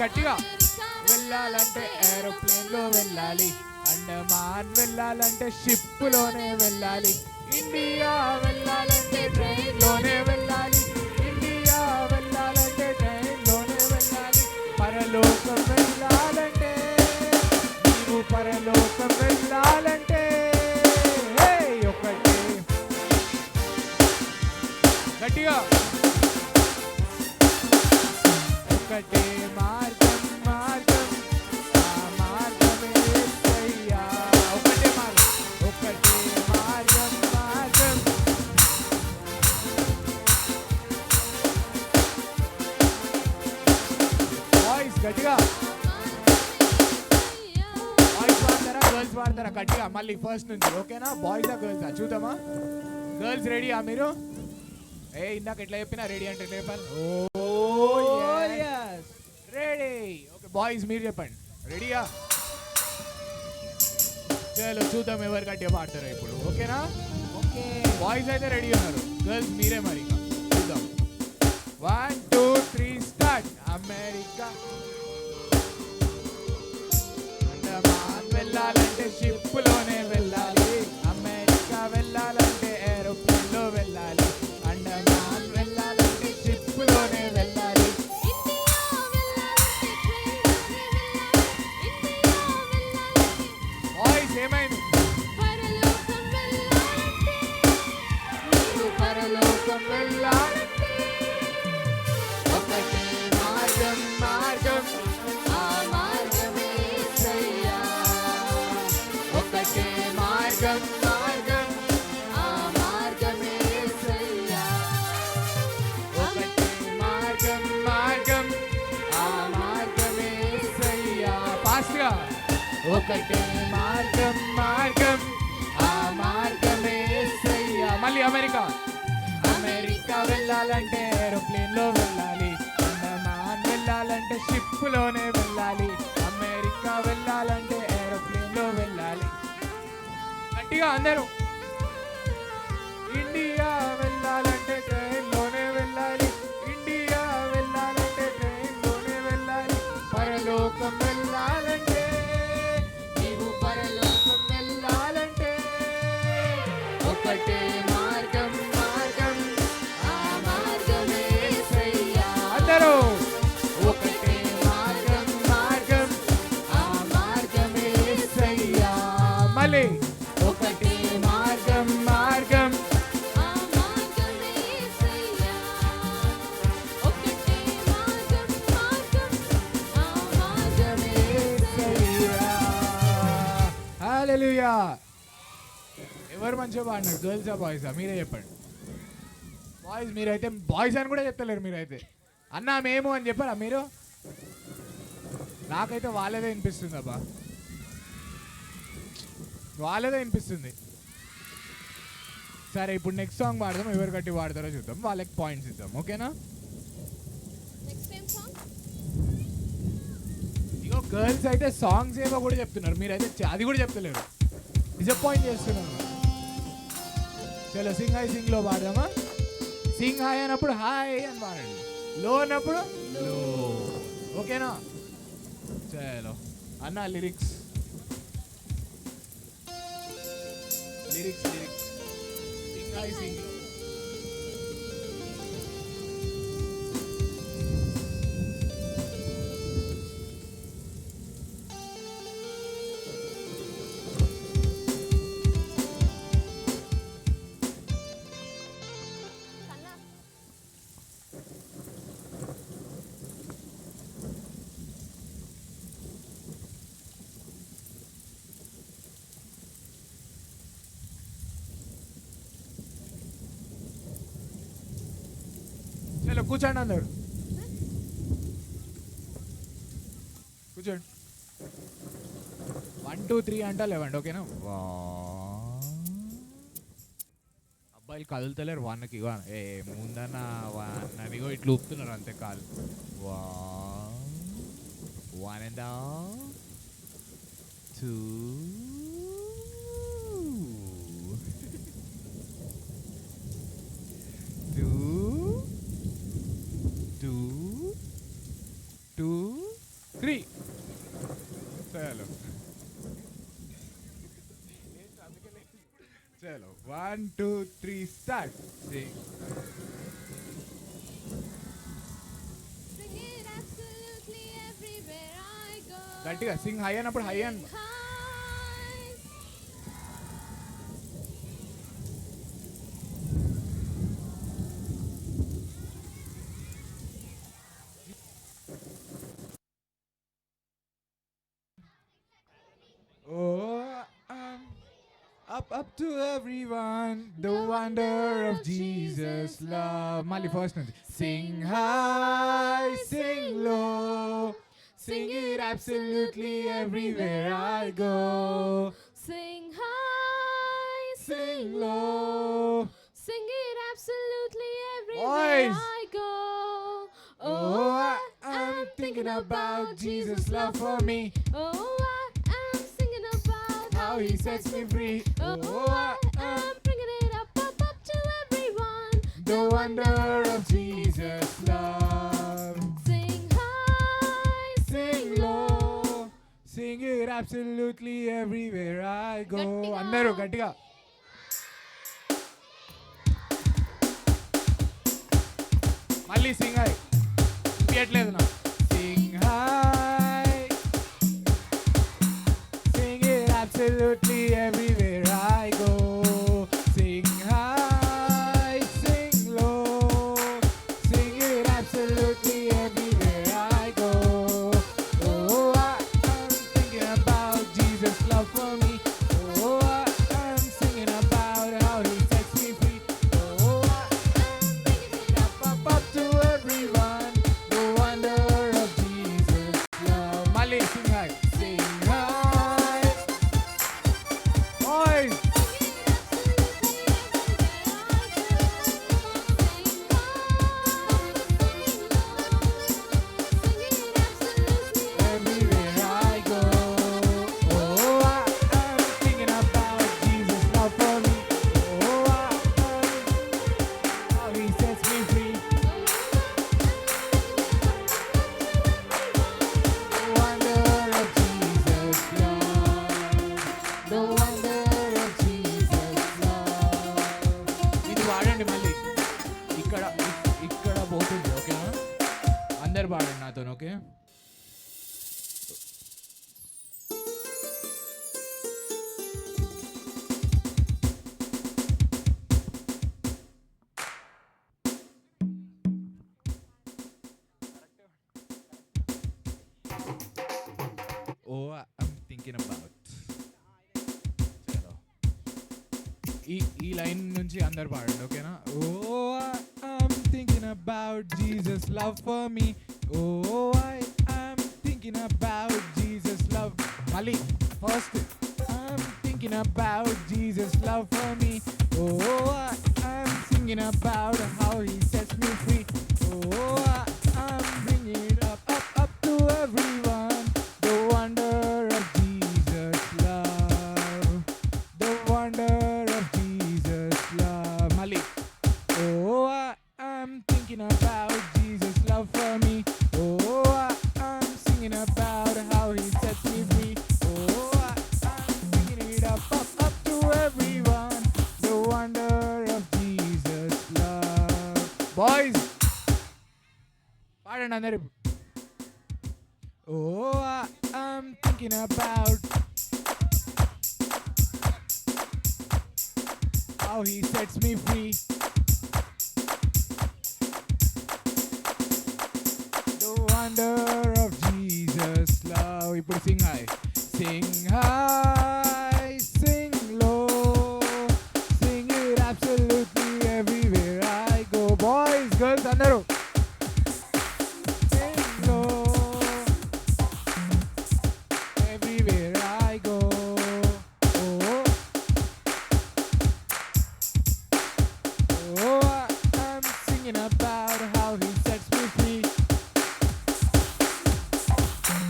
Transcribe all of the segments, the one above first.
గట్టిగా. వెళ్ళాలంటే ఏరోప్లేన్ లో వెళ్ళాలి, అండమాన్ వెళ్ళాలంటే షిప్ లోనే వెళ్ళాలి, ఇండియా వెళ్ళాలంటే ట్రైన్ లోనే వెళ్ళాలి, ఇండియా వెళ్ళాలంటే ట్రైన్ లోనే వెళ్ళాలి, పరలోకం వెళ్ళాలంటే, నీవు పరలోకం వెళ్ళాలంటే ఒకటి గట్టిగా. ఒకటే మార్గం మార్గం ఆ మార్గమే యేసయ్యా. ఒకటే మార్గం, ఒకటే మార్గం మార్గం. బాయ్స్ గట్టిగా. బాయ్స్ వాడతారా గర్ల్స్ వాడతారా? గట్టిగా మళ్ళీ ఫస్ట్ నుంచి. ఓకేనా? బాయ్సా గర్ల్సా చూద్దామా? గర్ల్స్ రెడీయా మీరు? ఇందాక ఎట్లా చెప్పినా రెడీ అంటే ఎట్లా చెప్పాలి? రెడీ. ఓకే బాయ్స్ మీరు చెప్పండి. రెడీయా? చలో చూద్దాం ఎవరు గట్టిగా పాడతారో ఇప్పుడు. ఓకేనా? ఓకే బాయ్స్ అయితే రెడీ ఉన్నారు, గర్ల్స్ మీరే మరి. చూద్దాం. 1 2 3 స్టార్ట్. అమెరికా అండమాన్ వెళ్ళాలంటే షిప్ లోనే వెళ్ళాలి, అమెరికా వెళ్ళాలంటే ఏరోప్లేన్ లో వెళ్ళాలి, అండమాన్ వెళ్ళాలంటే షిప్ లోనే వెళ్ళాలి. బాయ్స్ ఏమైంది? పరలోకం వెళ్ళాలంటే ఒకటే మార్గం మార్గం ఆ మార్గమే యేసయ్యా. ఒకటే మార్గం మార్గం ఆ మార్గమే యేసయ్యా. ఒకటే మార్గం మార్గం ఆ మార్గమే యేసయ్యా. ఫాస్ట్గా. ఒకటే మార్గం మార్గం ఆ మార్గమే యేసయ్యా. మళ్ళీ అమెరికా. అమెరికా వెళ్ళాలంటే ఏరోప్లేన్ లో వెళ్ళాలి, అండమాన్ వెళ్ళాలంటే షిప్ లోనే వెళ్ళాలి, అమెరికా వెళ్ళాలంటే ఏరోప్లేన్ లో వెళ్ళాలి. గట్టిగా అందరూ. ఇండియా వెళ్ళాలంటే ట్రైన్ లోనే వెళ్ళాలి, ఇండియా వెళ్ళాలంటే ట్రైన్ లోనే వెళ్ళాలి, పరలోకం వెళ్ళాలంటే, నీవు పరలోకం వెళ్ళాలంటే ఒకటే మార్గం మార్గం ఆ మార్గమే యేసయ్యా. అందరూ. ఒకటే మార్గం మార్గం ఆ మార్గమే యేసయ్యా. మళ్ళీ. ఒకటే మార్గం మార్గం ఆ మార్గమే యేసయ్యా. ఒకటే మార్గం మార్గం ఆ మార్గమే యేసయ్యా. హల్లెలూయా. ఎవరు మంచిగా పాడినారు? గర్ల్సా బాయ్సా? మీరే చెప్పండి. బాయ్స్ మీరైతే బాయ్స్ అని కూడా చెప్తలేరు మీరైతే. అన్నా మేము అని చెప్పారా మీరు? నాకైతే వాళ్ళదే వినిపిస్తుంది అబ్బా, వాళ్ళదే వినిపిస్తుంది. సరే ఇప్పుడు నెక్స్ట్ సాంగ్ పాడదాం, ఎవరు గట్టి పాడతారో చూద్దాం, వాళ్ళకి పాయింట్స్ ఇద్దాం. ఓకేనా? ఇగో గర్ల్స్ అయితే సాంగ్స్ ఏవో కూడా చెప్తున్నారు, మీరైతే అది కూడా చెప్తలేరు. డిసప్పాయింట్ చేస్తున్నారు. చలో సింగ్ హై సింగ్ లో పాడదామా? సింగ్ హాయ్ అన్నప్పుడు హాయ్ అని పాడండి, లో అన్నప్పుడు లో. ఓకేనా? చలో అన్న lyrics lyrics lyrics Singh hi Singh. చలో కూర్చోండి అందరు, కూర్చోండి. 1 2 3 అంటా లేవండి. ఓకేనా? అబ్బాయిలు కదులుతలేరు వన్కి. ముందన్న నదిగో ఇట్లా ఊపుతున్నారు అంతే కాలు. 1 and 2 2 2 2 చలో చలో 1 2 3 start Singh Sing it absolutely everywhere I go. గట్టిగా సింగ్ హై అన్నప్పుడు హై అని High. Oh, up to everyone, the wonder of Jesus' love. Mali first note. Sing high, sing low, sing it absolutely everywhere I go. Sing high, Sing low. sing it absolutely everywhere Boys. I go. Oh, I'm thinking about Jesus' love for me. Oh, I am singing about How he sets me free. Oh, I am bringing it up to everyone. The wonder of Jesus' love. Sing high, Sing low, sing it absolutely everywhere I go. గట్టిగా. అందరూ గట్టిగా. మళ్ళీ Singh high. వినిపించట్లేదు నా. Sing high, sing it absolutely everywhere I go. Sing high, sing low, sing it absolutely everywhere I go. Oh, I'm thinking about Jesus' love for me. Oh, I'm singing about how he sets me free. Oh, I'm bringing it up to everyone. The wonder of Jesus' love. Mali, sing high. Sing high. Boys. Everywhere I go, oh, I'm thinking about Jesus' love for me. Oh, how he sets me free. The wonder of Jesus' love. The wonder of Jesus' love. ఇది వాడండి మళ్ళీ. ఇక్కడ పోతుంది ఓకేనా? అందరు పాడండి నాతో okay? Oh, I'm thinking about. చలో ఈ లైన్ నుంచి అందరు పాడండి ఓకేనా? Oh, I'm thinking about Jesus' love for me. Oh, I'm thinking about Jesus' love. మళ్ళీ first I'm thinking about Jesus' love for me. Oh, I'm singing about how he sets me free. Oh, I'm bringing it up to everyone. The wonder of Jesus' love. The wonder of Jesus' love. Mali. Oh, I'm thinking about Jesus' love for me. Oh, I'm singing about how he sets me free. Oh, I'm bringing it up to everyone. The wonder of Jesus' love. Boys. పాడండి అందరూ. Oh, I'm thinking about how he sets me free. The wonder of Jesus' love. ఇప్పుడు sing high. Sing high, sing low, sing it absolutely everywhere I go. Boys, girls, అందరూ. Sing low, everywhere I go. Oh, oh, I'm singing about how he sets me free.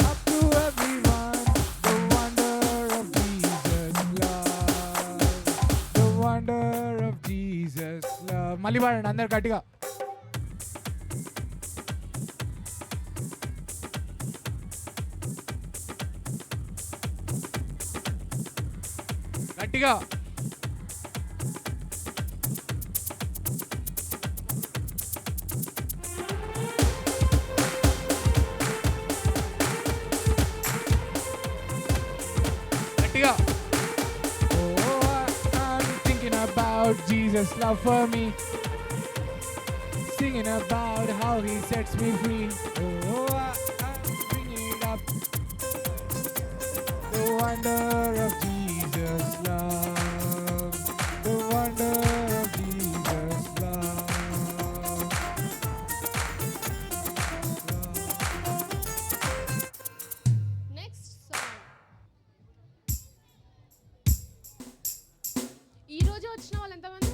Up to everyone, the wonder of Jesus' love. The wonder of Jesus' love. మళ్ళీ పాడండి అందరు గట్టిగా. గట్టిగా గట్టిగా. Oh, I'm thinking about Jesus' love for me, singing about how he sets me free. Oh, I'm bringing it up, the wonder of Jesus' love, the wonder of Jesus' love. Next song. ఈ రోజు వచ్చిన వాళ్ళు ఎంతమంది?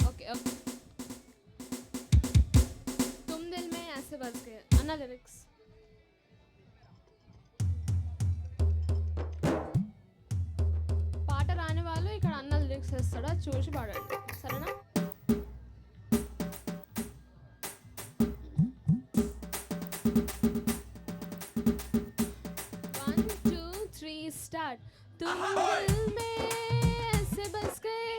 Okay okay. तुम दिल में ऐसे बस गए అన్న లిరిక్స్. పాట రాని వాళ్ళు ఇక్కడ అన్న లిరిక్స్ వేస్తాడా చూసి పాడండి, సరేనా? 1 2 3 स्टार्ट. तुम दिल में ऐसे बस गए,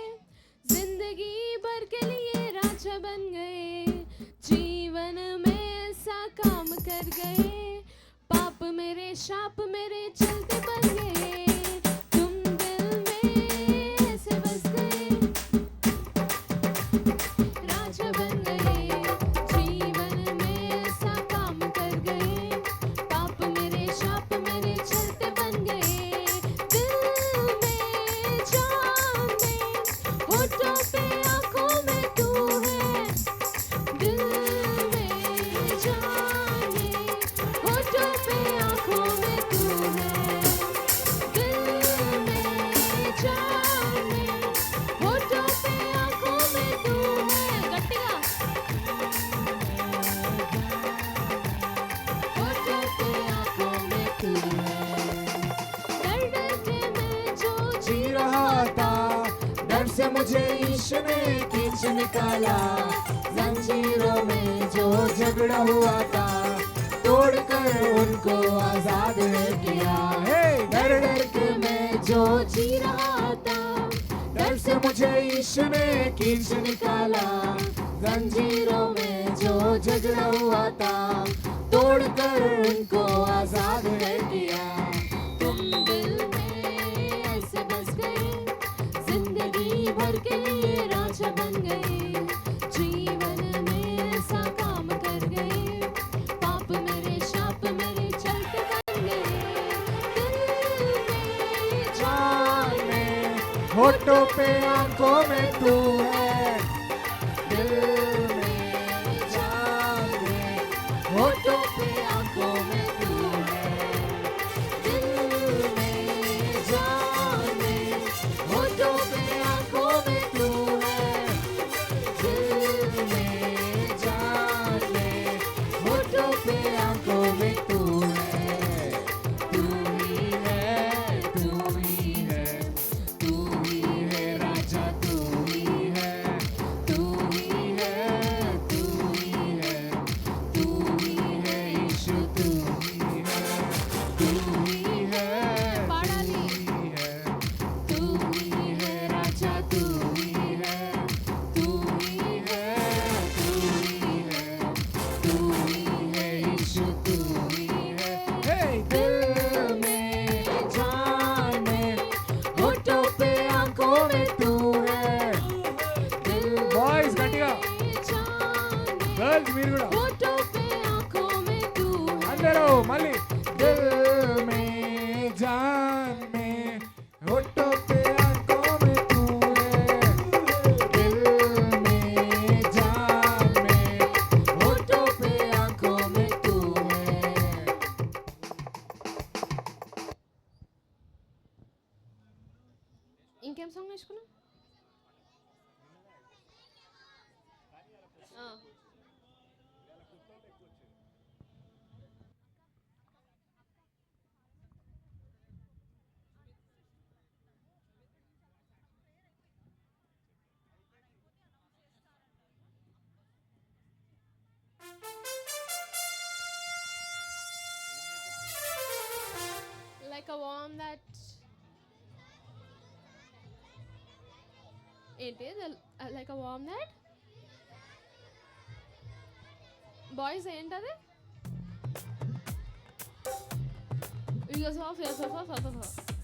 जिंदगी भर के लिए राजा बन गए, जीवन में ऐसा काम कर गए, पाप मेरे शाप मेरे चलते बन गए. तुम दिल में ऐसे बस गए, राजा बन गए, जीवन में ऐसा काम कर गए, पाप मेरे शाप मेरे चलते बन गए. दिल में जान में होठों पे आंखों में तू है, दिल में जान में होठों पे आंखों में तू है, दिल में जान में होठों पे आंखों में तू है. गट्टिगा. होठों पे आंखों में तू है. डर डर के मैं जो जी रहा था, डर से मुझे ईश्वर ने खींच निकाला, जंजीरों में जो झगड़ा हुआ था, तोड़कर उनको आजाद किया. हे डर डर के मैं जो जी रहा था, डर से मुझे ईश्वर ने खींच निकाला, जंजीरों में जो झगड़ा हुआ था, तोड़कर उनको आजाद किया. तुम दिल में ऐसे बस गए, जिंदगी भर के लिए राजा बन गए, जीवन में ऐसा काम कर गए, पाप मेरे शाप मेरे चलते बन गए. दिल में जान में होठों पे आंखों में तू है, दिल में जान में होठों पे आंखों में तू है, दिल में जान में होठों पे आंखों में तू है, दिल में जान में होठों पे आंखों में तू है. तू ही है, तू ही है, तू ही है राजा, तू ही है, तू ही है, तू ही है, तू ही है यीशु, तू ही है, तू ही है, పాడాలి. तू ही है राजा, तू ही है, तू ही है, तू ही है, तू ही है यीशु, तू ही है. हे दिल में जान में होठों पे आंखों में तू है. दिल बॉयज गट्टिगा, गर्ल्स మీరు కూడా होठों पे आंखों में तू है. అందరూ మళ్ళీ. दिल में जान में होठों पे आंखों में तू है, दिल में जान में होठों पे आंखों में तू है. ఇంకేం సాంగ్ నేర్చుకున్నాం? warm that. ఏంటి like a warm that boys ఏంటది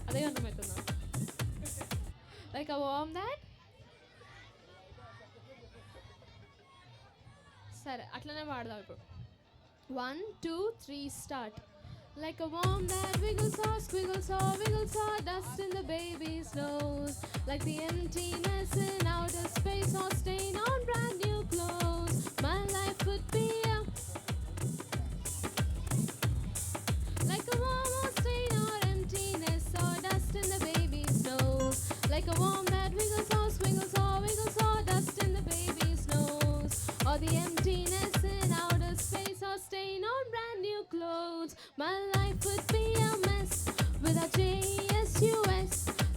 అదే అర్థమవుతున్నా లైక్ అ వార్మ్ దట్ సరే అట్లనే వాడదాం ఇప్పుడు 1 2 3 start Like a worm that wiggles or squiggles or wiggles or dust in the baby's nose. Like the emptiness in outer space or stain on brand new clothes. My life could be a like a worm or stain or emptiness or dust in the baby's nose. Like a worm that wiggles or squiggles or wiggles or dust in the baby's nose. Or the emptiness in outer space or stain on brand new clothes. My life would be a mess without J-E-S-U-S.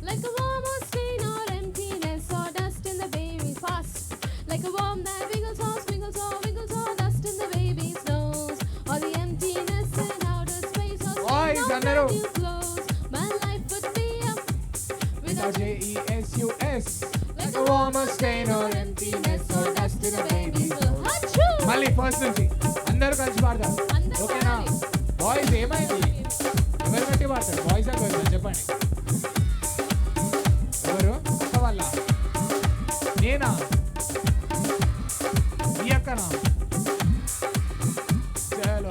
Like a worm or stain or emptiness or dust in the baby fast. Like a worm that wiggles or squiggles or wiggles or dust in the baby's nose. Or the emptiness in outer space or stain on brand new clothes. My life would be a without J-E-S-U-S. Like a worm or stain or emptiness or dust in the baby's nose. మళ్ళీ first నుంచి అందరూ కలిసి పాడతారు ఓకేనా boys ఏమైంది ఎవరు గట్టి పాడతారు బాయ్స్ ఆ గర్ల్స్ చెప్పండి ఎవరు అక్క వాళ్ళ నేనా ఈ అక్కనా చలో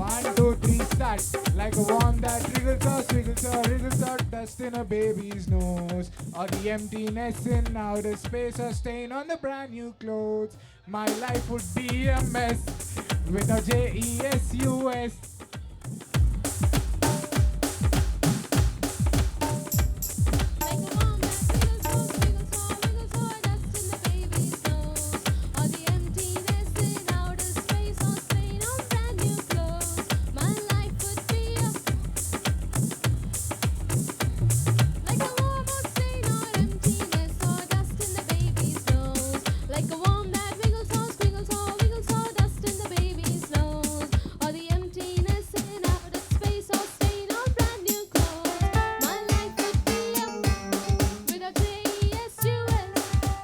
1 2 3 start like a worm that wriggles or squiggles or wriggles or dust in a baby's nose or the emptiness in outer space or stain on the brand new clothes. My life would be a mess without J-E-S-U-S. Like a worm that wiggles or squiggles or wiggles or dust in the baby's nose. Or the emptiness in outer space or stain on brand new clothes. My life would be a without J-E-S-U-S.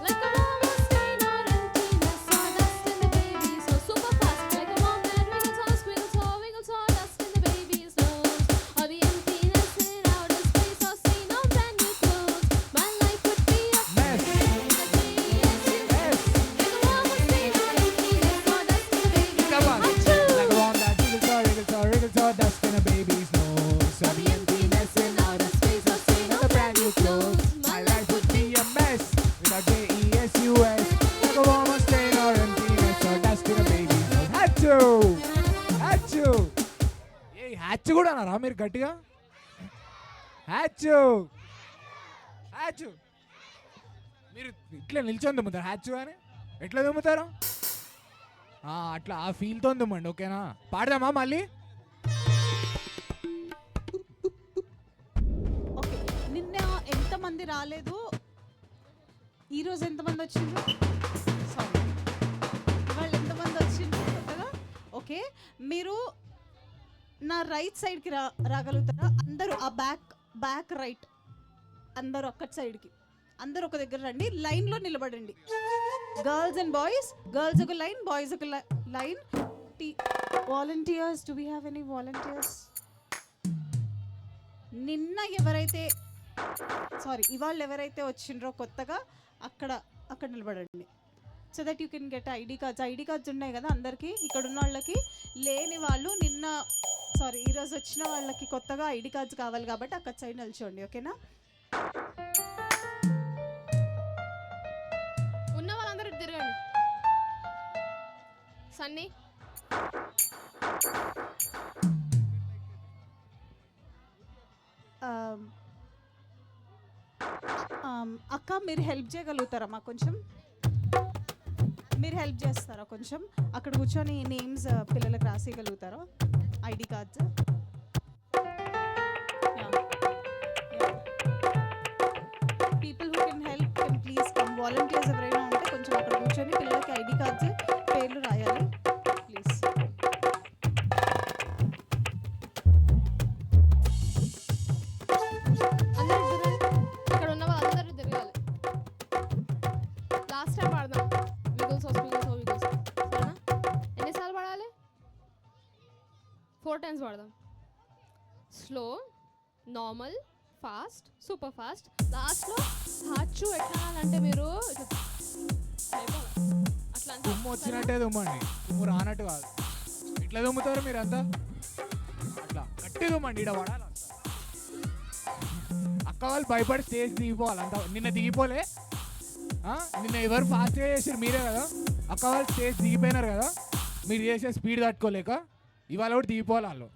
Like a worm or stain or emptiness or dust in the baby's nose. Super fast. Like a worm that wiggles or squiggles or wiggles or dust in the baby's nose. Or the emptiness in outer space or stain on brand new clothes. My life would be a Mess. Come on. Like a worm that wriggles or wriggles or wriggles or dust in a baby's nose. Or the emptiness in outer space or stain on the brand new clothes. My life would be a mess without J-E-S-U-S. Like a worm or stain or emptiness or dust in a baby's nose. Hatchu! Hatchu! A hatch కూడా అన్నారా మీరు గట్టిగా hatch hatch మీరు ఇట్లా నిల్చొని దుమ్ముతారు hatch అని ఎట్లా దుమ్ముతారు అట్లా ఆ ఫీల్తో దుమ్మండి ఓకేనా పాడదామా మళ్ళీ ఓకే నిన్న ఎంతమంది రాలేదు ఈరోజు ఎంతమంది వచ్చిండ్రు సారీ వాళ్ళు ఎంతమంది వచ్చిండ్రు కొత్తగా ఓకే మీరు నా రైట్ సైడ్కి రాగలుగుతారా అందరూ ఆ బ్యాక్ రైట్ అందరూ అక్కడి సైడ్కి అందరూ ఒక దగ్గర రండి లైన్లో నిలబడండి గర్ల్స్ అండ్ బాయ్స్ గర్ల్స్ ఒక లైన్ బాయ్స్ ఒక line volunteers do we have any volunteers నిన్న ఎవరైతే ఇవాళ ఎవరైతే వచ్చిండ్రో కొత్తగా అక్కడ నిలబడండి so that you can get ID cards ఉన్నాయి కదా అందరికీ ఇక్కడ ఉన్న వాళ్ళకి లేని వాళ్ళు నిన్న ఈరోజు వచ్చిన వాళ్ళకి కొత్తగా ఐడి కార్డ్స్ కావాలి కాబట్టి అక్కడ సైడ్ నిల్చోండి ఓకేనా ఉన్న వాళ్ళందరూ తిరగండి సన్నీ అక్క మీరు హెల్ప్ చేయగలుగుతారా మాకు కొంచెం మీరు హెల్ప్ చేస్తారా కొంచెం అక్కడ కూర్చొని నేమ్స్ పిల్లలకు రాసేయగలుగుతారా ID cards people who can help can please come volunteers ఎవరైనా ఉంటే కొంచెం అక్కడ కూర్చొని పిల్లలకి ఐడి కార్డ్స్ పేర్లు రాయాలి ప్లీజ్ 4 టైమ్స్ పాడదాం. Slow, normal, fast, super fast. లాస్ట్లో హాచు ఎట్లా అంటే మీరు అట్లా దుమ్ము వచ్చినట్టే దుమ్మండి, దుమ్ము రానట్టు కాదు. ఎట్లా దుమ్ముతారు మీరంతా? అట్లా గట్టి దుమ్మండి, ఇక్కడ పడాలి. అక్క వాళ్ళు భయపడి స్టేజ్ దిగిపోవాలి అంత. నిన్న దిగిపోలే, నిన్న ఎవరు ఫాస్ట్గా చేసారు? మీరే కదా. అక్క వాళ్ళు స్టేజ్ దిగిపోయినారు కదా, మీరు చేసే స్పీడ్ తట్టుకోలేక ఇవాళ కూడా దిగిపోవాలి వాళ్ళు.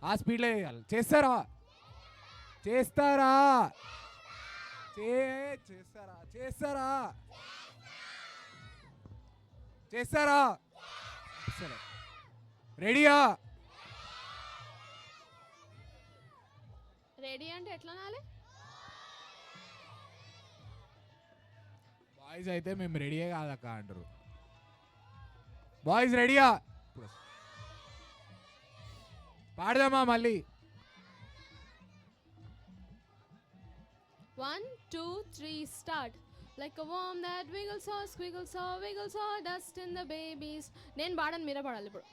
ఆ స్పీడ్లో చేయాలి. చేస్తారా? చేస్తారా? చేస్తారా? చేస్తారా? చేస్తారా? సరే, రెడీయా? రెడీ అంటే ఎట్లా నాలే? బాయ్స్ అయితే మేము రెడీయే కాదక్క అంటారు. బాయ్స్ రెడీయా? పాడదామా మళ్ళీ? 1, 2, 3 start. Like a worm that wiggles or squiggles or wiggles or dust in the babies. నేను పాడను, మీరే పాడాలి ఇప్పుడు.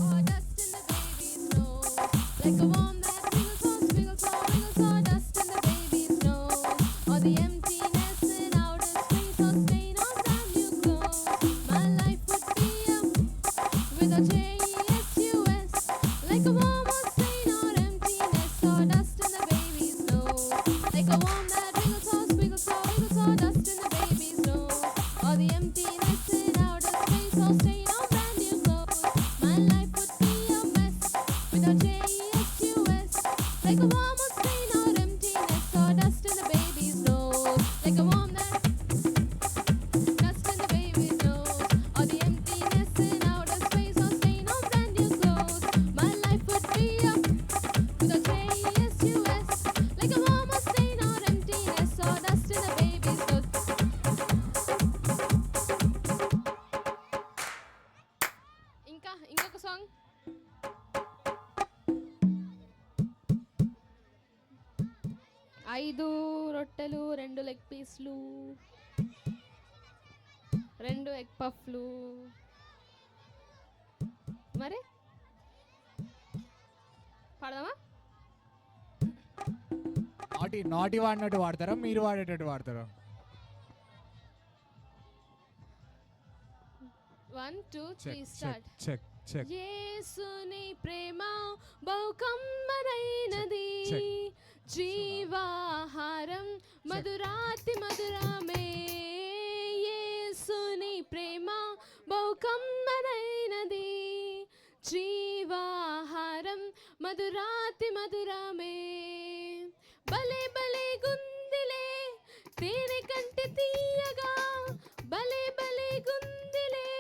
Or dust in the baby's nose. Like a worm that wiggles or squiggles or wiggles or dust in the baby's nose. Or the emptiness in outer space or stain on brand new clothes. My life would be without J-E-S-U-S. Like a worm or stain or emptiness or dust in the baby's nose. Like a worm that wiggles or squiggles or wiggles or dust in the baby's nose. Or the emptiness in outer space or stain on brand new clothes. My life would be a mess without J-E-S-U-S. Like a worm or stain or emptiness or dust in the baby's nose. Like a worm that dust in the baby's nose. Or the emptiness in outer space or stain on brand new clothes. My life would be without J-E-S-U-S. Like a worm or stain or emptiness or dust in the baby's nose. ఇంకొక song. ఐదు రొట్టెలు, 2 leg పీస్లు, 2 egg పఫ్లు. మరి పాడదామా? నాటి వాడినట్టు వాడతారా, మీరు వాడేటట్టు వాడతారా? 1, 2, 3 check start. Check check. యేసుని ప్రేమ బహు కమ్మనైనది, చెక్. జీవాహారం మధురాతి మధురమే. యేసుని ప్రేమ బహు కమ్మనైనది, జీవాహారం మధురాతి మధురమే. భలే భలే గుందిలే తేనె కంటే తీయగా, భలే భలే గుందిలే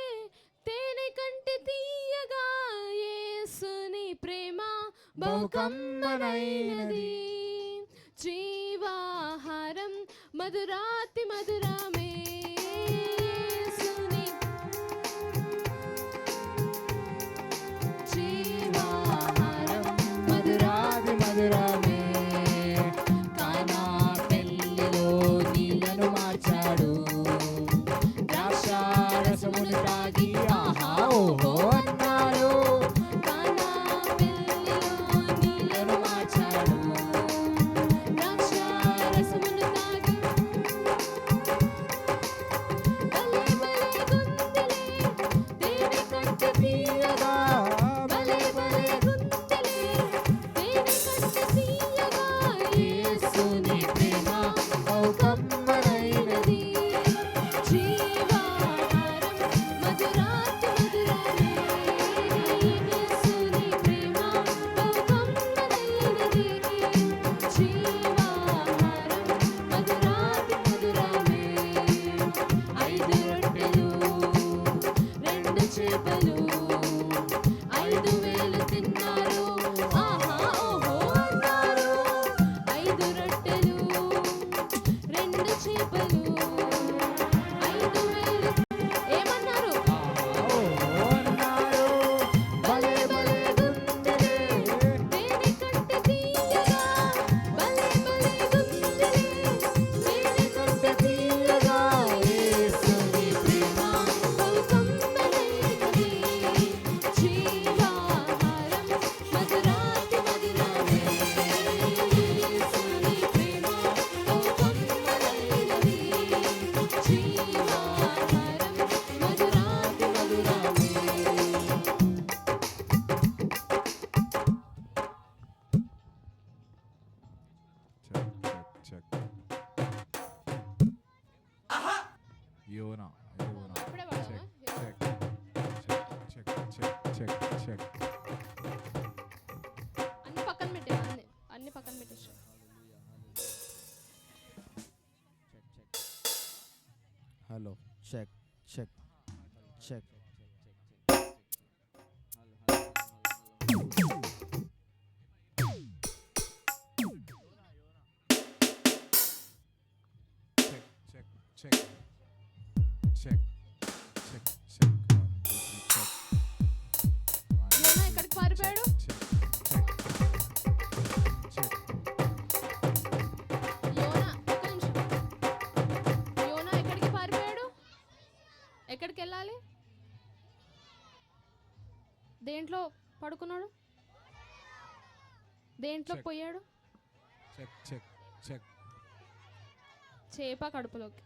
తేనె కంటే తీయగా. యేసుని ప్రేమ బహు కమ్మనైనది, జీవాహారం మధురాతి మధురమే. యేసుని జీవాహారం మధురాతి మధురమే. కానా పెళ్ళిలో నీళ్లను మార్చాడు, ద్రాక్షారసమును తాగి ఆహా ఓహో అన్నాడు. కానా పెళ్ళిలో నీళ్లను మార్చాడు, ద్రాక్షారసమును తాగి యోనా ఇప్పుడే వాడమా? Check check check check check check అన్ని పక్కన పెట్టే అన్ని పక్కన పెట్టేసి hello check check check check check check check check 1 2 3 check Yona ఎక్కడికి పారిపోయాడు? యోనా ఒక్క నిమిషం. యోనా ఎక్కడికి పారిపోయాడు? ఎక్కడికి వెళ్ళాలి? దేంట్లో పడుకున్నాడు? దేంట్లో చెక్. పోయాడు? చెక్ చెక్ చెక్ చేప కడుపులోకి.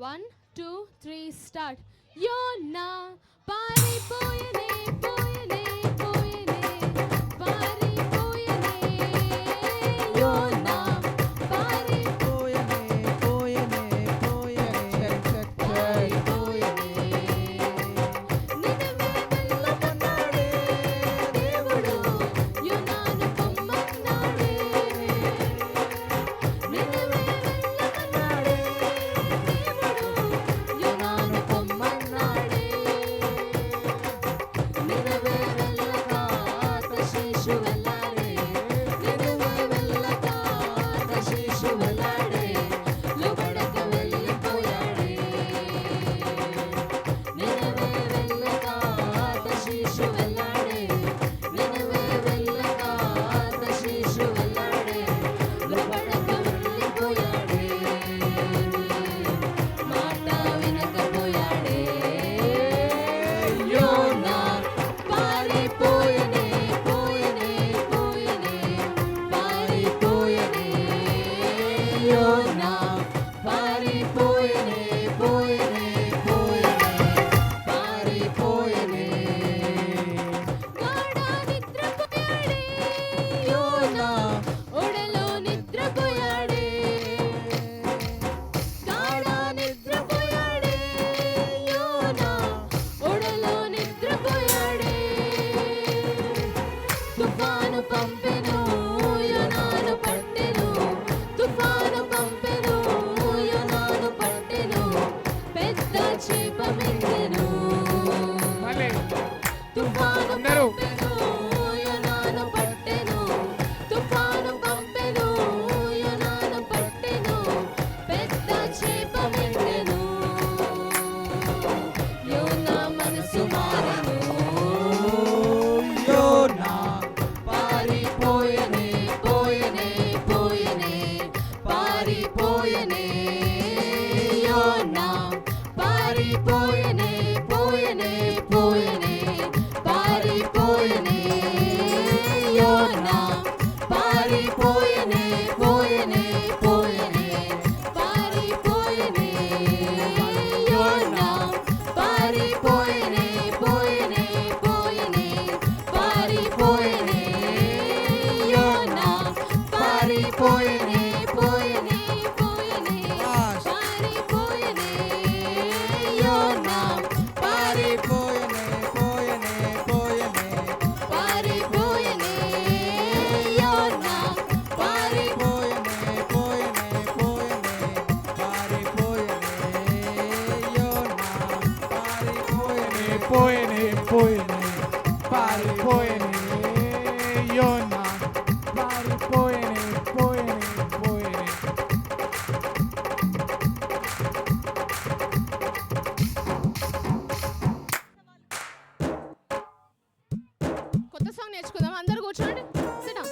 1 2 3 స్టార్ట్. యోనా పారిపోయనే పోయనే పోయనే పారిపోయనే యోనా పోయనే పోయనే పోయనే పారిపోయనే నినవే వెళ్ళమన్నాడే దేవుడు యోనాను పొమ్మన్నాడే నినవే వెళ్ళమన్నాడే దేవుడు యోనాను పొమ్మన్నాడే నినవే వెళ్ళక తర్షీషు వెళ్ళాడే నినవే వెళ్ళక తర్షీషు వెళ్ళాడే లోబడక వెళ్ళిపోయాడే నినవే వెళ్ళక తర్షీషు వెళ్ళాడే నినవే వెళ్ళక తర్షీషు వెళ్ళాడే లోబడక వెళ్ళిపోయాడే మాట వినకపోయాడే యోనా పారిపోయనే పోయనే పోయనే పారిపోయనే యోనా పారిపోయనే పోయనే పోయనే పారిపోయనే గాఢ నిద్రపోయాడే యోనా ఓడలో నిద్రపోయాడే గాఢ నిద్రపోయాడే యోనా ఓడలో నిద్రపోయాడే తుఫాను పంపెను యోనాను పట్టెను తుఫాను పంపెను యోనాను పట్టెను పెద్ద చేప మింగెను మళ్ళీ తుఫాను అందరూ. పంపెను యోనాను పట్టెను తుఫాను పంపెను యోనాను పట్టెను పెద్ద చేప మింగెను యోనా మనసు మారెను యోనా పారిపోయనే పోయనే పోయనే పారిపోయనే యోనా పారిపోయనే పోయనే పోయనే పారిపోయనే యోనా పారిపోయనే పోయనే పోయనే పారిపోయనే యోనా పారిపోయనే పోయనే పోయనే పారిపోయనే యోనా పారిపోయనే పోయనే పోయనే పారిపోయనే యోనా పారిపోయనే పోయనే పోయనే పారిపోయనే యోనా పోయనే పోయనే పోయనే పారిపోయనే యోనా పారిపోయనే పోయనే పోయనే పారిపోయనే యోనా పారిపోయనే పోయనే పోయనే కొత్త సాంగ్ నేర్చుకుందాం. అందరూ కూర్చోండి. Sit down.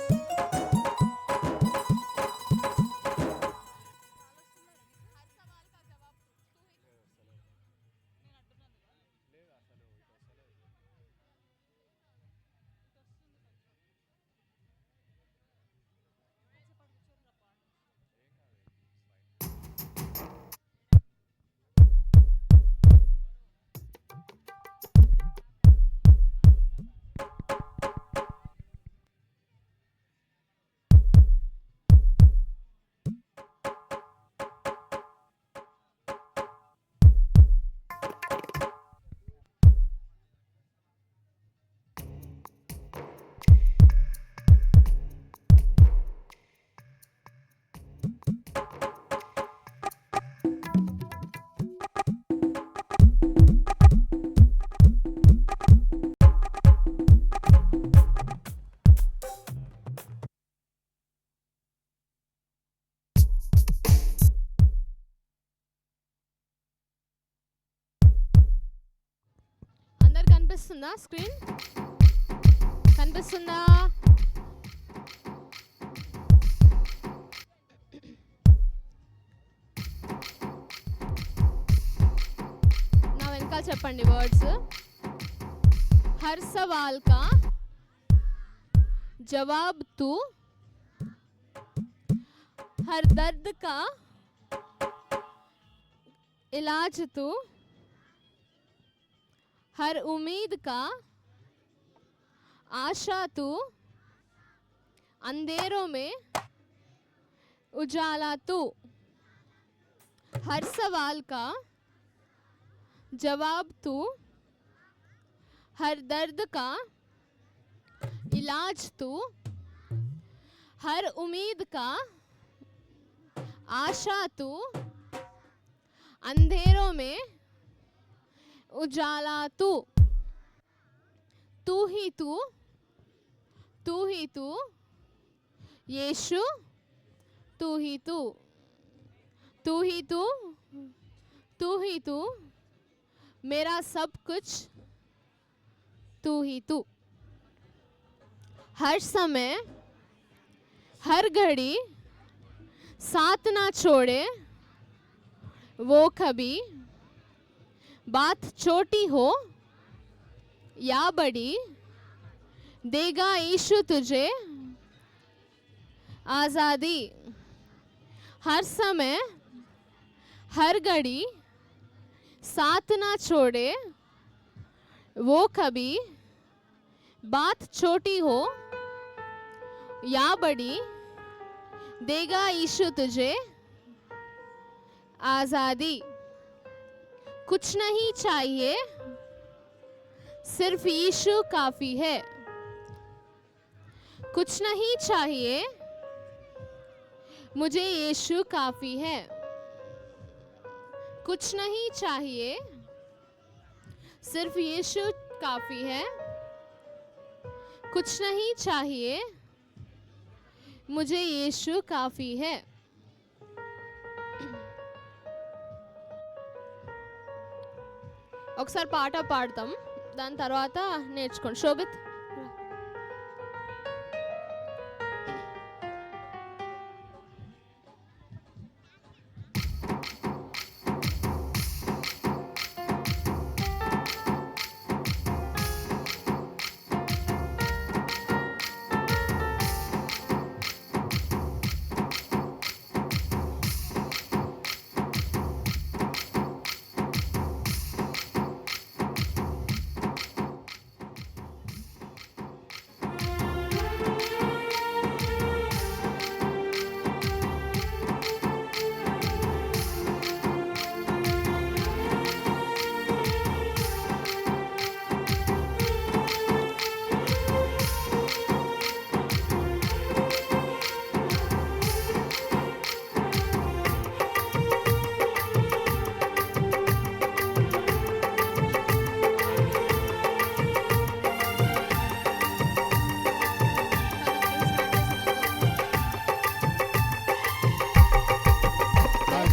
కనిపిస్తుందా స్క్రీన్? కనిపిస్తుందా? నా వెనకాల చెప్పండి వర్డ్స్. హర్ సవాల్ కా జవాబ్ తూ, हर दर्द का इलाज तू, हर उम्मीद का आशा तू, अंधेरों में उजाला तू. हर सवाल का जवाब तू, हर दर्द का इलाज तू, हर उम्मीद का आशा तू, अंधेरों में उजाला तू. तू ही तू, तू ही तू, यीशु तू ही तू, तू ही तू, तू ही तू, मेरा सब कुछ तू ही तू. हर समय हर घड़ी साथ ना छोड़े वो कभी, बात छोटी हो या बड़ी, देगा यीशु तुझे आज़ादी. हर समय हर घड़ी साथ ना छोड़े वो कभी, बात छोटी हो या बड़ी, देगा यीशु तुझे आज़ादी. कुछ नहीं चाहिए, सिर्फ यीशु काफ़ी है. कुछ नहीं चाहिए, मुझे यीशु काफ़ी है. कुछ नहीं चाहिए, सिर्फ यीशु काफ़ी है. कुछ नहीं चाहिए, मुझे यीशु काफ़ी है. ఒకసారి పాట పాడతాం, దాని తర్వాత నేర్చుకోండి. శోభిత్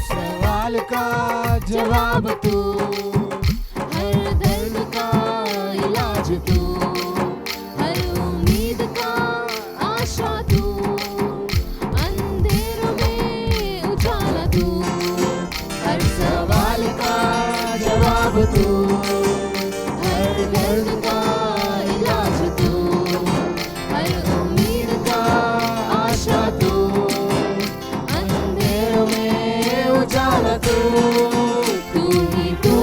सवाल का जवाब तू, हर दर्द का इलाज तू, हर उम्मीद का आशा तू, अंधेरों में उजाला तू. हर सवाल का जवाब तू, हर दर्द का इलाज तू, हर उम्मीद का आशा तू, अंधेरों में उजाला तू. तू ही तू,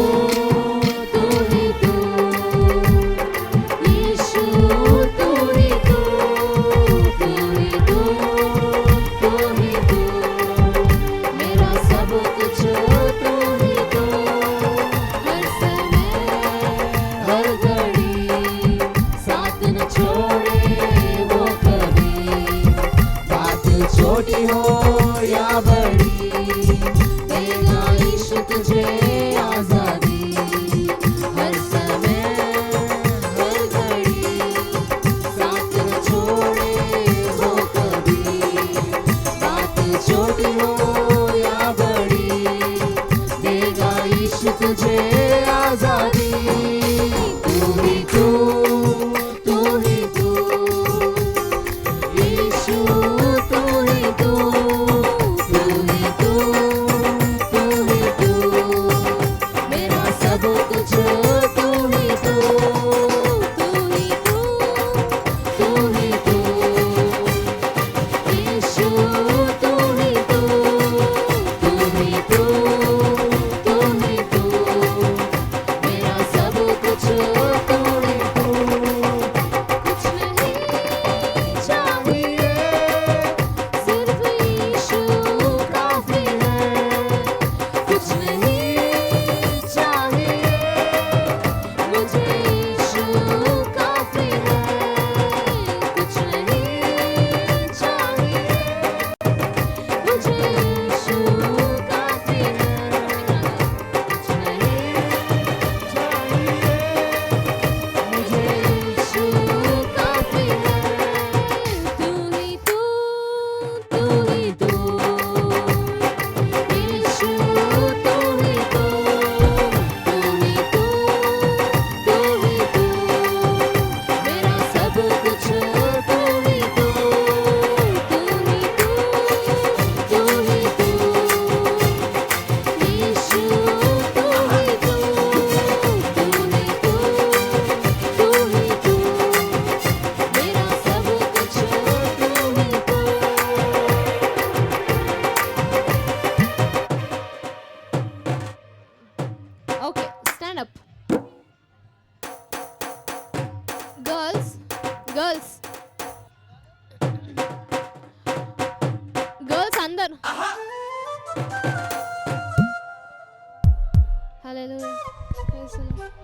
तू ही तू, यीशु तू ही तू, तू ही तू, तू ही तू, मेरा सब कुछ तू ही तू. हर समय हर घड़ी साथ न छोड़े वो कभी, बात छोटी हो या बड़ी, देगा यीशु तुझे आज़ादी. हर समय हर घड़ी साथ न छोड़े वो कभी, बात छोटी हो या बड़ी, देगा यीशु तुझे आज़ादी. तू ही तू, అందరు. Hallelujah. Praise the Lord.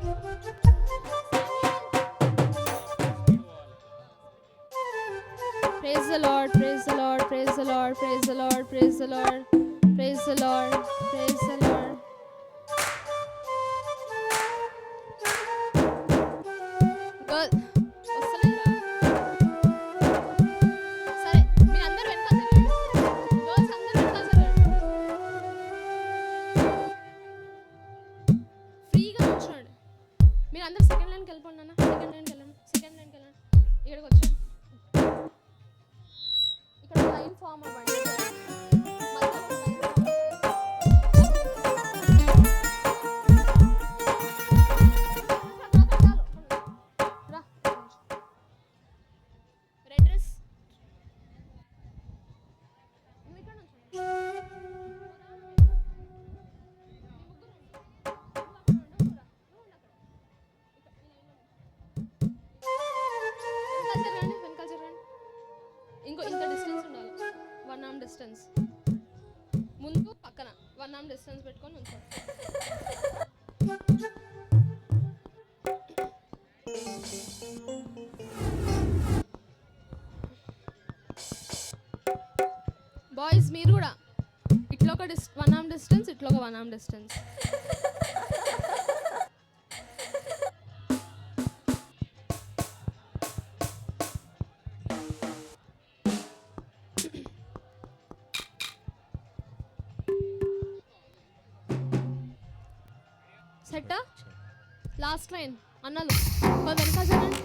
Praise the Lord, praise the Lord, praise the Lord, praise the Lord, praise the Lord, praise the Lord, praise the Lord. Girl, వస్తలేరా? సరే, మీరు అందరూ వెనకాల జరగండి. Girls అందరూ వెనకాల జరగండి. ఫ్రీగా కూర్చోండి. మీరు అందరూ సెకండ్ లైన్కి వెళ్ళిపోండి అన్న. సెకండ్ లైన్కి వెళ్ళండి. సెకండ్ లైన్కి వెళ్ళండి. ఇక్కడికి వచ్చేయండి. ఇక్కడ లైన్ ఫామ్ అవ్వండి. మధ్యలో లైన్ ఫామ్ అవ్వండి. రా. రెడ్ డ్రెస్ నువ్వు ఇక్కడ నుంచో. వెనకాల జరగండి. ఇంకో ఇంత డిస్టెన్స్ ఉండాలి. 1 arm డిస్టెన్స్. ముందు పక్కన 1 arm డిస్టెన్స్ పెట్టుకొని ఉంచాలి. బాయ్స్ మీరు కూడా ఇట్లా ఒక 1 arm డిస్టెన్స్, ఇట్లా ఒక 1 arm distance. Set. Last line అన్నలు వెనకాల జరగండి.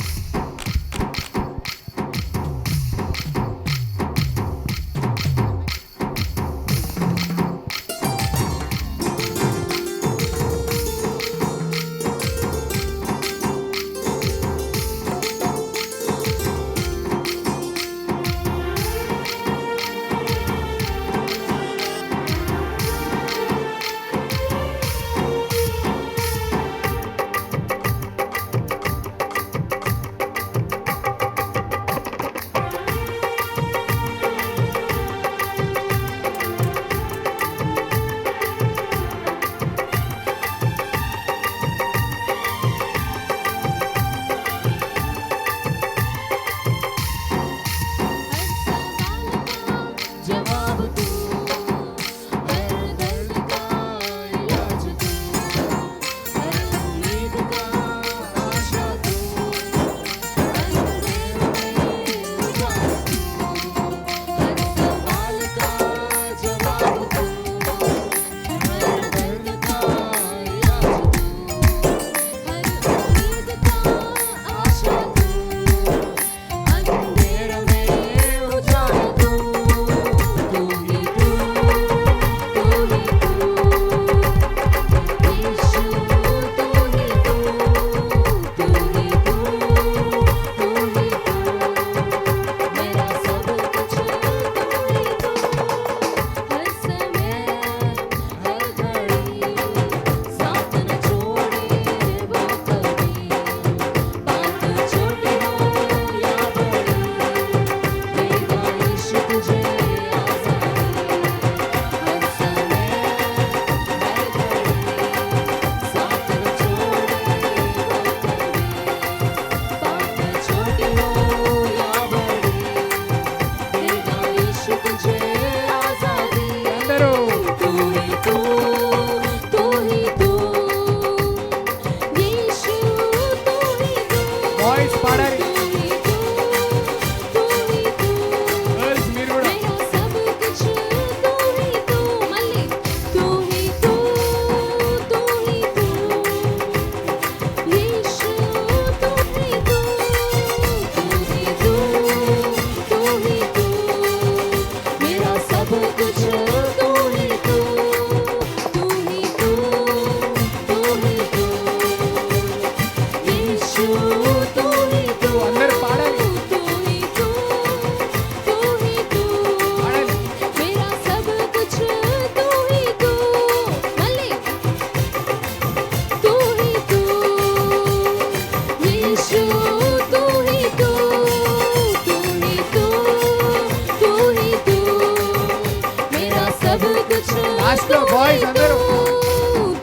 లాస్ట్ లో బాయ్స్ అందరూ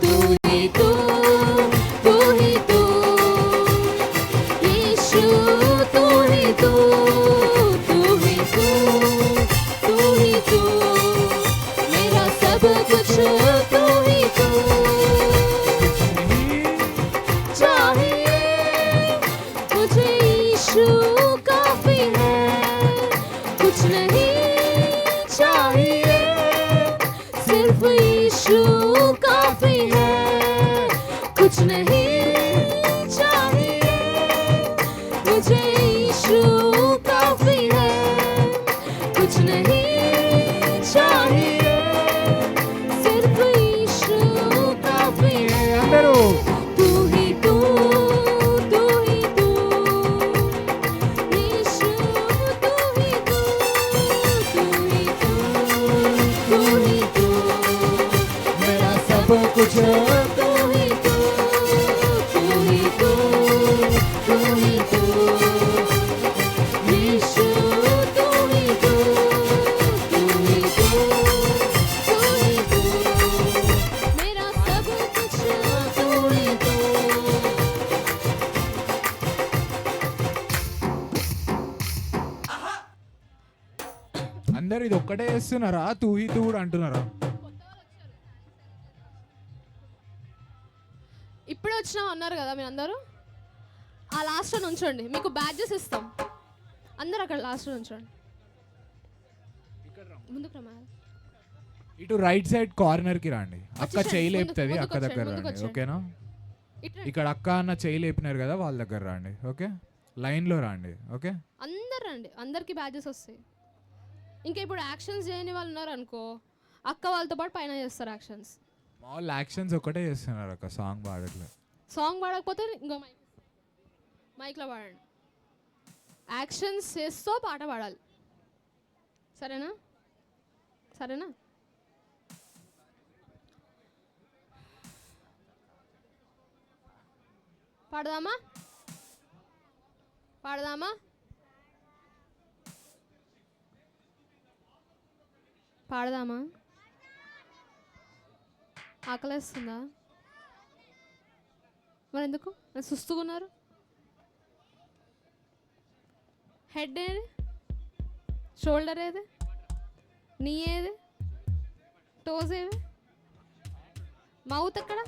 तू ही तू तू ही तू यीशु तू ही तू तू ही तू तू ही तू मेरा सब कुछ तू ही तू चाहिए मुझे यीशु काफी है कुछ नहीं चाहिए सिर्फ यीशु काफी है कुछ नहीं चाहिए मुझे यीशु काफी है कुछ नहीं चाहिए सिर्फ यीशु काफी है అందరూ तू ही तू तू ही तू यीशु तू ही तू तू ही तू तू ही तू मेरा सब कुछ तू ही तू तू ही तू तू ही तू यीशु तू ही तू तू ही तू तू ही तू मेरा सब कुछ तू ही तू అందరు ఇది ఒక్కటే చేస్తున్నారా తూహి తూ కూడా అంటున్నారా ఇప్పుడే వచ్చినా అన్నారు కదా మీరు అందరూ ఆ లాస్ట్లో నుంచోండి మీకు బ్యాడ్జెస్ ఇస్తాం అందరూ అక్కడ లాస్ట్లో నుంచోండి ముందుకు రమ్మా ఇటు రైట్ సైడ్ కార్నర్ కి రండి అక్క వచ్చేసేయండి. చేయి ముందుకు- లేపుతుంది ముందుకు అక్క దగ్గర వచ్చేయండి, రండి ముందుకు ఓకేనా ఇట్లా ఇక్కడ అక్క అన్న చేయి లేపినారు కదా వాళ్ళ దగ్గర రండి ఓకే లైన్ లో రండి ఓకే అందరు రండి అందరికి బ్యాడ్జెస్ వస్తాయి ఇంకా ఇప్పుడు యాక్షన్స్ చేయని వాళ్ళు ఉన్నారు అనుకో అక్క వాళ్ళతో పాటు పైన చేస్తారు యాక్షన్స్ మా వాళ్ళు యాక్షన్స్ ఒకటే చేస్తున్నారు అక్క సాంగ్ పాడట్లేదు సాంగ్ పాడకపోతే ఇంకో మైక్లో పాడండి యాక్షన్స్ చేస్తూ పాట పాడాలి సరేనా సరేనా పాడదామా పాడదామా పాడదామా ఆకలేస్తుందా మరి ఎందుకు మరి సుస్తుకున్నారు హెడ్ ఏది షోల్డర్ ఏది నీ ఏది టోస్ ఏవి మౌత్ ఎక్కడ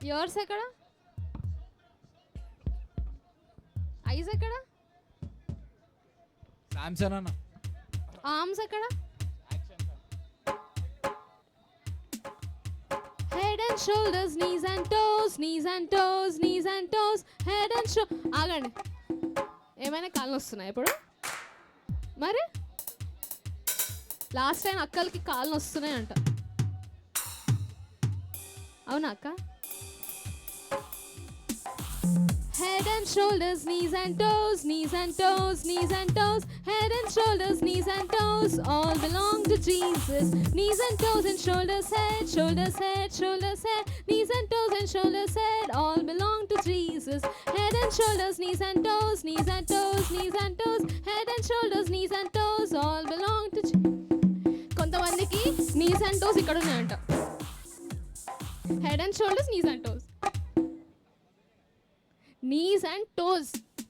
ఇయర్స్ ఎక్కడ ఐస్ ఎక్కడ శాంసన్ అన్న ఆర్మ్స్ ఎక్కడ head and shoulders knees and toes knees and toes knees and toes head and ఆగండి ఏమైనా కాళ్ళు వస్తున్నాయి ఇప్పుడు మరి లాస్ట్ టైం అక్కలకి కాళ్ళు వస్తున్నాయి అంట అవునా అక్క head and shoulders knees and toes knees and toes knees and toes head and shoulders knees and toes all belong to Jesus knees and toes and shoulders head shoulders head shoulders head knees and toes and shoulders head all belong to Jesus head and shoulders knees and toes knees and toes knees and toes head and shoulders knees and toes all belong to కొంతమందికి knees and toes ఇక్కడ ఉన్నాయంట head and shoulders knees and toes knees and toes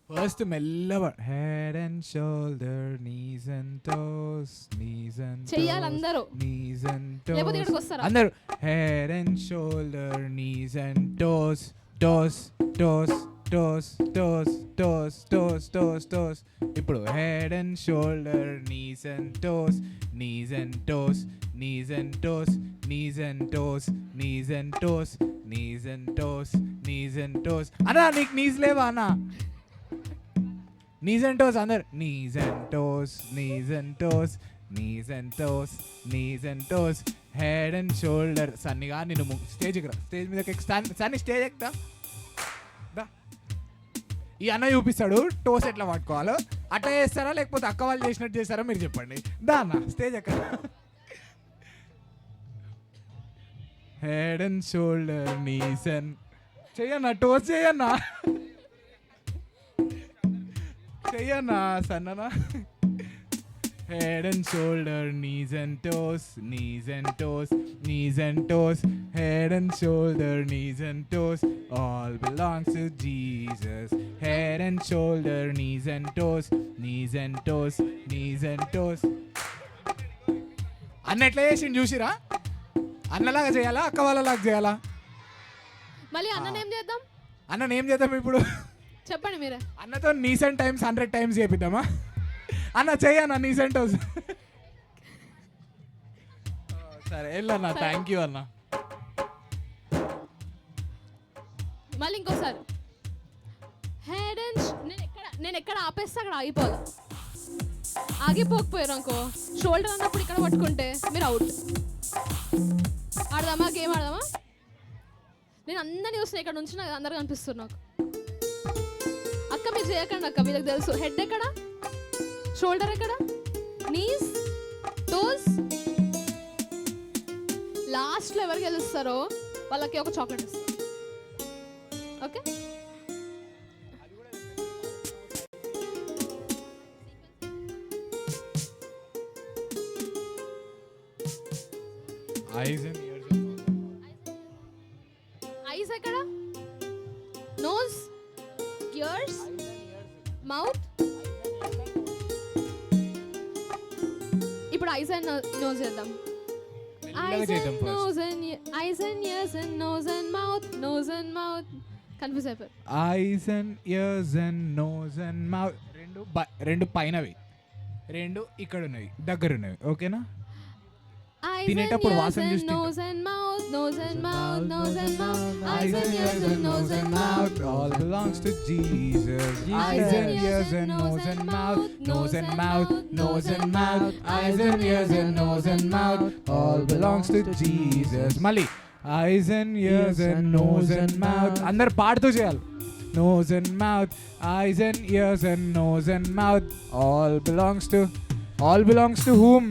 first మెల్లగా head and shoulder knees and toes knees and చెయ్యాలి అందరూ. Knees and లేకపోతే toes ఇక్కడికి వస్తారా? అందరూ head and shoulder knees and toes toes toes toes toes toes toes toes toes ఇప్పుడు head and shoulder knees and toes knees and toes knees and toes knees and toes knees and toes knees and toes knees and toes అన్నా నీకు knees లేవా అన్నా knees and toes అందరు knees and toes knees and toes knees and toes knees and toes head and shoulder సన్నిగా నేను స్టేజ్కి రా stage మీద సన్ని స్టేజ్ ఎక్కుతా దా ఈ అన్న చూపిస్తాడు టోస్ ఎట్లా పట్టుకోవాలో అట్లా చేస్తారా లేకపోతే అక్క వాళ్ళు చేసినట్టు చేస్తారా మీరు చెప్పండి దా అన్న స్టేజ్ ఎక్కడ head and shoulder knees and చెయ్యన్నా టోస్ చెయ్యన్నా చెయ్యన్నా సన్ననా head and shoulder, knees and toes, knees and toes, knees and toes, head and shoulder, knees and toes, all belongs to Jesus. Head and shoulder, knees and toes, knees and toes, knees and toes. అన్న ఎట్లా చేసిండు చూసిరా? అన్నలాగా చేయాలా, అక్క వాళ్ళలాగా చేయాలా? మళ్ళీ అన్నని ఏం చేద్దాం? అన్నని ఏం చేద్దాం ఇప్పుడు? చెప్పండి మీరే. అన్నతో నీసెంట్ టైమ్స్ 100 టైమ్స్ చేపిద్దామా? అన్న చెయ్యన్న నీసెంట్ సరే వెళ్ళన్నా. థ్యాంక్ యూ అన్న. మళ్ళీ ఇంకోసారి హెడ్ అండ్ నేను ఎక్కడ ఆపేస్తే అక్కడ ఆగిపోదా? ఆగిపోకపోయారు అనుకో, షోల్డర్ అన్నప్పుడు ఇక్కడ పట్టుకుంటే మీరు అవుట్. ఆడదామా? గేమ్ ఆడదామా? నేను అందరినీ చూసిన ఇక్కడ నుంచి నాకు అందరు కనిపిస్తారు నాకు. అక్క మీరు చేయకండి అక్క, వీళ్ళకి తెలుసు. హెడ్ ఎక్కడ, షోల్డర్ ఎక్కడ, నీస్, టోస్. లాస్ట్లో ఎవరు గెలుస్తారో వాళ్ళకి ఒక చాక్లెట్ ఇస్తారు. Okay? Ice and years. Ice ఎక్కడ, నోస్, ఇయర్స్, మౌత్. ఇప్పుడు ఐస్ అండ్ నోస్ చేద్దాం. Eyes and nose and eyes and ears and nose and mouth. Confuse అయిపోయారు. Eyes and ears and nose and mouth రెండు పైనవి, రెండు ఇక్కడ ఉన్నవి, దగ్గర ఉన్నవి. ఓకేనా? తినేటప్పుడు వాసన చూసి nose and mouth, nose and mouth, nose and mouth. Eyes and ears and nose and mouth, all belongs to Jesus. Eyes and ears and nose and mouth, nose and mouth, nose and mouth. Eyes and ears and nose and mouth, all belongs to Jesus. Mali, eyes and ears and nose and mouth. అందరు పాడుతూ చేయాలి. Nose and mouth, eyes and ears and nose and mouth, all belongs to whom?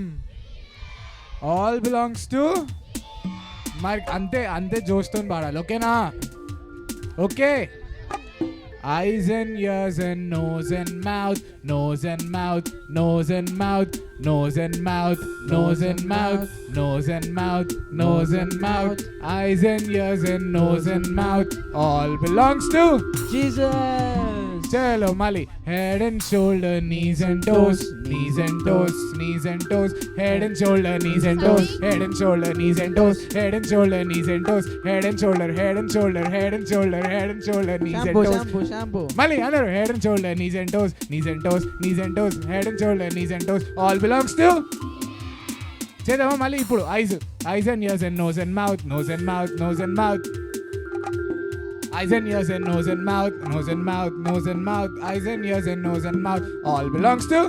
All belongs to మరి అంతే జోష్తో పాడాలి. ఓకేనా? Okay. Eyes and ears and nose and mouth, nose and mouth, nose and mouth, nose and mouth, nose and mouth, nose and mouth, nose and mouth. Eyes and ears and nose and mouth, all belongs to Jesus. Chalo Mali. Head and shoulder, knees and toes, knees and toes, knees and toes. Head and shoulder, knees and toes, head and shoulder, knees and toes, head and shoulder, knees and toes, head and shoulder, head and shoulder, head and shoulder, head and shoulder, knees and toes. Shampoo. Mali, another head and shoulder, knees and toes, knees and toes, knees and toes, head and shoulder, knees and toes. All belongs to. చేద్దామా మళ్ళీ ఇప్పుడు? Eyes and ears and nose and mouth, nose and mouth, nose and mouth. Eyes and ears and nose and mouth, nose and mouth, nose and mouth. Eyes and ears and nose and mouth, all belongs to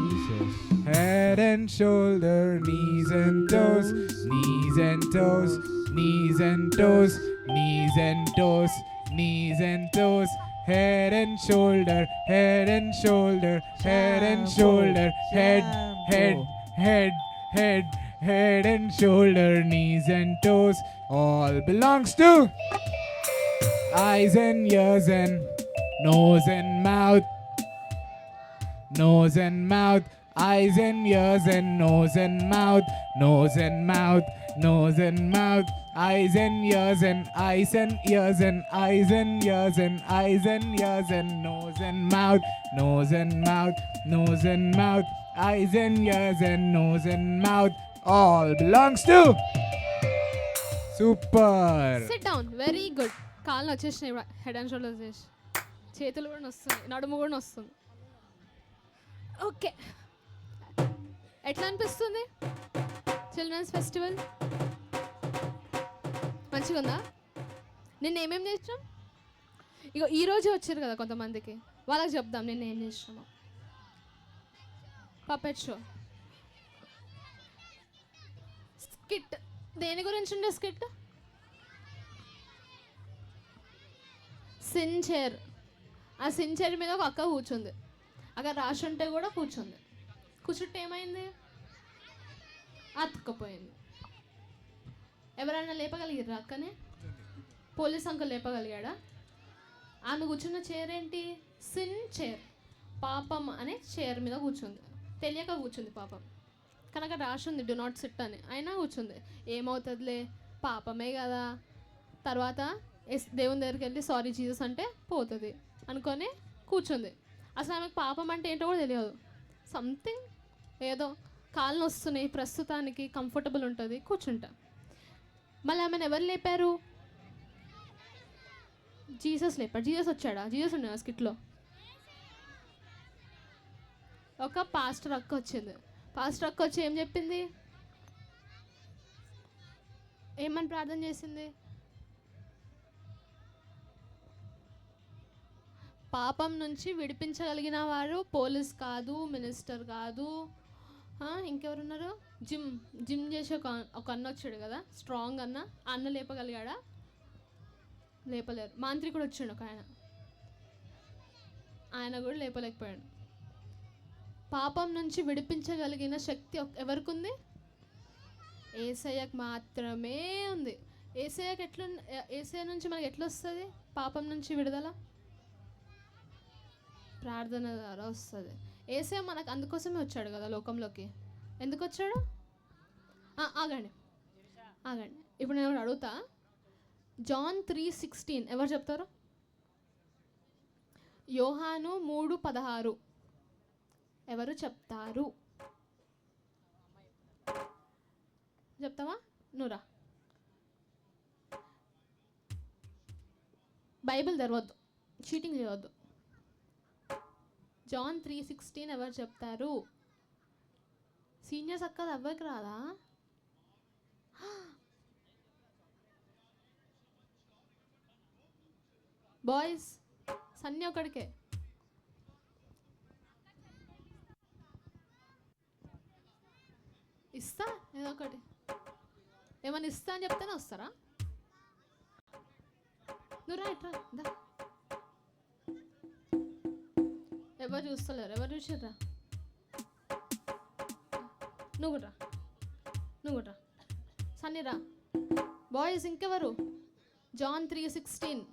Jesus. head and shoulder, knees and toes, knees and toes, knees and toes, knees and toes, knees and toes. Head and shoulder, head and shoulder, head and shoulder, head and shoulder, knees and toes, all belongs to eyes and ears and nose and mouth, nose and mouth. Eyes and ears and nose and mouth, nose and mouth, nose and mouth. Eyes and ears and eyes and ears and eyes and ears and eyes and ears and nose and mouth, nose and mouth, nose and mouth. Eyes and ears and nose and mouth, all belongs to. Super. SIT down. Very good. కాళ్ళు వచ్చేసినాయి, head and shoulders చేసి, చేతులు కూడా వస్తుంది, నడుము కూడా వస్తుంది. Okay, ఎట్లా అనిపిస్తుంది చిల్డ్రన్స్ ఫెస్టివల్? మంచిగా ఉందా? నిన్న ఏమేమి చేసినాం? ఇగో ఈరోజే వచ్చారు కదా కొంతమందికి, వాళ్ళకి చెప్దాం నిన్న ఏం చేసినామో. Puppet show, skit. దేని గురించి ఉండే స్కిట్? సించేర్. ఆ సించేర్ మీద ఒక అక్క కూర్చుంది, అక్కడ రాసి ఉంటే కూడా కూర్చుంది. కూర్చుంటే ఏమైంది? అతుక్కపోయింది. ఎవరైనా లేపగలిగారా అక్కనే? పోలీస్ అంకుల్ లేపగలిగాడా? ఆమె కూర్చున్న చైర్ ఏంటి? Sin chair. పాపం అనే చైర్ మీద కూర్చుంది. తెలియక కూర్చుంది పాపం. కనుక రాసి ఉంది డు నాట్ సిట్ అని, అయినా కూర్చుంది. ఏమవుతుందిలే, పాపమే కదా, తర్వాత దేవుని దగ్గరికి వెళ్ళి సారీ జీసస్ అంటే పోతుంది అనుకొని కూర్చుంది. అసలు ఆమెకు పాపం అంటే ఏంటో కూడా తెలియదు. సంథింగ్ ఏదో కాళ్ళు వస్తున్నాయి, ప్రస్తుతానికి కంఫర్టబుల్ ఉంటుంది, కూర్చుంటా. మళ్ళీ ఆమెను ఎవరు లేపారు? జీసస్ లేపాడు. జీసస్ వచ్చాడా? జీసస్ ఉన్నాడు స్కిట్లో. ఒక పాస్టర్ అక్క వచ్చింది. పాస్టర్ అక్క వచ్చి ఏం చెప్పింది? ఏమని ప్రార్థన చేసింది? పాపం నుంచి విడిపించగలిగిన వారు పోలీస్ కాదు, మినిస్టర్ కాదు, ఇంకెవరున్నారు? జిమ్ చేసే ఒక అన్న వచ్చాడు కదా, స్ట్రాంగ్ అన్న. అన్న లేపగలిగాడా? లేపలేరు. మాంత్రికుడు వచ్చాడు ఒక ఆయన కూడా లేపలేకపోయాడు. పాపం నుంచి విడిపించగలిగిన శక్తి ఎవరికి ఉంది? యేసయ్యకు మాత్రమే ఉంది. యేసయ్య నుంచి మనకి ఎట్లా వస్తుంది పాపం నుంచి విడుదల? ప్రార్థన ద్వారా వస్తుంది. యేసయ్య మనకు అందుకోసమే వచ్చాడు కదా లోకంలోకి. ఎందుకు వచ్చాడు? ఆగండి. ఇప్పుడు నేను అడుగుతా, జాన్ 3:16 ఎవరు చెప్తారు? యోహాను 3:16 ఎవరు చెప్తారు? చెప్తావా? నువ్వురా. బైబిల్ తెరవద్దు, చీటింగ్ చేయవద్దు. జాన్ 3:16 ఎవరు చెప్తారు? సీనియర్స్ అక్క ఎవరికి రాదా? బాయ్స్ సన్నీ ఒకడికే. ఇస్తా ఏదో ఒకటి, ఏమన్నా ఇస్తా అని చెప్తేనే వస్తారా? నువ్వు రా, ఇట్రా. ఎవరు చూస్తలేరు? ఎవరు చూసిర్రా? నువ్వు రా సన్నీ రా. బాయ్స్ ఇంకెవరు? జాన్ 3:16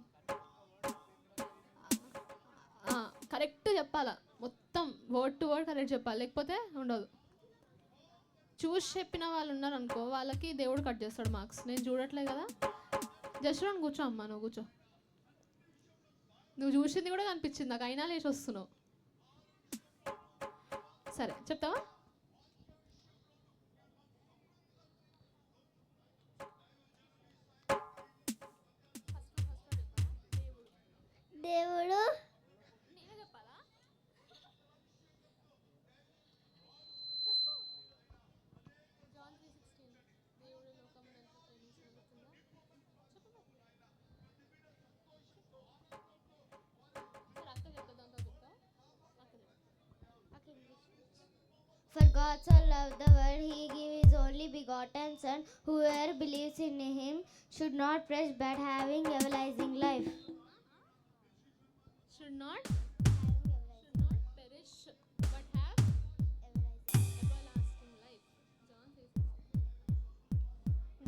కరెక్ట్ చెప్పాలా, మొత్తం వర్డ్ టు వర్డ్ కరెక్ట్ చెప్పాలి, లేకపోతే ఉండదు. చూసి చెప్పిన వాళ్ళు ఉన్నారు అనుకో, వాళ్ళకి దేవుడు కట్ చేస్తాడు మార్క్స్. నేను చూడట్లే కదా. జస్ట్ రౌండ్ కూర్చో అమ్మా, నువ్వు కూర్చో. నువ్వు చూసింది కూడా కనిపించింది నాకు, అయినా లేచి వస్తున్నావు. సరే చెప్తావా? దేవుడు For God so loved the world, He gave His only begotten Son. Whoever believes in Him should not perish but having everlasting life. Should not perish but have everlasting life.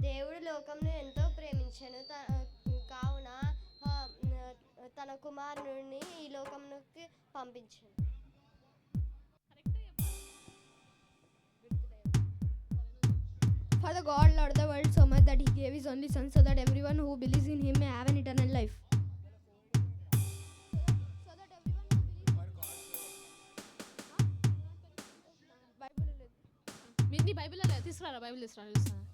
దేవుడు లోకంను ఎంతో ప్రేమించెను, కావున తన కుమారుని ఈ లోకంలోకి పంపించాను. For the God loved the world so much that He gave His only Son, so that everyone who believes in Him may have an eternal life. నీ బైబిల్లో లేదు, తీసుకురా. బైబిల్ తీసుకురా, చూస్తాను.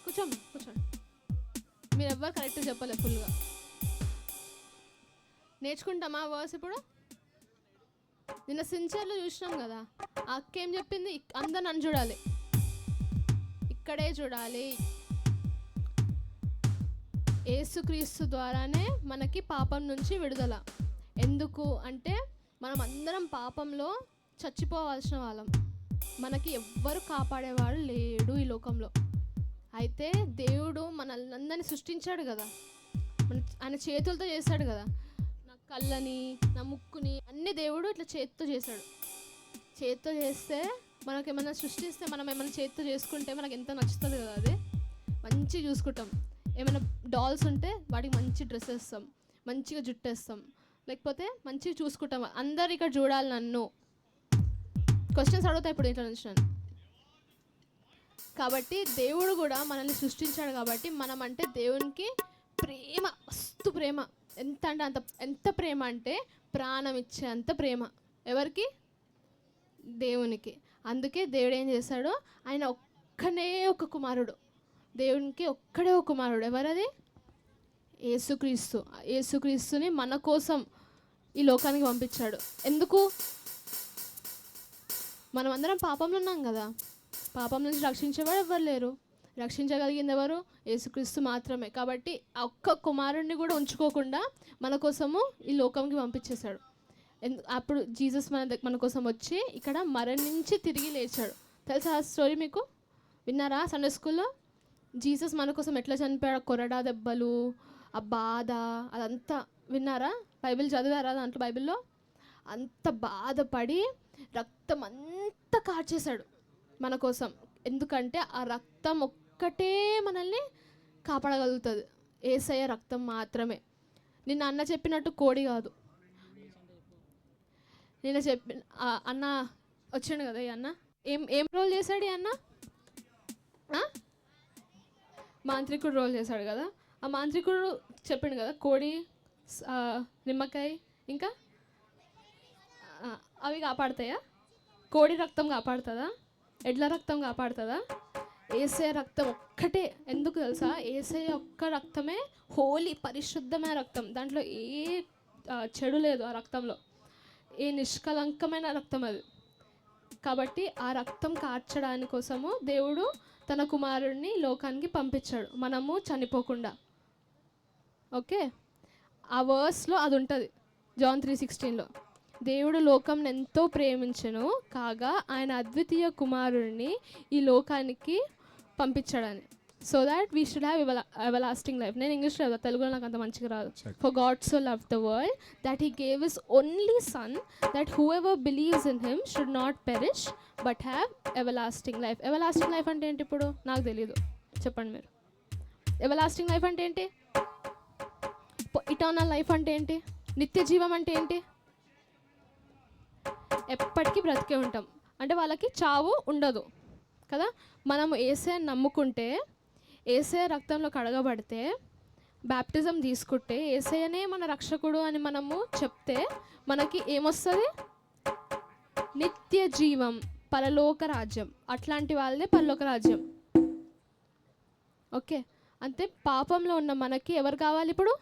కూర్చోండి. మీరు ఎవ్వరు కరెక్ట్ చెప్పలేదు ఫుల్గా. నేర్చుకుంటామా వర్స్? ఇప్పుడు నిన్న సిన్సియర్లో చూసినాం కదా, ఆ అక్క ఏం చెప్పింది? అందరు నన్ను చూడాలి, ఇక్కడే చూడాలి. యేసుక్రీస్తు ద్వారానే మనకి పాపం నుంచి విడుదల. ఎందుకు అంటే మనం అందరం పాపంలో చచ్చిపోవాల్సిన వాళ్ళం. మనకి ఎవ్వరు కాపాడేవాడు లేడు ఈ లోకంలో. అయితే దేవుడు మనల్ని సృష్టించాడు కదా, ఆయన చేతులతో చేశాడు కదా. నా కళ్ళని, నా ముక్కుని అన్ని దేవుడు ఇట్లా చేతితో చేశాడు. చేతితో చేస్తే మనకి ఏమైనా సృష్టిస్తే, మనం ఏమైనా చేతితో చేసుకుంటే మనకి ఎంత నచ్చుతుంది కదా. అది మంచిగా చూసుకుంటాం. ఏమైనా డాల్స్ ఉంటే వాటికి మంచి డ్రెస్ వేస్తాం, మంచిగా జుట్టు వేస్తాం, లేకపోతే మంచిగా చూసుకుంటామా? అందరు ఇక్కడ చూడాలి నన్ను. క్వశ్చన్స్ అడుగుతాయి ఇప్పుడు ఇంట్లో నుంచి నన్ను. కాబట్టి దేవుడు కూడా మనల్ని సృష్టించాడు కాబట్టి మనం అంటే దేవునికి ప్రేమ, మస్తు ప్రేమ. ఎంత అంటే అంత, ఎంత ప్రేమ అంటే ప్రాణం ఇచ్చే అంత ప్రేమ. ఎవరికి? దేవునికి. అందుకే దేవుడు ఏం చేశాడు, ఆయన ఒక్కనే ఒక కుమారుడు, దేవునికి ఒక్కడే ఒక కుమారుడు. ఎవరది? యేసుక్రీస్తు. యేసుక్రీస్తుని మన కోసం ఈ లోకానికి పంపించాడు. ఎందుకు? మనం అందరం పాపంలో ఉన్నాం కదా, పాపం నుంచి రక్షించేవాడు ఎవ్వరు లేరు. రక్షించగలిగింది ఎవరు? యేసుక్రీస్తు మాత్రమే. కాబట్టి ఆ ఒక్క కుమారుడిని కూడా ఉంచుకోకుండా మన కోసము ఈ లోకంకి పంపించేశాడు. అప్పుడు జీసస్ మన కోసం వచ్చి ఇక్కడ మరణించి తిరిగి లేచాడు. తెలుసా ఆ స్టోరీ మీకు? విన్నారా సండే స్కూల్లో? జీసస్ మన కోసం ఎట్లా చనిపోయాడు, కొరడా దెబ్బలు, ఆ బాధ, అదంతా విన్నారా? బైబిల్ చదివారా? దాంట్లో బైబిల్లో అంత బాధపడి రక్తం అంతా కార్చేశాడు మన కోసం. ఎందుకంటే ఆ రక్తం ఒక్కటే మనల్ని కాపాడగలుగుతుంది. యేసయ్య రక్తం మాత్రమే. నిన్న అన్న చెప్పినట్టు కోడి కాదు. నిన్న అన్న వచ్చాడు కదా, ఈ అన్న ఏం రోల్ చేశాడు? ఈ అన్న మాంత్రికుడు రోల్ చేశాడు కదా. ఆ మాంత్రికుడు చెప్పిండు కదా, కోడి, నిమ్మకాయ, ఇంకా అవి కాపాడుతాయా? కోడి రక్తం కాపాడుతుందా? ఎడ్ల రక్తం కాపాడుతుందా? యేసయ్య రక్తం ఒక్కటే. ఎందుకు తెలుసా? యేసయ్య ఒక్క రక్తమే హోలీ, పరిశుద్ధమైన రక్తం. దాంట్లో ఏ చెడు లేదు ఆ రక్తంలో, ఏ నిష్కలంకమైన రక్తం అది. కాబట్టి ఆ రక్తం కార్చడాని కోసము దేవుడు తన కుమారుడిని లోకానికి పంపించాడు, మనము చనిపోకుండా. ఓకే, ఆ వర్స్లో అది ఉంటుంది, జాన్ 3:16లో. దేవుడు లోకంని ఎంతో ప్రేమించెను కాగా ఆయన అద్వితీయ కుమారుడిని ఈ లోకానికి పంపించాడని. So that we should have everlasting life. నేను ఇంగ్లీష్లో చదువుతా, తెలుగులో నాకు అంత మంచిగా రాదు. For God so love the world that he gave his only son that whoever believes in him should not perish but have everlasting life. Everlasting life అంటే ఏంటి? ఇప్పుడు నాకు తెలీదు, చెప్పండి మీరు. ఎవలాస్టింగ్ లైఫ్ అంటే ఏంటి? ఇటర్నల్ లైఫ్ అంటే ఏంటి? నిత్య జీవం అంటే ఏంటి? ఎప్పటికీ బ్రతికే ఉంటాం అంటే వాళ్ళకి చావు ఉండదు కదా. మనము యేసయ్యని నమ్ముకుంటే, యేసయ్య రక్తంలో కడగబడితే, బ్యాప్టిజం తీసుకుంటే, యేసయ్యనే మన రక్షకుడు అని మనము చెప్తే మనకి ఏమొస్తుంది? నిత్య జీవం, పరలోక రాజ్యం. అట్లాంటి వాళ్ళే పరలోక రాజ్యం. ఓకే, అంతే. పాపంలో ఉన్న మనకి ఎవరు కావాలి ఇప్పుడు?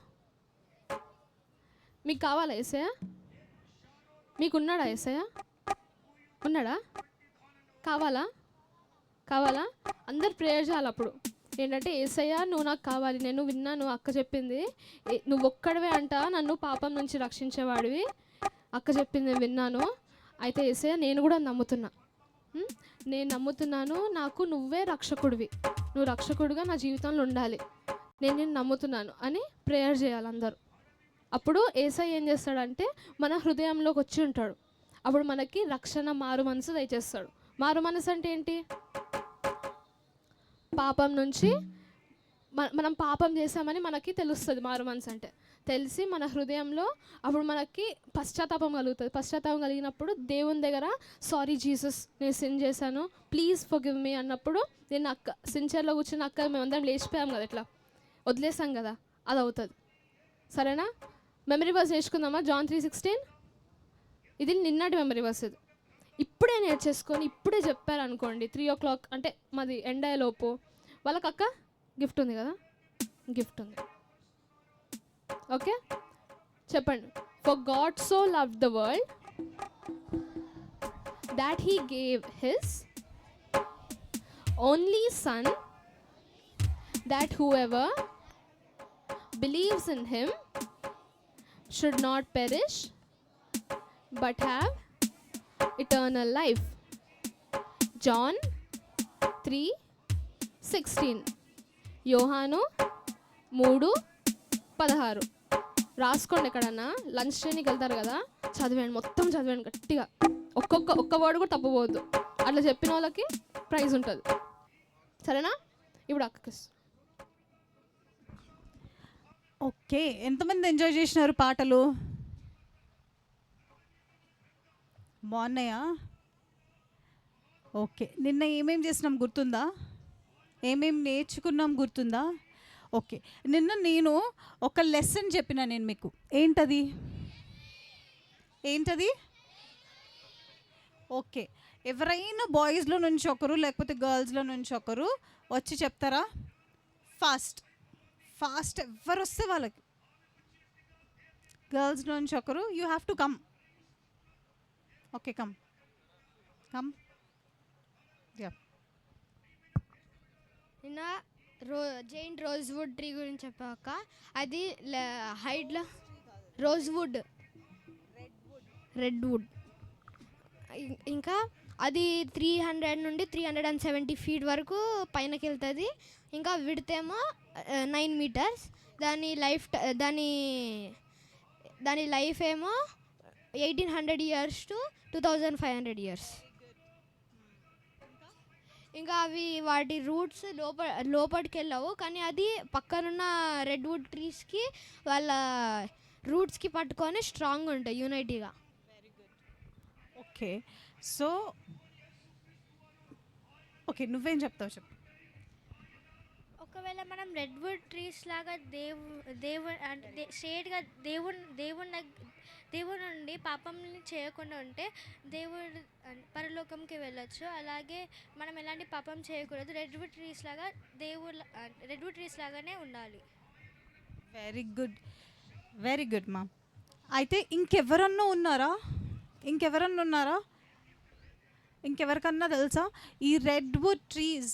మీకు కావాలా యేసయ్య? మీకున్నాడా యేసయ్య? ఉన్నాడా? కావాలా? కావాలా? అందరు ప్రేయర్ చేయాలి అప్పుడు. ఏంటంటే, యేసయ్య నువ్వు నాకు కావాలి, నేను విన్నాను అక్క చెప్పింది, నువ్వు ఒక్కడవే అంట నన్ను పాపం నుంచి రక్షించేవాడివి, అక్క చెప్పింది విన్నాను. అయితే యేసయ్య నేను కూడా నమ్ముతున్నా, నేను నమ్ముతున్నాను, నాకు నువ్వే రక్షకుడివి, నువ్వు రక్షకుడిగా నా జీవితంలో ఉండాలి, నేను నమ్ముతున్నాను అని ప్రేయర్ చేయాలి అందరూ. అప్పుడు యేసయ్య ఏం చేస్తాడంటే మన హృదయంలోకి వచ్చి ఉంటాడు. అప్పుడు మనకి రక్షణ, మారు మనసు దయచేస్తాడు. మారు మనసు అంటే ఏంటి? పాపం నుంచి మనం పాపం చేసామని మనకి తెలుస్తుంది. మారు మనసు అంటే తెలిసి మన హృదయంలో అప్పుడు మనకి పశ్చాత్తాపం కలుగుతుంది. పశ్చాత్తాపం కలిగినప్పుడు దేవుని దగ్గర సారీ జీసస్, నేను సిన్ చేశాను, ప్లీజ్ ఫర్గివ్ మీ అన్నప్పుడు నేను అక్క సిన్చర్లో కూర్చుని అక్క మేమందరం లేచిపోయాం కదా, ఇట్లా వదిలేసాం కదా, అది అవుతుంది. సరేనా? మెమరీ వర్స్ నేర్చుకుందామా? జాన్ 3:16. ఇది నిన్నటి మెమరీ వర్స్. ఇది ఇప్పుడే నేర్చేసుకొని ఇప్పుడే చెప్పారనుకోండి, 3 o'clock అంటే మాది ఎండ్ అయ్యేలోపు వాళ్ళకి అక్క గిఫ్ట్ ఉంది కదా, గిఫ్ట్ ఉంది. ఓకే, చెప్పండి. For God so love the world that he gave his only sun that whoever believes in him should not perish but have eternal life. John 3:16. యోహాను 3:16. రాసుకోండి ఎక్కడన్నా. లంచ్ ట్రైన్కి వెళ్తారు కదా, చదివేయండి, మొత్తం చదివేయండి గట్టిగా. ఒక్క వర్డ్ కూడా తప్పపోవద్దు. అట్లా చెప్పిన వాళ్ళకి ప్రైజ్ ఉంటుంది. సరేనా? ఇప్పుడు అక్కకి. ఓకే, ఎంతమంది ఎంజాయ్ చేసినారు పాటలు? బాగున్నాయా? ఓకే, నిన్న ఏమేం చేసినాం గుర్తుందా? ఏమేం నేర్చుకున్నాం గుర్తుందా? ఓకే, నిన్న నేను ఒక లెసన్ చెప్పిన నేను మీకు. ఏంటది? ఏంటది? ఓకే, ఎవరైనా బాయ్స్లో నుంచి ఒకరు లేకపోతే గర్ల్స్లో నుంచి ఒకరు వచ్చి చెప్తారా? ఫాస్ట్ ఫాస్ట్ ఎవరు వస్తే వాళ్ళకి. గర్ల్స్ నుంచి ఒకరు, you have to come. Okay, come come. Yeah, నిన్న జైంట్ రోజ్వుడ్ ట్రీ గురించి చెప్పాక, అది హైట్లో రోజ్వుడ్, రెడ్వుడ్. ఇంకా అది 300 నుండి 370 ఫీట్ వరకు పైనకి వెళ్తుంది. ఇంకా విడతేమో 9 మీటర్స్. దాని లైఫ్ ఏమో 1800 ఇయర్స్ టు 2500 ఇయర్స్. ఇంకా అవి వాటి రూట్స్ లోపలికి వెళ్ళవు, కానీ అది పక్కనున్న రెడ్వుడ్ ట్రీస్కి వాళ్ళ రూట్స్కి పట్టుకొని స్ట్రాంగ్ ఉంటాయి యూనైటీగా. ఓకే. సో ఓకే, నువ్వేం చెప్తావు చెప్పు. ఒకవేళ మనం రెడ్వుడ్ ట్రీస్ లాగా అంటే స్ట్రేట్గా దేవుడి నుండి పాపంని చేయకుండా ఉంటే దేవుడు పరలోకంకి వెళ్ళొచ్చు. అలాగే మనం ఎలాంటి పాపం చేయకూడదు. రెడ్వుడ్ ట్రీస్ లాగానే ఉండాలి. వెరీ గుడ్, వెరీ గుడ్ మా. అయితే ఇంకెవరన్నా ఉన్నారా? ఇంకెవరికన్నా తెలుసా ఈ రెడ్వుడ్ ట్రీస్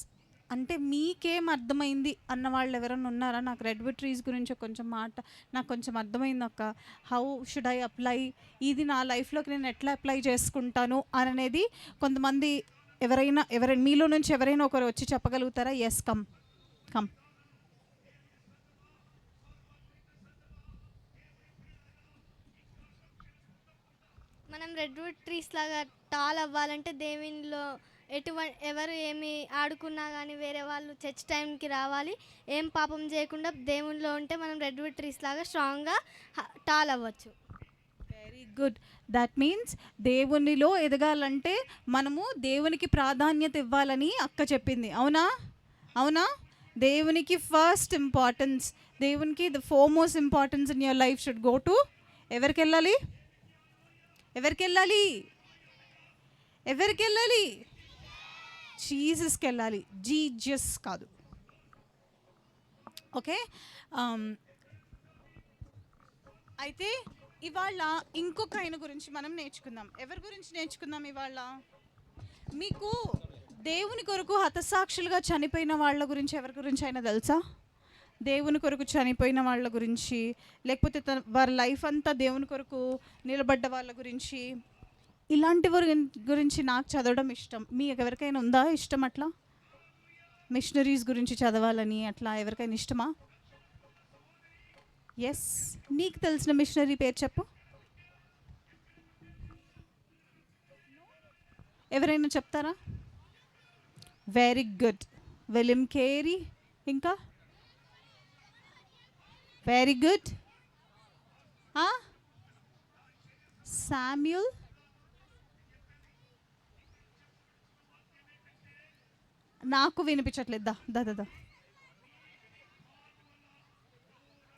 అంటే మీకేం అర్థమైంది అన్న వాళ్ళు ఎవరైనా ఉన్నారా? నాకు రెడ్వుడ్ ట్రీస్ గురించి కొంచెం నాకు కొంచెం అర్థమైంది అక్క. హౌ షుడ్ ఐ అప్లై, ఇది నా లైఫ్లోకి నేను ఎట్లా అప్లై చేసుకుంటాను అనేది కొంతమంది ఎవరైనా మీలో నుంచి ఎవరైనా ఒకరు వచ్చి చెప్పగలుగుతారా? Yes, come. మనం రెడ్వుడ్ ట్రీస్ లాగా టాల్ అవ్వాలంటే దేవునిలో ఎవరు ఏమి ఆడుకున్నా కానీ వేరే వాళ్ళు చర్చ్ టైంకి రావాలి. ఏం పాపం చేయకుండా దేవునిలో ఉంటే మనం రెడ్వుడ్ ట్రీస్ లాగా స్ట్రాంగ్గా టాల్ అవ్వచ్చు. Very good. దట్ మీన్స్ దేవునిలో ఎదగాలంటే మనము దేవునికి ప్రాధాన్యత ఇవ్వాలని అక్క చెప్పింది. అవునా? దేవునికి ఫస్ట్ ఇంపార్టెన్స్, దేవునికి the foremost importance in your life should go to ఎవరికి వెళ్ళాలి? జీసస్కి వెళ్ళాలి. జీజస్ కాదు. ఓకే, అయితే ఇవాళ ఇంకొక ఆయన గురించి మనం నేర్చుకుందాం. ఎవరి గురించి నేర్చుకుందాం ఇవాళ? మీకు దేవుని కొరకు హతసాక్షులుగా చనిపోయిన వాళ్ళ గురించి ఎవరి గురించి అయినా తెలుసా? దేవుని కొరకు చనిపోయిన వాళ్ళ గురించి, లేకపోతే వారి లైఫ్ అంతా దేవుని కొరకు నిలబడ్డ వాళ్ళ గురించి, ఇలాంటి వారి గురించి నాకు చదవడం ఇష్టం. మీకు ఎవరికైనా ఉందా ఇష్టం అట్లా? మిషనరీస్ గురించి చదవాలని అట్లా ఎవరికైనా ఇష్టమా? ఎస్, నీకు తెలిసిన మిషనరీ పేరు చెప్పు. ఎవరైనా చెప్తారా? Very good, William Carey. ఇంకా వెరీ గుడ్, శామ్యూల్. నాకు వినిపించట్లేదు. దా.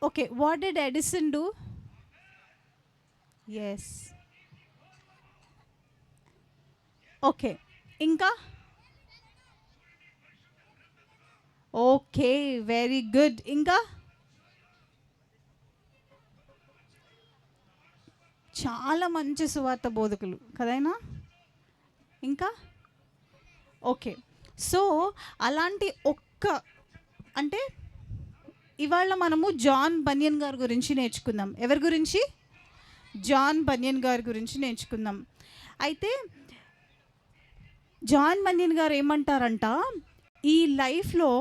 Okay, what did Edison do? Yes. Okay, ఇంకా ఓకే, వెరీ గుడ్. ఇంకా చాలా మంచి సువార్త బోధకులు కదైనా. ఇంకా ఓకే, సో అలాంటి అంటే ఇవాళ మనము జాన్ బనియన్ గారి గురించి నేర్చుకుందాం. ఎవరి గురించి? జాన్ బనియన్ గారి గురించి నేర్చుకుందాం. అయితే జాన్ బనియన్ గారు ఏమంటారంట, ఈ లైఫ్లో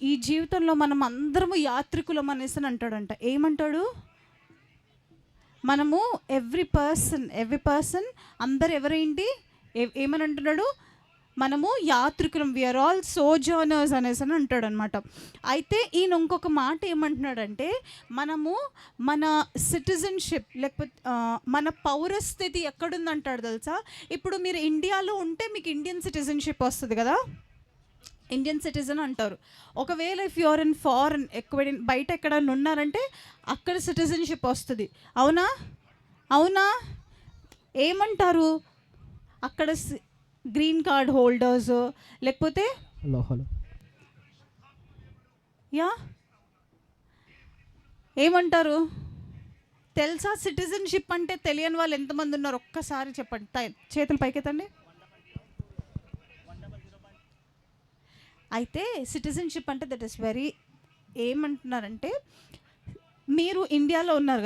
ఈ జీవితంలో మనం అందరము యాత్రికులం అనేసి అంటాడంట. ఏమంటాడు? మనము ఎవ్రీ పర్సన్ అందరు ఎవరేంటి ఏమని అంటున్నాడు? మనము యాత్రికులం, వీఆర్ ఆల్ సోజర్నర్స్ అనేసి అని అంటాడు అనమాట. అయితే ఈయన ఇంకొక మాట ఏమంటున్నాడంటే మనము మన సిటిజన్షిప్ లేకపోతే మన పౌరస్థితి ఎక్కడుందంటాడు తెలుసా. ఇప్పుడు మీరు ఇండియాలో ఉంటే మీకు ఇండియన్ సిటిజన్షిప్ వస్తుంది కదా, ఇండియన్ సిటిజన్ అంటారు. ఒకవేళ ఇఫ్ యూఆర్ ఇన్ ఫారెన్, బయట ఎక్కడన్నా ఉన్నారంటే అక్కడ సిటిజన్షిప్ వస్తుంది. అవునా అవునా ఏమంటారు అక్కడ గ్రీన్ కార్డ్ హోల్డర్స్ లేకపోతే హలో హలో యా ఏమంటారు తెలుసా? సిటిజన్షిప్ అంటే తెలియని వాళ్ళు ఎంతమంది ఉన్నారు ఒక్కసారి చెప్పండి, చేతులు పైకెత్తండి. అయితే సిటిజన్షిప్ అంటే దట్ ఈస్ వెరీ, ఏమంటున్నారంటే మీరు ఇండియాలో ఉన్నారు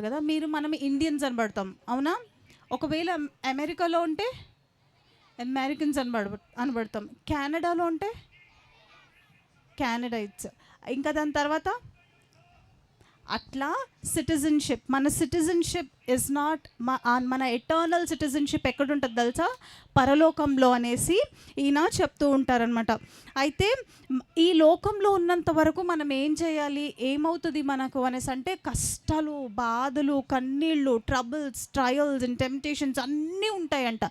కదా, మనం ఇండియన్స్ అనబడతాం. అవునా? ఒకవేళ అమెరికాలో ఉంటే అమెరికన్స్ అనబడతాం, కెనడాలో ఉంటే కెనడైట్స్, ఇంకా దాని తర్వాత అట్లా సిటిజన్షిప్. మన సిటిజన్షిప్ ఇస్ నాట్ మన ఎటర్నల్ సిటిజన్షిప్ ఎక్కడ ఉంటుంది తెలుసా? పరలోకంలో అనేసి ఈయన చెప్తూ ఉంటారనమాట. అయితే ఈ లోకంలో ఉన్నంత వరకు మనం ఏం చేయాలి, ఏమవుతుంది మనకు అనేసి అంటే కష్టాలు, బాధలు, కన్నీళ్ళు, ట్రబుల్స్, ట్రయల్స్ అండ్ టెంప్టేషన్స్ అన్నీ ఉంటాయంట.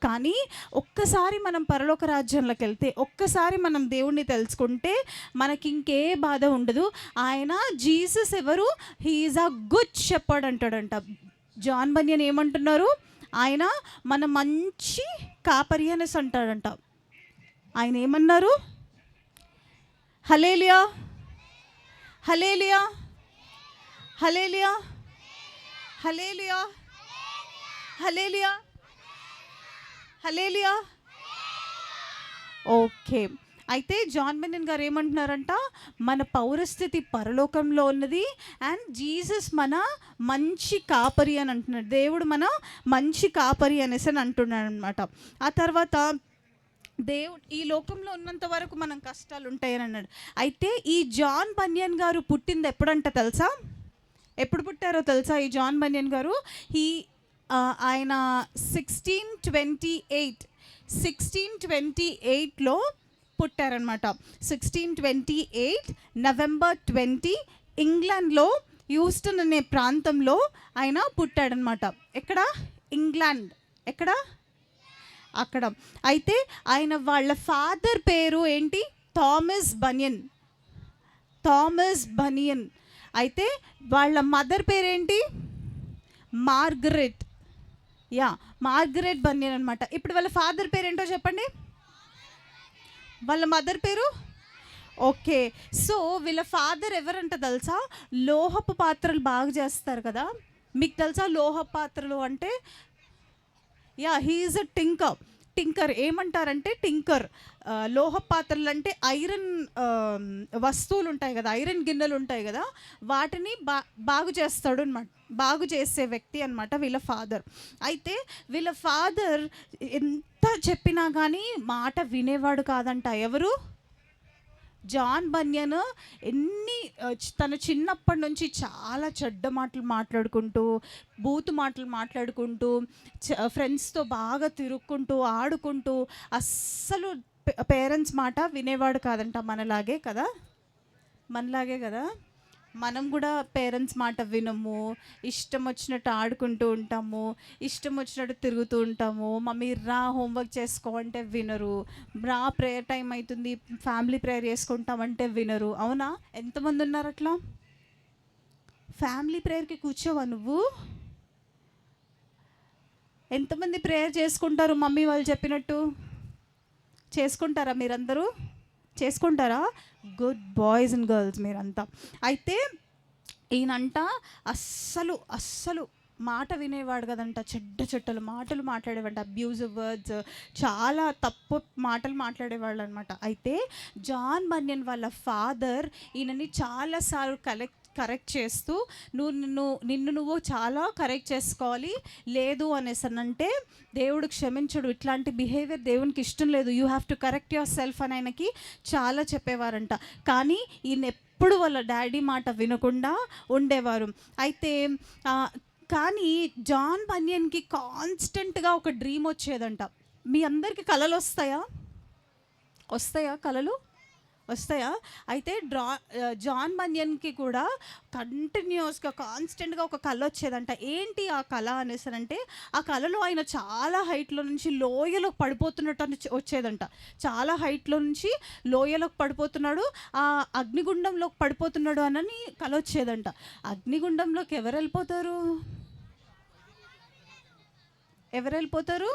కానీ ఒక్కసారి మనం పరలోక రాజ్యంలోకి వెళ్తే, ఒక్కసారి మనం దేవుణ్ణి తెలుసుకుంటే మనకి ఇంకే బాధ ఉండదు. ఆయన జీసస్ ఎవరు? He is a good shepherd అంటాడంట. జాన్ బనియన్ ఏమంటున్నారు? ఆయన మన మంచి కాపరి అనేసి అంటాడంట. ఆయన ఏమన్నారు? హల్లెలూయా హల్లెలూయా హల్లెలూయా హల్లెలూయా హల్లెలూయా హల్లెలూయా. ఓకే, అయితే జాన్ బెన్నెన్ గారు ఏమంటున్నారంట, మన పౌరస్థితి పరలోకంలో ఉన్నది అండ్ జీసస్ మన మంచి కాపరి అని అంటున్నాడు. దేవుడు మన మంచి కాపరి అనేసి అని అంటున్నాడు అనమాట. ఆ తర్వాత దేవుడు ఈ లోకంలో ఉన్నంత వరకు మనం కష్టాలు ఉంటాయని అన్నాడు. అయితే ఈ జాన్ బనియన్ గారు పుట్టింది ఎప్పుడంట తెలుసా? ఎప్పుడు పుట్టారో తెలుసా ఈ జాన్ బనియన్ గారు? ఆయన 1628లో పుట్టారనమాట. 1628 నవంబర్ 20 ఇంగ్లాండ్లో హ్యూస్టన్ అనే ప్రాంతంలో ఆయన పుట్టాడనమాట. ఎక్కడ? ఇంగ్లాండ్. ఎక్కడ? అక్కడ. అయితే ఆయన వాళ్ళ ఫాదర్ పేరు ఏంటి? థామస్ బనియన్. అయితే వాళ్ళ మదర్ పేరేంటి? మార్గరెట్ బనియన్ అనమాట. ఇప్పుడు వాళ్ళ ఫాదర్ పేరేంటో చెప్పండి. వాళ్ళ మదర్ పేరు? ఓకే, సో వీళ్ళ ఫాదర్ ఎవరంట తెలుసా? లోహపు పాత్రలు బాగా చేస్తారు కదా, మీకు తెలుసా లోహపు పాత్రలు అంటే? He is a tinker. ఏమంటారంటే టింకర్. లోహపు పాత్రలు అంటే ఐరన్ వస్తువులు ఉంటాయి కదా, ఐరన్ గిన్నెలు ఉంటాయి కదా, వాటిని బాగు చేస్తాడు అనమాట. బాగు చేసే వ్యక్తి అనమాట వీళ్ళ ఫాదర్. అయితే వీళ్ళ ఫాదర్ ఎంత చెప్పినా కానీ మాట వినేవాడు కాదంట. ఎవరు? జాన్ బనియన్. తన చిన్నప్పటి నుంచి చాలా చెడ్డ మాటలు మాట్లాడుకుంటూ, బూతు మాటలు మాట్లాడుకుంటూ, ఫ్రెండ్స్తో బాగా తిరుక్కుంటూ, ఆడుకుంటూ, అస్సలు పేరెంట్స్ మాట వినేవాడు కాదంట. మనలాగే కదా. మనం కూడా పేరెంట్స్ మాట వినము, ఇష్టం వచ్చినట్టు ఆడుకుంటూ ఉంటాము, ఇష్టం వచ్చినట్టు తిరుగుతూ ఉంటాము. మమ్మీ రా హోంవర్క్ చేసుకో అంటే వినరు, రా ప్రేయర్ టైం అవుతుంది ఫ్యామిలీ ప్రేయర్ చేసుకుంటామంటే వినరు. అవునా? ఎంతమంది ఉన్నారు అట్లా? ఫ్యామిలీ ప్రేయర్కి కూర్చోవా నువ్వు? ఎంతమంది ప్రేయర్ చేసుకుంటారు మమ్మీ వాళ్ళు చెప్పినట్టు? చేసుకుంటారా మీరందరూ? చేసుకుంటారా? గుడ్ బాయ్స్ అండ్ గర్ల్స్ మీరంతా. అయితే ఈయనంట అస్సలు మాట వినేవాడు కదంట. చెడ్డలు మాటలు మాట్లాడేవాడు, అబ్యూజివ్ వర్డ్స్, చాలా తప్పు మాటలు మాట్లాడేవాళ్ళు అనమాట. అయితే జాన్ బనియన్ వాళ్ళ ఫాదర్ ఈయనని చాలాసార్లు కరెక్ట్ చేస్తూ నిన్ను చాలా కరెక్ట్ చేసుకోవాలి, లేదు అనేసనంటే దేవుడు క్షమించడు, ఇట్లాంటి బిహేవియర్ దేవునికి ఇష్టం లేదు, you have to correct your self అని ఆయనకి చాలా చెప్పేవారంట. కానీ ఈయన ఎప్పుడు వాళ్ళ డాడీ మాట వినకుండా ఉండేవారు. అయితే కానీ జాన్ బనియన్కి కాన్స్టెంట్గా ఒక డ్రీమ్ వచ్చేదంట. మీ అందరికీ కళలు వస్తాయా? వస్తాయా కళలు? వస్తాయా? అయితే జాన్ బనియన్కి కూడా కంటిన్యూస్గా కాన్స్టెంట్గా ఒక కళ వచ్చేదంట. ఏంటి ఆ కళ అనేసనంటే, ఆ కళలో ఆయన చాలా హైట్లో నుంచి లోయలోకి పడిపోతున్నట్టు వచ్చేదంట. చాలా హైట్లో నుంచి లోయలోకి పడిపోతున్నాడు, ఆ అగ్నిగుండంలోకి పడిపోతున్నాడు అని కళ వచ్చేదంట. అగ్నిగుండంలోకి ఎవరు వెళ్ళిపోతారు? ఎవరు వెళ్ళిపోతారు?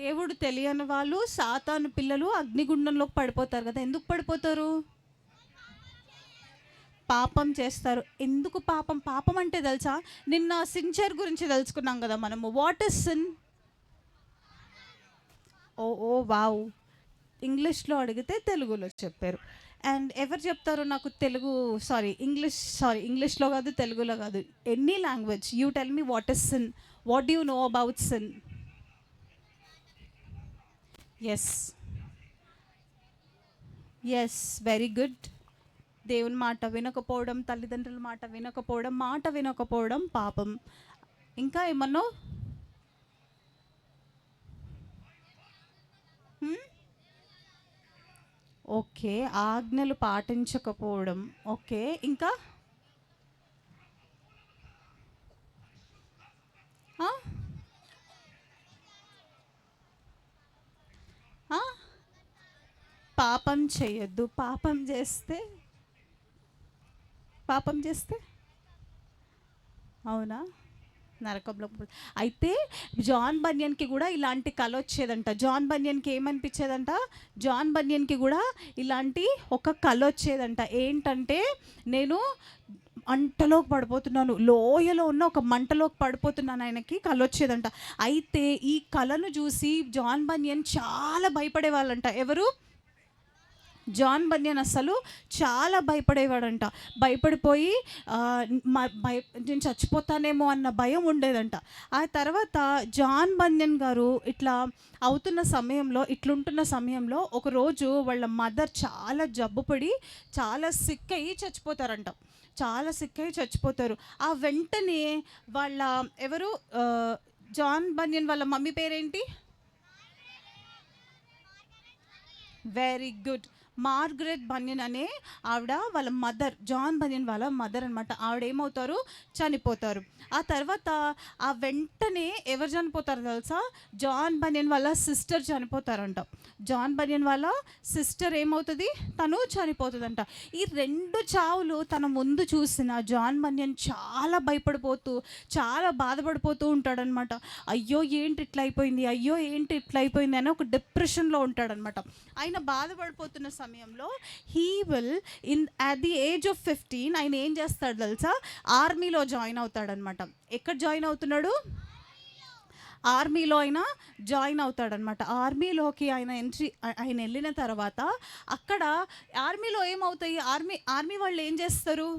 దేవుడు తెలియని వాళ్ళు, సాతాను పిల్లలు అగ్నిగుండంలోకి పడిపోతారు కదా. ఎందుకు పడిపోతారు? పాపం చేస్తారు. ఎందుకు పాపం? పాపం అంటే తెలుసా? నిన్న సిన్చర్ గురించి తెలుసుకున్నాం కదా మనము. What is sin? Oh wow, ఇంగ్లీష్లో అడిగితే తెలుగులో చెప్పారు. అండ్ ఎవరు చెప్తారు నాకు తెలుగు? ఇంగ్లీష్లో కాదు, తెలుగులో కాదు, any language. You tell me what is sin. What do you know about sin? Yes, very good. దేవుని మాట వినకపోవడం, తల్లిదండ్రుల మాట వినకపోవడం పాపం. ఇంకా ఏమన్నా? ఓకే, ఆజ్ఞలు పాటించకపోవడం. ఓకే, ఇంకా? పాపం చేయొద్దు. పాపం చేస్తే అవునా, నరకంలో. అయితే జాన్ బనియన్కి కూడా ఇలాంటి కళ వచ్చేదంట. జాన్ బనియన్కి ఏమనిపించేదంట? జాన్ బనియన్కి కూడా ఇలాంటి ఒక కళ వచ్చేదంట. ఏంటంటే, నేను మంటలోకి పడిపోతున్నాను, లోయలో ఉన్న ఒక మంటలోకి పడిపోతున్నాను, ఆయనకి కళ వచ్చేదంట. అయితే ఈ కళను చూసి జాన్ బనియన్ చాలా భయపడేవాళ్ళంట. ఎవరు? జాన్ బనియన్ అసలు చాలా భయపడేవాడంట. భయపడిపోయి నేను చచ్చిపోతానేమో అన్న భయం ఉండేదంట. ఆ తర్వాత జాన్ బనియన్ గారు ఇట్లుంటున్న సమయంలో ఒకరోజు వాళ్ళ మదర్ చాలా జబ్బుపడి చాలా సిక్ అయ్యి చచ్చిపోతారంట. ఆ వెంటనే వాళ్ళ జాన్ బనియన్ వాళ్ళ మమ్మీ పేరేంటి? వెరీ గుడ్, మార్గరెట్ బనియన్ అనే ఆవిడ వాళ్ళ మదర్, జాన్ బనియన్ వాళ్ళ మదర్ అనమాట. ఆవిడ ఏమవుతారు? చనిపోతారు. ఆ తర్వాత ఆ వెంటనే ఎవరు చనిపోతారు తెలుసా? జాన్ బనియన్ వాళ్ళ సిస్టర్ చనిపోతారంట. జాన్ బనియన్ వాళ్ళ సిస్టర్ ఏమవుతుంది? తను చనిపోతుందంట. ఈ 2 చావులు తన ముందు చూసిన జాన్ బనియన్ చాలా భయపడిపోతూ, చాలా బాధపడిపోతూ ఉంటాడనమాట. అయ్యో ఏంటి ఇట్లా అయిపోయింది అని ఒక డిప్రెషన్లో ఉంటాడనమాట. ఆయన బాధపడిపోతున్న సమయంలో at the age of 15 ఆయన ఏం చేస్తాడు తెలుసా? ఆర్మీలో జాయిన్ అవుతాడనమాట. ఎక్కడ జాయిన్ అవుతున్నాడు? ఆర్మీలో జాయిన్ అవుతాడనమాట. ఆర్మీలోకి ఆయన వెళ్ళిన తర్వాత అక్కడ ఆర్మీలో ఏమవుతాయి? ఆర్మీ వాళ్ళు ఏం చేస్తారు?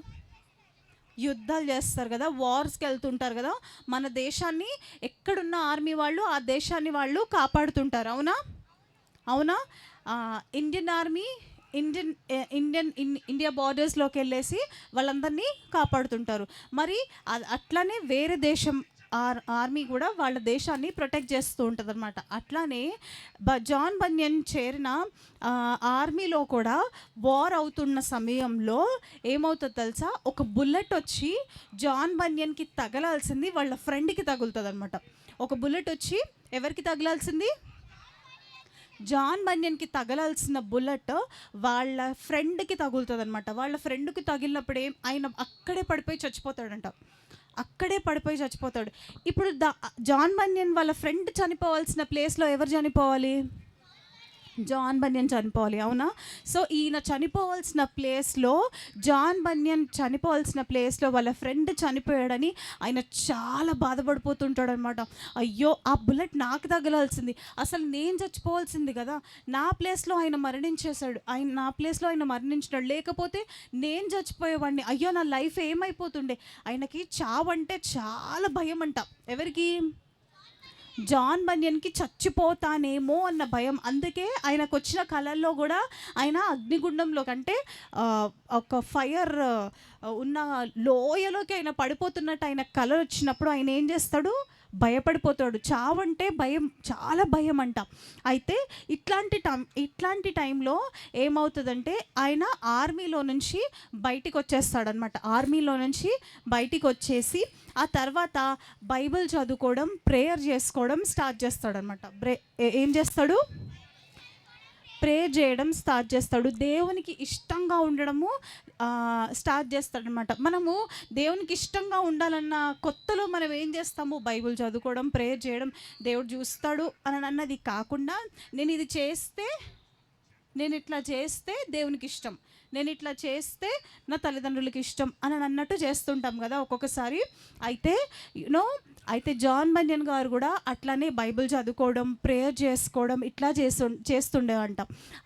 యుద్ధాలు చేస్తారు కదా, వార్స్కి వెళ్తుంటారు కదా. మన దేశాన్ని, ఎక్కడున్న ఆర్మీ వాళ్ళు ఆ దేశాన్ని వాళ్ళు కాపాడుతుంటారు. అవునా? ఇండియన్ ఆర్మీ ఇండియా బార్డర్స్లోకి వెళ్ళేసి వాళ్ళందరినీ కాపాడుతుంటారు. మరి అట్లానే వేరే దేశం ఆర్మీ కూడా వాళ్ళ దేశాన్ని ప్రొటెక్ట్ చేస్తూ ఉంటుంది అనమాట. అట్లానే జాన్ బనియన్ చేరిన ఆర్మీలో కూడా వార్ అవుతున్న సమయంలో ఏమవుతుంది తెలుసా? ఒక బుల్లెట్ వచ్చి జాన్ బనియన్కి తగలాల్సింది వాళ్ళ ఫ్రెండ్కి తగులుతుంది అనమాట. ఒక బుల్లెట్ వచ్చి ఎవరికి తగలాల్సింది? జాన్ బనియన్కి తగలాల్సిన బుల్లెట్ వాళ్ళ ఫ్రెండ్కి తగులుతుంది అనమాట. వాళ్ళ ఫ్రెండ్కి తగిలినప్పుడు ఆయన అక్కడే పడిపోయి చచ్చిపోతాడంట. ఇప్పుడు జాన్ బనియన్ వాళ్ళ ఫ్రెండ్ చనిపోవాల్సిన ప్లేస్లో ఎవరు చనిపోవాలి? జాన్ బనియన్ చనిపోవాలి. అవునా? సో ఈయన చనిపోవాల్సిన ప్లేస్లో, జాన్ బనియన్ చనిపోవాల్సిన ప్లేస్లో వాళ్ళ ఫ్రెండ్ చనిపోయాడని ఆయన చాలా బాధపడిపోతుంటాడు అనమాట. అయ్యో, ఆ బుల్లెట్ నాకు తగలాల్సింది, అసలు నేను చచ్చిపోవాల్సింది కదా, నా ప్లేస్లో ఆయన మరణించినాడు, లేకపోతే నేను చచ్చిపోయేవాడిని, అయ్యో నా లైఫ్ ఏమైపోతుండే. ఆయనకి చావంటే చాలా భయం అంట. ఎవరికి? జాన్ బనియన్కి చచ్చిపోతానేమో అన్న భయం. అందుకే ఆయనకు వచ్చిన కళల్లో కూడా ఆయన అగ్నిగుండంలో కంటే ఒక ఫైర్ ఉన్న లోయలోకి ఆయన పడిపోతున్నట్టు ఆయన కళ వచ్చినప్పుడు ఆయన ఏం చేస్తాడు? భయపడిపోతాడు. చావంటే భయం, చాలా భయం అంట. అయితే ఇట్లాంటి టైంలో ఏమవుతుందంటే ఆయన ఆర్మీలో నుంచి బయటికి వచ్చేస్తాడనమాట. ఆర్మీలో నుంచి బయటికి వచ్చేసి ఆ తర్వాత బైబిల్ చదువుకోవడం, ప్రేయర్ చేసుకోవడం స్టార్ట్ చేస్తాడనమాట. ఏం చేస్తాడు? ప్రేయర్ చేయడం స్టార్ట్ చేస్తాడు. దేవునికి ఇష్టంగా ఉండడము స్టార్ట్ చేస్తాడనమాట. మనము దేవునికి ఇష్టంగా ఉండాలన్న కొత్తలో మనం ఏం చేస్తాము? బైబిల్ చదువుకోవడం, ప్రేయర్ చేయడం, దేవుడు చూస్తాడు అని అన్నది కాకుండా నేను ఇట్లా చేస్తే దేవునికి ఇష్టం, నేను ఇట్లా చేస్తే నా తల్లిదండ్రులకి ఇష్టం అని అన్నట్టు చేస్తుంటాం కదా ఒక్కొక్కసారి. అయితే జాన్ బన్యన్ గారు కూడా అట్లానే బైబిల్ చదువుకోవడం, ప్రేయర్ చేసుకోవడం ఇట్లా చేస్తుండేవంట.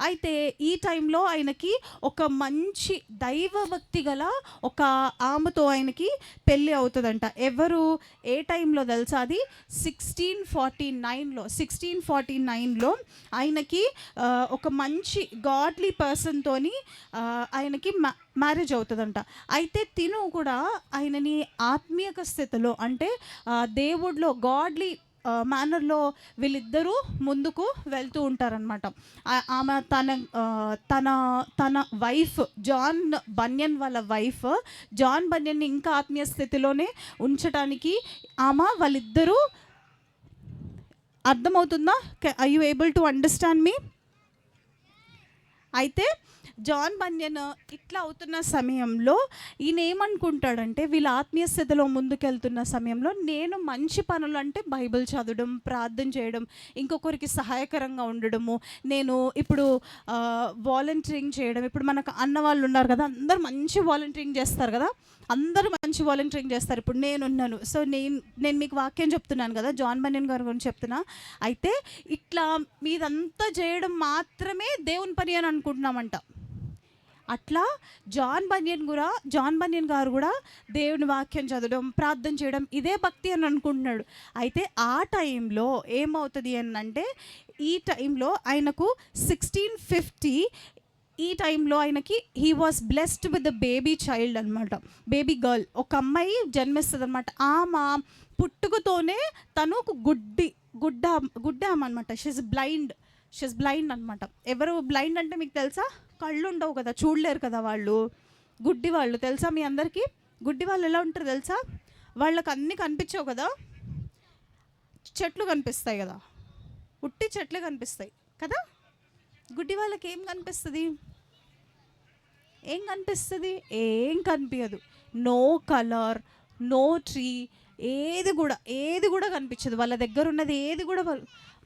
అయితే ఈ టైంలో ఆయనకి ఒక మంచి దైవభక్తి గల ఒక ఆమెతో ఆయనకి పెళ్ళి అవుతుందంట. ఎవరు? ఏ టైంలో తెలుసా? అది 1649లో ఆయనకి ఒక మంచి గాడ్లీ పర్సన్తోని ఆయనకి మ్యారేజ్ అవుతుందంట. అయితే తిను కూడా ఆయనని ఆత్మీయక స్థితిలో అంటే దేవుడిలో గాడ్లీ మేనర్లో వీళ్ళిద్దరూ ముందుకు వెళ్తూ ఉంటారనమాట. ఆమె తన వైఫ్ జాన్ బన్యన్ వాళ్ళ వైఫ్ జాన్ బన్యన్ని ఇంకా ఆత్మీయ స్థితిలోనే ఉంచడానికి వాళ్ళిద్దరూ, అర్థమవుతుందా? I you able to understand me? అయితే జాన్ బన్యన్ ఇట్లా అవుతున్న సమయంలో ఈయన ఏమనుకుంటాడంటే, వీళ్ళ ఆత్మీయ స్థితిలో ముందుకెళ్తున్న సమయంలో నేను మంచి పనులు అంటే బైబిల్ చదవడం, ప్రార్థన చేయడం, ఇంకొకరికి సహాయకరంగా ఉండడము, నేను ఇప్పుడు వాలంటీరింగ్ చేయడం. ఇప్పుడు మనకు అన్న వాళ్ళు ఉన్నారు కదా, అందరూ మంచి వాలంటీరింగ్ చేస్తారు కదా, అందరూ మంచి వాలంటీరింగ్ చేస్తారు. ఇప్పుడు నేనున్నాను. సో నేను మీకు వాక్యం చెప్తున్నాను కదా, జాన్ బన్యన్ గారి గురించి చెప్తున్నా. అయితే ఇట్లా మీదంతా చేయడం మాత్రమే దేవుని పని అని అనుకుంటున్నామంట. అట్లా జాన్ బన్యన్ గారు కూడా దేవుని వాక్యం చదవడం, ప్రార్థన చేయడం ఇదే భక్తి అని అనుకుంటున్నాడు. అయితే ఆ టైంలో ఏమవుతుంది అని అంటే, ఈ టైంలో ఆయనకు 1650 ఈ టైంలో ఆయనకి he was blessed with the baby child అనమాట. బేబీ గర్ల్, ఒక అమ్మాయి జన్మిస్తుంది అనమాట. ఆమె పుట్టుకతోనే తను ఒక గుడ్డ అనమాట. షీజ్ బ్లైండ్ అనమాట. ఎవరు బ్లైండ్ అంటే మీకు తెలుసా? కళ్ళు ఉండవు కదా, చూడలేరు కదా వాళ్ళు, గుడ్డి వాళ్ళు. తెలుసా మీ అందరికీ? గుడ్డి వాళ్ళు ఎలా ఉంటారు తెలుసా? వాళ్ళకి అన్నీ కనిపించవు కదా, చెట్లు కనిపిస్తాయి కదా, ఉట్టి చెట్లే కనిపిస్తాయి కదా. గుడ్డి వాళ్ళకి ఏం కనిపిస్తుంది? ఏం కనిపించదు. నో కలర్, నో ట్రీ, ఏది కూడా కనిపించదు. వాళ్ళ దగ్గర ఉన్నది ఏది కూడా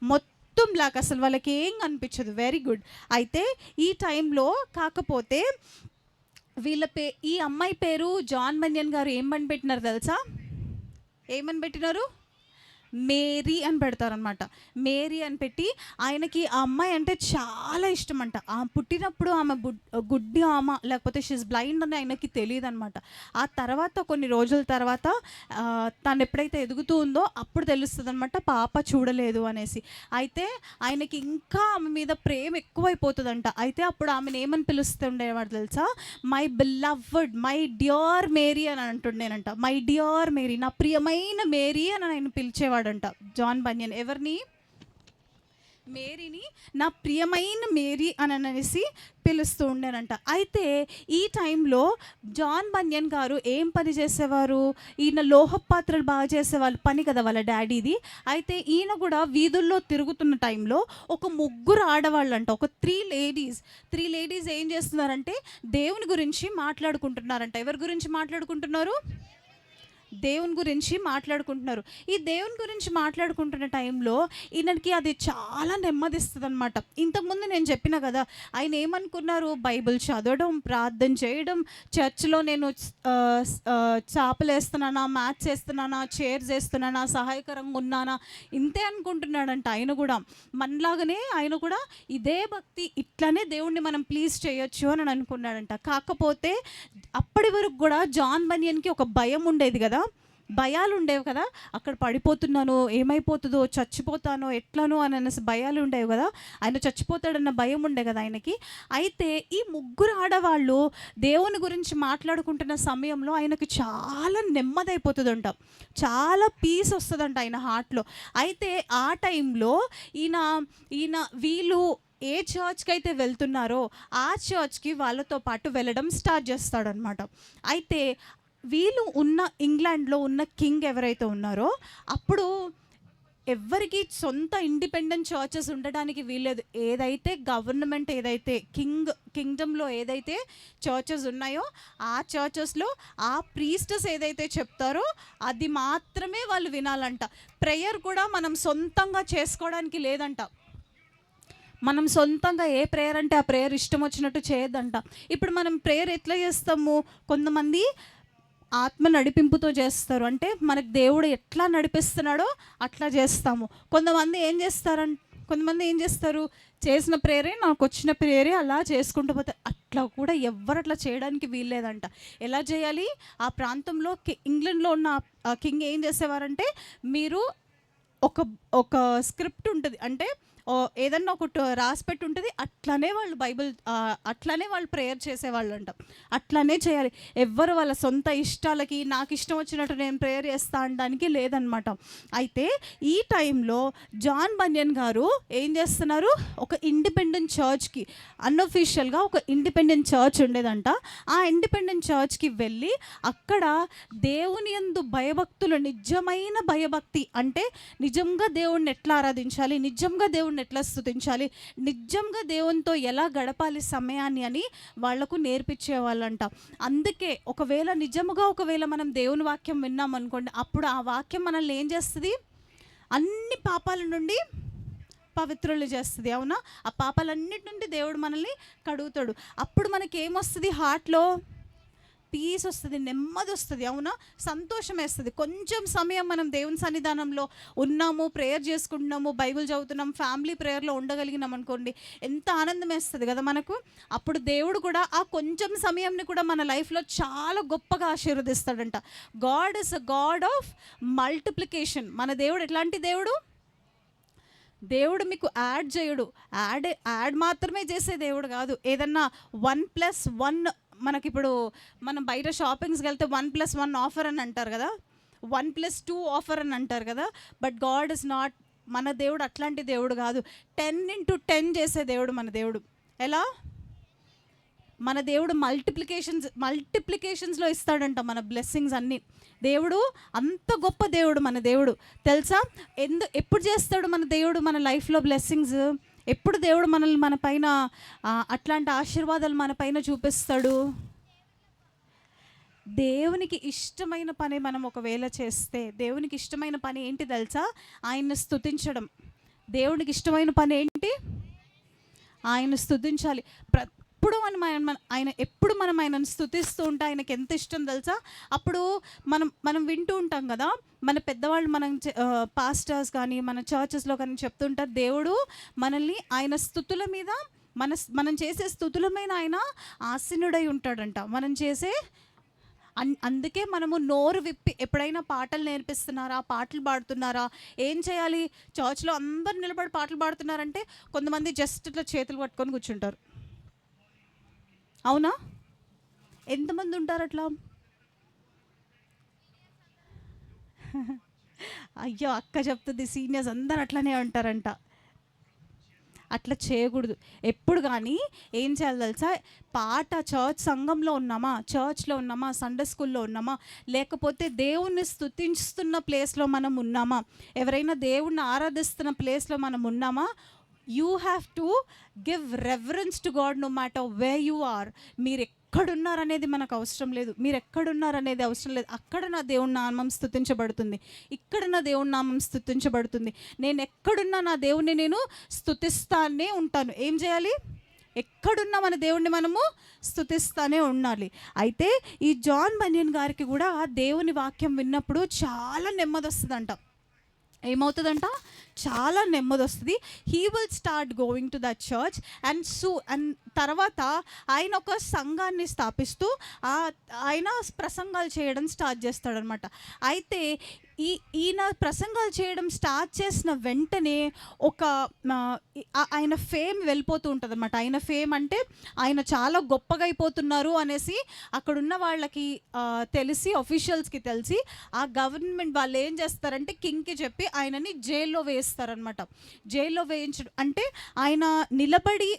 మొత్తం బ్లాక్, అసలు వాళ్ళకి ఏం కనిపించదు. Very good. అయితే ఈ టైంలో కాకపోతే ఈ అమ్మాయి పేరు జాన్ బన్యన్ గారు ఏమని పెట్టినారు తెలుసా? ఏమని పెట్టినారు? మేరీ అని పెడతారనమాట. మేరీ అని పెట్టి ఆయనకి ఆ అమ్మాయి అంటే చాలా ఇష్టం అంట. పుట్టినప్పుడు ఆమె గుడ్డి ఆమె, లేకపోతే షీజ్ బ్లైండ్ అని ఆయనకి తెలియదు అనమాట. ఆ తర్వాత కొన్ని రోజుల తర్వాత తను ఎప్పుడైతే ఎదుగుతూ ఉందో అప్పుడు తెలుస్తుంది అనమాట పాప చూడలేదు అనేసి. అయితే ఆయనకి ఇంకా ఆమె మీద ప్రేమ ఎక్కువైపోతుందంట. అయితే అప్పుడు ఆమెను ఏమని పిలుస్తుండేవాడు తెలుసా? My beloved, my dear Mary అని అంటుండేనంట. మై డియర్ మేరీ, నా ప్రియమైన మేరీ అని ఆయన పిలిచేవాడంట జాన్ బన్యన్. ఎవరిని? మేరీని నా ప్రియమైన మేరీ అని అనేసి పిలుస్తూ ఉండేనంట. అయితే ఈ టైంలో జాన్ బన్యన్ గారు ఏం పని చేసేవారు? ఈయన లోహపాత్రలు బాగా చేసేవాళ్ళు పని కదా వాళ్ళ డాడీది. అయితే ఈయన కూడా వీధుల్లో తిరుగుతున్న టైంలో ఒక 3 ఆడవాళ్ళంట, ఒక 3 లేడీస్ ఏం చేస్తున్నారంటే దేవుని గురించి మాట్లాడుకుంటున్నారంట. ఎవరి గురించి మాట్లాడుకుంటున్నారు? దేవుని గురించి మాట్లాడుకుంటున్నారు. ఈ దేవుని గురించి మాట్లాడుకుంటున్న టైంలో ఈయనకి అది చాలా నెమ్మదిస్తుంది అనమాట. ఇంతకుముందు నేను చెప్పిన కదా, ఆయన ఏమనుకున్నారు? బైబిల్ చదవడం, ప్రార్థన చేయడం, చర్చ్లో నేను చాపలు వేస్తున్నానా, మ్యాథ్స్ వేస్తున్నానా, చైర్స్ వేస్తున్నానా, సహాయకరంగా ఉన్నానా, ఇంతే అనుకుంటున్నాడంట. ఆయన కూడా మనలాగానే ఆయన కూడా ఇదే భక్తి, ఇట్లానే దేవుణ్ణి మనం ప్లీజ్ చేయొచ్చు అని అనుకున్నాడంట. కాకపోతే అప్పటి వరకు కూడా జాన్ బన్యన్కి ఒక భయం ఉండేది కదా, భయాలు ఉండేవి కదా, అక్కడ పడిపోతున్నానో ఏమైపోతుందో చచ్చిపోతానో ఎట్లనో అని అనేసి భయాలు ఉండేవి కదా, ఆయన చచ్చిపోతాడన్న భయం ఉండే కదా ఆయనకి. అయితే ఈ ముగ్గురు ఆడవాళ్ళు దేవుని గురించి మాట్లాడుకుంటున్న సమయంలో ఆయనకి చాలా నెమ్మది అయిపోతుందంట, చాలా పీస్ వస్తుందంట ఆయన హార్ట్లో. అయితే ఆ టైంలో ఈయన వీళ్ళు ఏ చర్చ్కి అయితే వెళ్తున్నారో ఆ చర్చ్కి వాళ్ళతో పాటు వెళ్ళడం స్టార్ట్ చేస్తాడనమాట. అయితే వీళ్ళు ఉన్న ఇంగ్లాండ్లో ఉన్న కింగ్ ఎవరైతే ఉన్నారో అప్పుడు ఎవరికి సొంత ఇండిపెండెంట్ చర్చెస్ ఉండడానికి వీల్లేదు. ఏదైతే గవర్నమెంట్ ఏదైతే కింగ్డమ్లో ఏదైతే చర్చెస్ ఉన్నాయో ఆ చర్చెస్లో ఆ ప్రీస్టర్స్ ఏదైతే చెప్తారో అది మాత్రమే వాళ్ళు వినాలంట. ప్రేయర్ కూడా మనం సొంతంగా చేసుకోవడానికి లేదంట. మనం సొంతంగా ఏ ప్రేయర్ అంటే ఆ ప్రేయర్ ఇష్టం వచ్చినట్టు చేయొద్దంట. ఇప్పుడు మనం ప్రేయర్ ఎట్లా చేస్తాము, కొంతమంది ఆత్మ నడిపింపుతో చేస్తారు, అంటే మనకు దేవుడు ఎట్లా నడిపిస్తున్నాడో అట్లా చేస్తాము. కొంతమంది ఏం చేస్తారు, చేసిన ప్రేయరే నాకు వచ్చిన ప్రేయరే అలా చేసుకుంటూ పోతే, అట్లా కూడా ఎవ్వరు అట్లా చేయడానికి వీల్లేదంట. ఎలా చేయాలి, ఆ ప్రాంతంలో ఇంగ్లాండ్లో ఉన్న కింగ్ ఏం చేసేవారంటే, మీరు ఒక స్క్రిప్ట్ ఉంటుంది, అంటే ఏదన్నా ఒకటి రాసిపెట్టి ఉంటుంది, అట్లనే వాళ్ళు అట్లనే వాళ్ళు ప్రేయర్ చేసేవాళ్ళు అంట. అట్లనే చేయాలి. ఎవ్వరు వాళ్ళ సొంత ఇష్టాలకి నాకు ఇష్టం వచ్చినట్టు నేను ప్రేయర్ చేస్తా అనడానికి లేదనమాట. అయితే ఈ టైంలో జాన్ బన్యన్ గారు ఏం చేస్తున్నారు, ఒక ఇండిపెండెంట్ చర్చ్కి అన్అఫీషియల్గా ఒక ఇండిపెండెంట్ చర్చ్ ఉండేదంట. ఆ ఇండిపెండెంట్ చర్చ్కి వెళ్ళి అక్కడ దేవుని యందు భయభక్తులు, నిజమైన భయభక్తి అంటే నిజంగా దేవుణ్ణి ఎట్లా ఆరాధించాలి, నిజంగా దేవుణ్ణి ఎట్లా స్తుతించాలి, నిజంగా దేవునితో ఎలా గడపాలి సమయాన్ని అని వాళ్లకు నేర్పించేవాళ్ళంట. అందుకే ఒకవేళ మనం దేవుని వాక్యం విన్నాం అనుకోండి, అప్పుడు ఆ వాక్యం మనల్ని ఏం చేస్తుంది, అన్ని పాపాల నుండి పవిత్రులు చేస్తుంది. అవునా, ఆ పాపాలన్నిటి నుండి దేవుడు మనల్ని కడుగుతాడు. అప్పుడు మనకి ఏమొస్తుంది, హార్ట్లో పీస్ వస్తుంది, నెమ్మది వస్తుంది. అవునా, సంతోషం వేస్తుంది. కొంచెం సమయం మనం దేవుని సన్నిధానంలో ఉన్నాము, ప్రేయర్ చేసుకుంటున్నాము, బైబిల్ చదువుతున్నాం, ఫ్యామిలీ ప్రేయర్లో ఉండగలిగినాం అనుకోండి, ఎంత ఆనందం వేస్తుంది కదా మనకు. అప్పుడు దేవుడు కూడా ఆ కొంచెం సమయంని కూడా మన లైఫ్లో చాలా గొప్పగా ఆశీర్వదిస్తాడంట. God is a God of multiplication. మన దేవుడు ఎట్లాంటి దేవుడు, దేవుడు మీకు యాడ్ చేయడు, యాడ్ మాత్రమే చేసే దేవుడు కాదు. ఏదన్నా 1+1 మనకిప్పుడు మనం బయట షాపింగ్స్కి వెళ్తే 1+1 ఆఫర్ అని అంటారు కదా, 1+2 ఆఫర్ అని అంటారు కదా. బట్ గాడ్ ఇస్ నాట్, మన దేవుడు అట్లాంటి దేవుడు కాదు. 10x10 చేసే దేవుడు మన దేవుడు. ఎలా, మన దేవుడు మల్టిప్లికేషన్స్లో ఇస్తాడంట మన బ్లెస్సింగ్స్ అన్నీ. దేవుడు అంత గొప్ప దేవుడు మన దేవుడు తెలుసా. ఎప్పుడు చేస్తాడు మన దేవుడు మన లైఫ్లో బ్లెస్సింగ్స్, ఎప్పుడు దేవుడు మన పైన అట్లాంటి ఆశీర్వాదాలు మన పైన చూపిస్తాడు. దేవునికి ఇష్టమైన పని మనం ఒకవేళ చేస్తే, దేవునికి ఇష్టమైన పని ఏంటి తెలుసా, ఆయన్ని స్తుతించడం. దేవునికి ఇష్టమైన పని ఏంటి, ఆయన స్తుతించాలి. ఎప్పుడు మనం ఆయనను స్తుతిస్తూ ఉంటే ఆయనకి ఎంత ఇష్టం తెలుసా. అప్పుడు మనం వింటూ ఉంటాం కదా, మన పెద్దవాళ్ళు, పాస్టర్స్ కానీ మన చర్చెస్లో కానీ చెప్తుంటారు, దేవుడు మనల్ని ఆయన స్తుతుల మీద, మనం చేసే స్తుతుల మీద ఆయన ఆసీనుడై ఉంటాడంట. మనం చేసే అందుకే మనము నోరు విప్పి ఎప్పుడైనా పాటలు నేర్పిస్తున్నారా, పాటలు పాడుతున్నారా, ఏం చేయాలి, చర్చ్లో అందరు నిలబడి పాటలు పాడుతున్నారంటే కొంతమంది జస్ట్ ఇట్లా చేతులు పట్టుకొని కూర్చుంటారు. అవునా, ఎంతమంది ఉంటారు అట్లా. అయ్యో అక్క చెప్తుంది, సీనియర్స్ అందరు అట్లనే ఉంటారంట. అట్లా చేయకూడదు. ఎప్పుడు కానీ ఏం చేయాలి తెలుసా, పాట సంఘంలో ఉన్నామా, చర్చ్లో ఉన్నామా, సండే స్కూల్లో ఉన్నామా, లేకపోతే దేవుణ్ణి స్తుతిస్తున్న ప్లేస్లో మనం ఉన్నామా, ఎవరైనా దేవుణ్ణి ఆరాధిస్తున్న ప్లేస్లో మనం ఉన్నామా, you have to give reference to God no matter way you are. మీరు ఎక్కడున్నారనేది మనకు అవసరం లేదు, అక్కడ నా దేవుని నామం స్తుతించబడుతుంది, ఇక్కడ నా దేవుని నామం స్తుతించబడుతుంది. నేను ఎక్కడున్నా నా దేవుణ్ణి నేను స్తుతిస్తానే ఉంటాను. ఏం చేయాలి, ఎక్కడున్నా మన దేవుణ్ణి మనము స్తుతిస్తానే ఉండాలి. అయితే ఈ జాన్ బన్యన్ గారికి కూడా దేవుని వాక్యం విన్నప్పుడు చాలా నెమ్మది వస్తుందంట. ఏమవుతుందంట, చాలా నెమ్మది వస్తుంది. He will start going to the church and తర్వాత ఆయన ఒక సంఘాన్ని స్థాపిస్తూ ఆయన ప్రసంగాలు చేయడం స్టార్ట్ చేస్తాడనమాట. అయితే ఈయన ప్రసంగాలు చేయడం స్టార్ట్ చేసిన వెంటనే ఒక ఆయన ఫేమ్ వెళ్ళిపోతూ ఉంటుంది అనమాట. ఆయన ఫేమ్ అంటే ఆయన చాలా గొప్పగా అయిపోతున్నారు అనేసి అక్కడున్న వాళ్ళకి తెలిసి, ఆఫీషియల్స్కి తెలిసి, ఆ గవర్నమెంట్ వాళ్ళు ఏం చేస్తారంటే కింగ్కి చెప్పి ఆయనని జైల్లో వేస్తారనమాట. జైల్లో వేయించడం అంటే ఆయన నిలబడి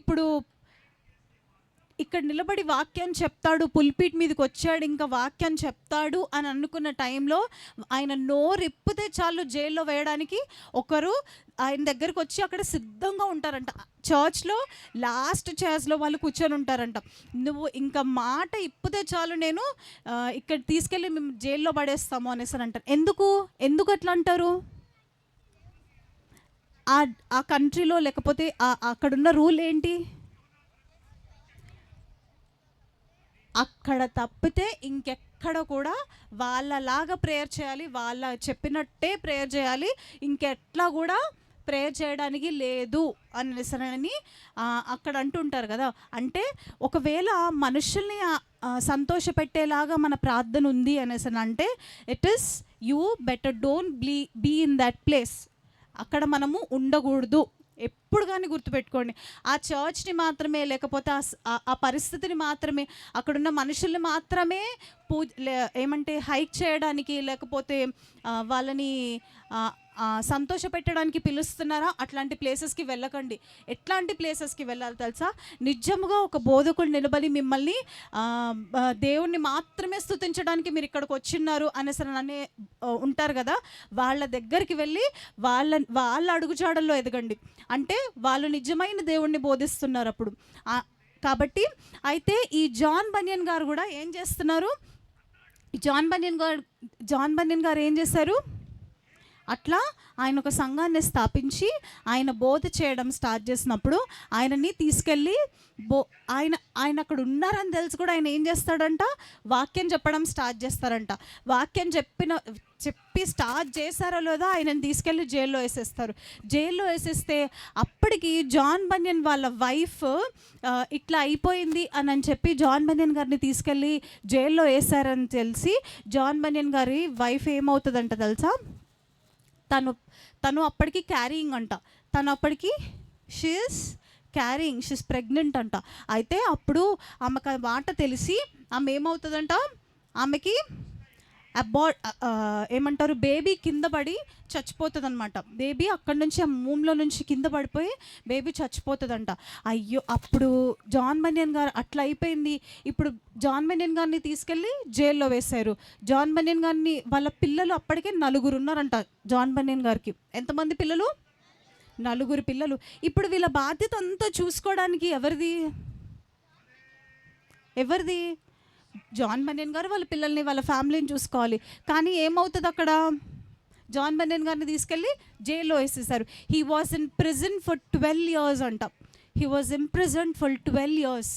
ఇప్పుడు ఇక్కడ నిలబడి వాక్యం చెప్తాడు, పుల్పిట్ మీదకి వచ్చాడు, ఇంకా వాక్యం చెప్తాడు అని అనుకున్న టైంలో ఆయన నోరిప్పితే చాలు జైల్లో వేయడానికి ఒకరు ఆయన దగ్గరికి వచ్చి అక్కడ సిద్ధంగా ఉంటారంట. చర్చ్లో లాస్ట్ చైర్స్లో వాళ్ళు కూర్చొని ఉంటారంట. నువ్వు ఇంకా మాట ఇప్పితే చాలు నేను ఇక్కడ తీసుకెళ్ళి మేము జైల్లో పడేస్తాము అనేసి అంటారు. ఎందుకు అట్లా అంటారు? ఆ కంట్రీలో లేకపోతే అక్కడున్న రూల్ ఏంటి? అక్కడ తప్పితే ఇంకెక్కడ కూడా వాళ్ళలాగా ప్రేయర్ చేయాలి, వాళ్ళ చెప్పినట్టే ప్రేయర్ చేయాలి, ఇంకెట్లా కూడా ప్రేయర్ చేయడానికి లేదు అనేసరని అక్కడ అంటుంటారు కదా. అంటే ఒకవేళ మనుషుల్ని సంతోషపెట్టేలాగా మన ప్రార్థన ఉంది అనేసి అంటే it is you better don't be in that place. అక్కడ మనము ఉండకూడదు. ఎప్పుడు కానీ గుర్తుపెట్టుకోండి, ఆ చర్చ్ని మాత్రమే, లేకపోతే ఆ పరిస్థితిని మాత్రమే, అక్కడున్న మనుషుల్ని మాత్రమే ఏమంటే హైక్ చేయడానికి, లేకపోతే వాళ్ళని సంతోషపెట్టడానికి పిలుస్తున్నారా? అట్లాంటి ప్లేసెస్కి వెళ్ళకండి. ఎట్లాంటి ప్లేసెస్కి వెళ్ళాలి తెలుసా? నిజముగా ఒక బోధకుడు నిలబడి మిమ్మల్ని దేవుణ్ణి మాత్రమే స్తుతించడానికి మీరు ఇక్కడికి వచ్చిన్నారు అనేసి ఉంటారు కదా, వాళ్ళ దగ్గరికి వెళ్ళి వాళ్ళ అడుగుజాడల్లో ఎదగండి. అంటే వాళ్ళు నిజమైన దేవుణ్ణి బోధిస్తున్నారు అప్పుడు. కాబట్టి అయితే ఈ జాన్ బనియన్ గారు కూడా ఏం చేస్తున్నారు? జాన్ బనియన్ గారు ఏం చేశారు? అట్లా ఆయన ఒక సంఘాన్ని స్థాపించి ఆయన బోధ చేయడం స్టార్ట్ చేసినప్పుడు ఆయనని తీసుకెళ్ళి ఆయన అక్కడ ఉన్నారని తెలిసి కూడా ఆయన ఏం చేస్తాడంట? వాక్యం చెప్పడం స్టార్ట్ చేస్తారంట. వాక్యం చెప్పి స్టార్ట్ చేశారో లేదో ఆయనని తీసుకెళ్ళి జైల్లో వేసేస్తారు. జైల్లో వేసేస్తే అప్పటికి జాన్ బనియన్ వాళ్ళ వైఫ్ ఇట్లా అయిపోయింది అని చెప్పి జాన్ బనియన్ గారిని తీసుకెళ్ళి జైల్లో వేసారని తెలిసి జాన్ బనియన్ గారి వైఫ్ ఏమవుతుందంట తెలుసా? తను అప్పటికి క్యారీయింగ్ అంట. తను అప్పటికి షీఈస్ ప్రెగ్నెంట్ అంట. అయితే అప్పుడు ఆమెకు ఆ మాట తెలిసి ఆమె ఏమవుతుందంట? ఆమెకి ఏమంటారు, బేబీ కింద పడి చచ్చిపోతుంది అనమాట. బేబీ అక్కడి నుంచి ఆ మూమ్లో నుంచి కింద పడిపోయి బేబీ చచ్చిపోతుందంట. అయ్యో, అప్పుడు జాన్ బనియన్ గారు అట్లా అయిపోయింది. ఇప్పుడు జాన్ బనియన్ గారిని తీసుకెళ్ళి జైల్లో వేశారు. జాన్ బనియన్ గారిని వాళ్ళ పిల్లలు అప్పటికే 4 ఉన్నారంట. జాన్ బనియన్ గారికి ఎంతమంది పిల్లలు? 4 పిల్లలు. ఇప్పుడు వీళ్ళ బాధ్యత అంతా చూసుకోవడానికి ఎవరిది? జాన్ బనియన్ గారు వాళ్ళ పిల్లల్ని, వాళ్ళ ఫ్యామిలీని చూసుకోవాలి. కానీ ఏమవుతుంది అక్కడ? జాన్ బనియన్ గారిని తీసుకెళ్ళి జైల్లో వేసేసారు. He was in prison for 12 years అంట. He was in prison for 12 years.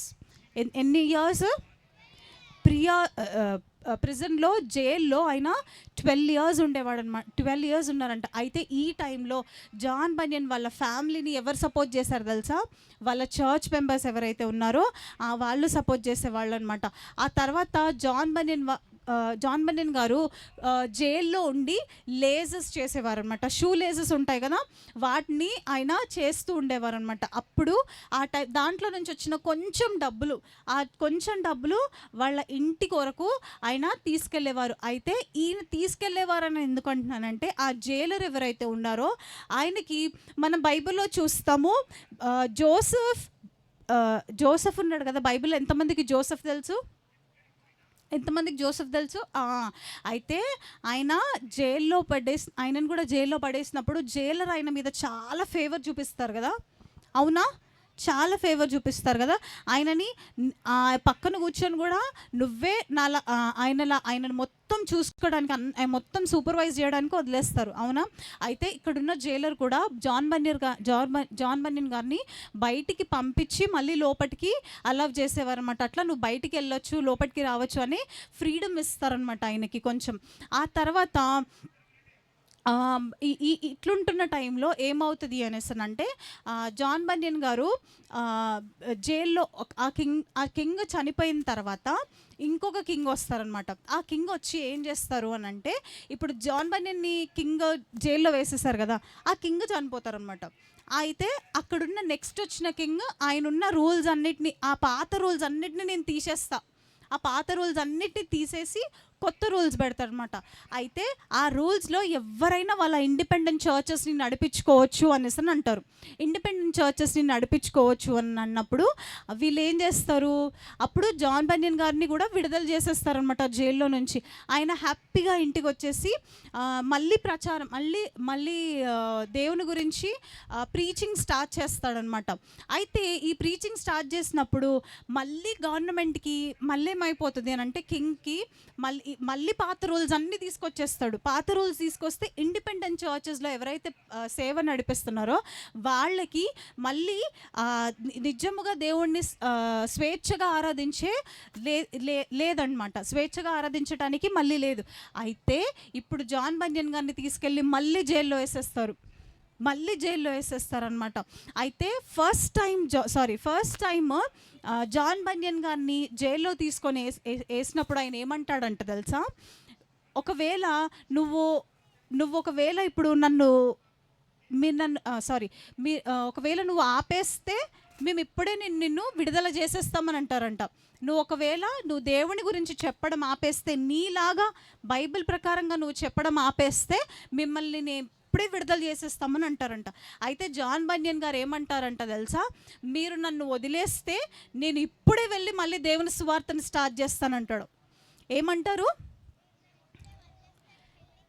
ఎన్ని ఇయర్స్? ప్రిజన్లో, జైల్లో ఆయన 12 years ఉండేవాడు అనమాట. 12 years ఉన్నారంట. అయితే ఈ టైంలో జాన్ బనియన్ వాళ్ళ ఫ్యామిలీని ఎవరు సపోర్ట్ చేశారు తెలుసా? వాళ్ళ చర్చ్ మెంబర్స్ ఎవరైతే ఉన్నారో వాళ్ళు సపోర్ట్ చేసేవాళ్ళు అనమాట. ఆ తర్వాత జాన్ బనియన్ గారు జైల్లో ఉండి లేజెస్ చేసేవారు అనమాట. షూ లేజెస్ ఉంటాయి కదా, వాటిని ఆయన చేస్తూ ఉండేవారు అనమాట. అప్పుడు దాంట్లో నుంచి వచ్చిన కొంచెం డబ్బులు వాళ్ళ ఇంటి కొరకు ఆయన తీసుకెళ్లేవారు. అయితే ఈయన తీసుకెళ్లేవారని ఎందుకు అంటున్నానంటే, ఆ జైలర్ ఎవరైతే ఉన్నారో ఆయనకి మనం బైబిల్లో చూస్తాము, జోసెఫ్ ఉన్నాడు కదా. బైబిల్లో ఎంతమందికి జోసెఫ్ తెలుసు? అయితే ఆయనను కూడా జైల్లో పడేసినప్పుడు జైలర్ ఆయన మీద చాలా ఫేవర్ చూపిస్తారు కదా, అవునా? చాలా ఫేవర్ చూపిస్తారు కదా. ఆయనని పక్కన కూర్చొని కూడా నువ్వే ఆయనను మొత్తం చూసుకోవడానికి, మొత్తం సూపర్వైజ్ చేయడానికి వదిలేస్తారు, అవునా? అయితే ఇక్కడున్న జైలర్ కూడా జాన్ బనియన్ గారిని బయటికి పంపించి మళ్ళీ లోపలికి అలౌ చేసేవారు అనమాట. అట్లా నువ్వు బయటికి వెళ్ళొచ్చు, లోపలికి రావచ్చు అని ఫ్రీడమ్ ఇస్తారనమాట ఆయనకి కొంచెం. ఆ తర్వాత ఇట్లుంటున్న టైంలో ఏమవుతుంది అనేసనంటే జాన్ బన్యన్ గారు జైల్లో ఆ కింగ్ చనిపోయిన తర్వాత ఇంకొక కింగ్ వస్తారనమాట. ఆ కింగ్ వచ్చి ఏం చేస్తారు అని అంటే, ఇప్పుడు జాన్ బన్యన్ని కింగ్ జైల్లో వేసేసారు కదా, ఆ కింగ్ చనిపోతారనమాట. అయితే అక్కడున్న నెక్స్ట్ వచ్చిన కింగ్ ఆయనున్న రూల్స్ అన్నిటినీ, ఆ పాత రూల్స్ అన్నిటిని నేను తీసేస్తా, ఆ పాత రూల్స్ అన్నిటిని తీసేసి కొత్త రూల్స్ పెడతారనమాట. అయితే ఆ రూల్స్లో ఎవరైనా వాళ్ళ ఇండిపెండెంట్ చర్చెస్ని నడిపించుకోవచ్చు అనేసి అని అంటారు. ఇండిపెండెంట్ చర్చెస్ని నడిపించుకోవచ్చు అని అన్నప్పుడు వీళ్ళు ఏం చేస్తారు, అప్పుడు జాన్ బన్యన్ గారిని కూడా విడుదల చేసేస్తారనమాట జైల్లో నుంచి. ఆయన హ్యాపీగా ఇంటికి వచ్చేసి మళ్ళీ ప్రచారం మళ్ళీ దేవుని గురించి ప్రీచింగ్ స్టార్ట్ చేస్తాడనమాట. అయితే ఈ ప్రీచింగ్ స్టార్ట్ చేసినప్పుడు మళ్ళీ గవర్నమెంట్కి మళ్ళీ ఏమైపోతుంది అని అంటే, కింగ్కి మళ్ళీ పాత రూల్స్ అన్నీ తీసుకొచ్చేస్తాడు. పాత రూల్స్ తీసుకొస్తే ఇండిపెండెంట్ చర్చెస్లో ఎవరైతే సేవ నడిపిస్తున్నారో వాళ్ళకి మళ్ళీ నిజముగా దేవుణ్ణి స్వేచ్ఛగా ఆరాధించే లేదనమాట, స్వేచ్ఛగా ఆరాధించడానికి మళ్ళీ లేదు. అయితే ఇప్పుడు జాన్ బన్యన్ గారిని తీసుకెళ్ళి మళ్ళీ జైల్లో వేసేస్తారనమాట. అయితే ఫస్ట్ టైం జాన్ బన్యన్ గారిని జైల్లో తీసుకొని వేసినప్పుడు ఆయన ఏమంటాడంట తెలుసా, ఒకవేళ ఒకవేళ ఇప్పుడు ఒకవేళ నువ్వు ఆపేస్తే మేము ఇప్పుడే నిన్ను విడుదల చేసేస్తామని అంటారంట. నువ్వు దేవుని గురించి చెప్పడం ఆపేస్తే, నీలాగా బైబిల్ ప్రకారంగా నువ్వు చెప్పడం ఆపేస్తే మిమ్మల్ని ఇప్పుడే విడుదల చేసేస్తామని అంటారంట. అయితే జాన్ బన్యన్ గారు ఏమంటారంట తెలుసా, మీరు నన్ను వదిలేస్తే నేను ఇప్పుడే వెళ్ళి మళ్ళీ దేవుని సువార్తను స్టార్ట్ చేస్తానంటాడు. ఏమంటారు,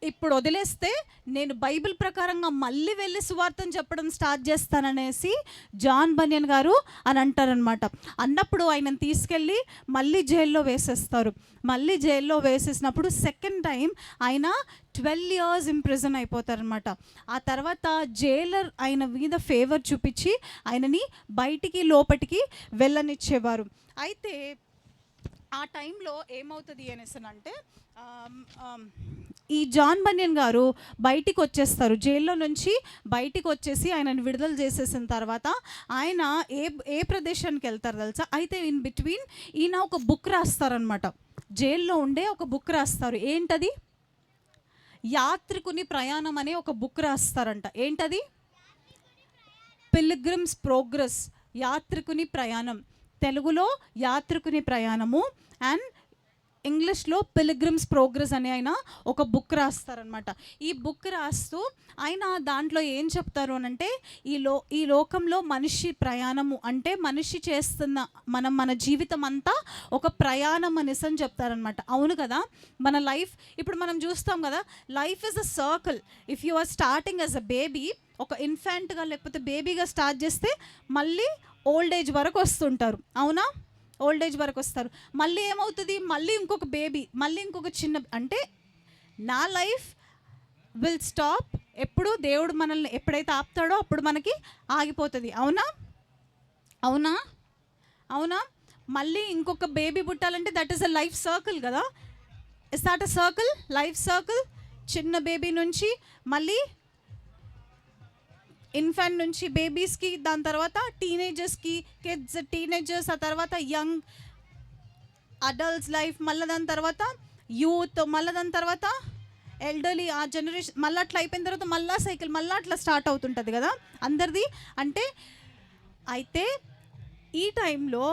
ఇప్పుడు వదిలేస్తే నేను బైబిల్ ప్రకారంగా మళ్ళీ వెళ్ళి సువార్తను చెప్పడం స్టార్ట్ చేస్తాననేసి జాన్ బన్యన్ గారు అని అంటారనమాట. అన్నప్పుడు ఆయనను తీసుకెళ్ళి మళ్ళీ జైల్లో వేసేస్తారు. మళ్ళీ జైల్లో వేసేసినప్పుడు సెకండ్ టైం ఆయన 12 years ఇంప్రిజన్ అయిపోతారనమాట. ఆ తర్వాత జైలర్ ఆయన మీద ఫేవర్ చూపించి ఆయనని బయటికి లోపటికి వెళ్ళనిచ్చేవారు. అయితే ఆ టైంలో ఏమవుతుంది అనేసనంటే, ఈ జాన్ బన్యన్ గారు బయటికి వచ్చేస్తారు, జైల్లో నుంచి బయటికి వచ్చేసి ఆయనను విడుదల చేసేసిన తర్వాత ఆయన ఏ ప్రదేశానికి వెళ్తారు తెలుసా. అయితే ఇన్ బిట్వీన్ ఈయన ఒక బుక్ రాస్తారనమాట, జైల్లో ఉండే ఒక బుక్ రాస్తారు. ఏంటది, యాత్రికుని ప్రయాణం అనే ఒక బుక్ రాస్తారంట. ఏంటది, పిల్గ్రిమ్స్ ప్రోగ్రెస్, యాత్రికుని ప్రయాణం, తెలుగులో యాత్రికుని ప్రయాణము అండ్ ఇంగ్లీష్లో పిల్గ్రిమ్స్ ప్రోగ్రెస్ అని ఆయన ఒక బుక్ రాస్తారనమాట. ఈ బుక్ రాస్తూ ఆయన దాంట్లో ఏం చెప్తారు అనంటే, ఈ లోకంలో మనిషి ప్రయాణము అంటే మనిషి చేస్తున్న మన జీవితం అంతా ఒక ప్రయాణం అనేసి అని చెప్తారనమాట. అవును కదా, మన లైఫ్ ఇప్పుడు మనం చూస్తాం కదా, life is a circle. If you are starting as a baby, ఒక ఇన్ఫాంట్గా లేకపోతే బేబీగా స్టార్ట్ చేస్తే మళ్ళీ ఓల్డ్ ఏజ్ వరకు వస్తుంటారు. అవునా, ఓల్డ్ ఏజ్ వరకు వస్తారు. మళ్ళీ ఏమవుతుంది, మళ్ళీ ఇంకొక బేబీ, మళ్ళీ ఇంకొక చిన్న, అంటే నా లైఫ్ విల్ స్టాప్. ఎప్పుడు దేవుడు మనల్ని ఎప్పుడైతే ఆపుతాడో అప్పుడు మనకి ఆగిపోతుంది. అవునా అవునా అవునా మళ్ళీ ఇంకొక బేబీ పుట్టాలంటే that is a life circle కదా. Is that a circle, life circle. చిన్న బేబీ నుంచి మళ్ళీ ఇన్ఫాంట్ నుంచి బేబీస్కి, దాని తర్వాత టీనేజర్స్కి, టీనేజర్స్, ఆ తర్వాత యంగ్ అడల్ట్స్ లైఫ్, మళ్ళీ దాని తర్వాత యూత్, మళ్ళీ దాని తర్వాత ఎల్డర్లీ, ఆ జనరేషన్, మళ్ళీ అట్లా అయిపోయిన తర్వాత మళ్ళీ సైకిల్ మళ్ళీ అట్లా స్టార్ట్ అవుతుంటుంది కదా అందరిది. అంటే అయితే ఈ టైంలో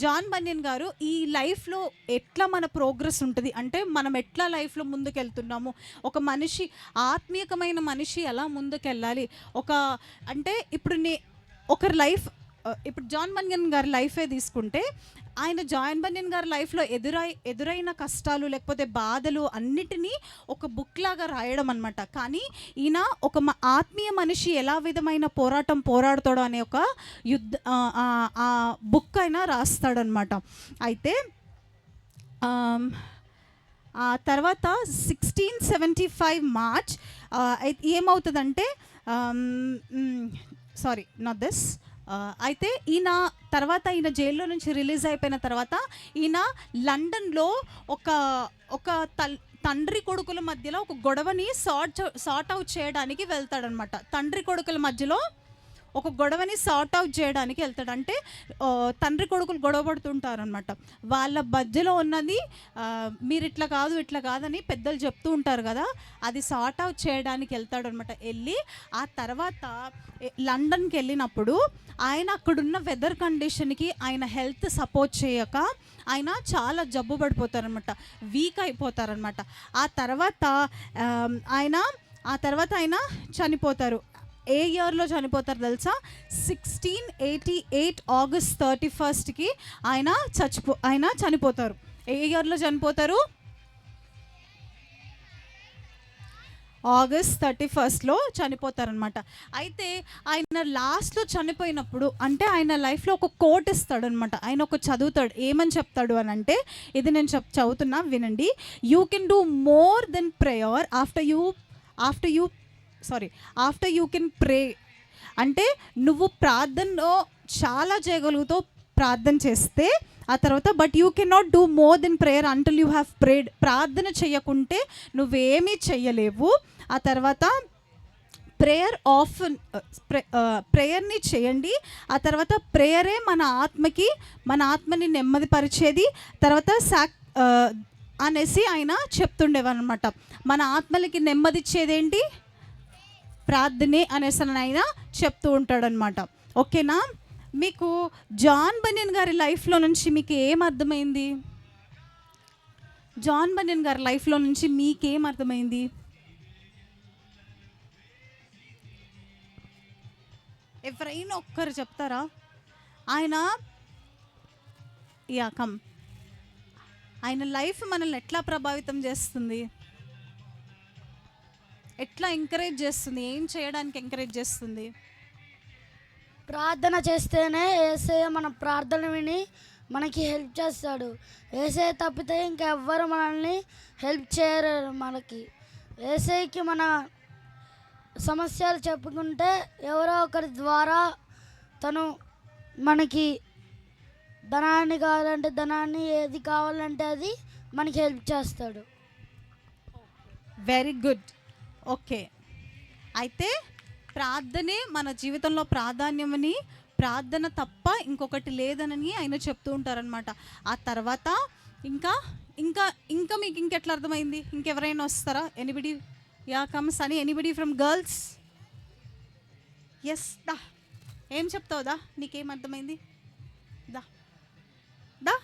జాన్ బన్యన్ గారు ఈ లైఫ్లో ఎట్లా మన ప్రోగ్రెస్ ఉంటుంది అంటే, మనం ఎట్లా లైఫ్లో ముందుకెళ్తున్నాము, ఒక మనిషి ఆత్మీయకమైన మనిషి ఎలా ముందుకెళ్ళాలి, అంటే ఇప్పుడు ఒకరి లైఫ్, ఇప్పుడు జాన్ బన్యన్ గారి లైఫే తీసుకుంటే, ఆయన జాన్ బన్యన్ గారి లైఫ్లో ఎదురైన కష్టాలు లేకపోతే బాధలు అన్నిటినీ ఒక బుక్ లాగా రాయడం అనమాట. కానీ ఈయన ఒక ఆత్మీయ మనిషి ఎలా విధమైన పోరాడతాడో అనే ఒక ఆ బుక్ అయినా రాస్తాడనమాట. అయితే ఆ తర్వాత 1675 మార్చ్ ఏమవుతుందంటే, సారీ నాట్ దిస్, అయితే ఈయన జైల్లో నుంచి రిలీజ్ అయిపోయిన తర్వాత ఈయన లండన్లో ఒక తండ్రి కొడుకుల మధ్యలో ఒక గొడవని సార్ట్ అవుట్ చేయడానికి వెళ్తాడనమాట. తండ్రి కొడుకుల మధ్యలో ఒక గొడవని సార్ట్ అవుట్ చేయడానికి వెళ్తాడు. అంటే తండ్రి కొడుకులు గొడవ పడుతుంటారనమాట. వాళ్ళ మధ్యలో ఉన్నది మీరు ఇట్లా కాదు ఇట్లా కాదని పెద్దలు చెప్తూ ఉంటారు కదా, అది సార్ట్ అవుట్ చేయడానికి వెళ్తాడు అనమాట. వెళ్ళి ఆ తర్వాత లండన్కి వెళ్ళినప్పుడు ఆయన అక్కడున్న వెదర్ కండిషన్కి ఆయన హెల్త్ సపోర్ట్ చేయక ఆయన చాలా జబ్బు పడిపోతారనమాట, వీక్ అయిపోతారనమాట. ఆ తర్వాత ఆయన చనిపోతారు. ఏ ఇయర్లో చనిపోతారు తెలుసా? 1688 ఆగస్ట్ 31కి ఆయన చనిపోతారు. ఏ ఇయర్లో చనిపోతారు? ఆగస్ట్ 31లో చనిపోతారనమాట. అయితే ఆయన లాస్ట్లో చనిపోయినప్పుడు అంటే ఆయన లైఫ్లో ఒక కోట్ ఇస్తాడు అనమాట. ఆయన ఒక చదువుతాడు. ఏమని చెప్తాడు అని అంటే, ఇది నేను చదువుతున్నా వినండి. You can do more than prayer after you can pray. అంటే నువ్వు ప్రార్థనలో చాలా చేయగలుగుతావు ప్రార్థన చేస్తే, ఆ తర్వాత but you can not do more than prayer until you have prayed. ప్రార్థన చేయకుంటే నువ్వేమీ చెయ్యలేవు. ఆ తర్వాత ప్రేయర్ని చేయండి. ఆ తర్వాత ప్రేయరే మన ఆత్మని నెమ్మదిపరిచేది. తర్వాత అనేసి ఆయన చెప్తుండేవన్నమాట. మన ఆత్మలకి నెమ్మదిచ్చేదేంటి? ప్రార్థనే అనేసి ఆయన చెప్తూ ఉంటాడనమాట. ఓకేనా? మీకు జాన్ బనియన్ గారి లైఫ్లో నుంచి మీకు ఏం అర్థమైంది? జాన్ బనియన్ గారి లైఫ్లో నుంచి మీకేం అర్థమైంది? ఎవరైనా ఒక్కరు చెప్తారా? ఆయన లైఫ్ మనల్ని ఎట్లా ప్రభావితం చేస్తుంది? ఎట్లా ఎంకరేజ్ చేస్తుంది? ఏం చేయడానికి ఎంకరేజ్ చేస్తుంది? ప్రార్థన చేస్తేనే యేసయ్య మన ప్రార్థన విని మనకి హెల్ప్ చేస్తాడు. యేసయ్య తప్పితే ఇంకెవ్వరు మనల్ని హెల్ప్ చేయరు. మనకి యేసయ్యకి మన సమస్యలు చెప్పుకుంటే ఎవరో ఒకరి ద్వారా తను మనకి ధనాన్ని కావాలంటే ధనాన్ని, ఏది కావాలంటే అది మనకి హెల్ప్ చేస్తాడు. Very good. ఓకే, అయితే ప్రార్థనే మన జీవితంలో ప్రాధాన్యమని, ప్రార్థన తప్ప ఇంకొకటి లేదనని ఆయన చెప్తూ ఉంటారనమాట. ఆ తర్వాత ఇంకా ఇంకా ఇంకా మీకు ఇంకెట్లా అర్థమైంది? ఇంకెవరైనా వస్తారా? ఎనీబడి కమ్స్ అని? Anybody from girls? ఎస్, దా. ఏం చెప్తావు? దా, నీకేం అర్థమైంది? దా దా.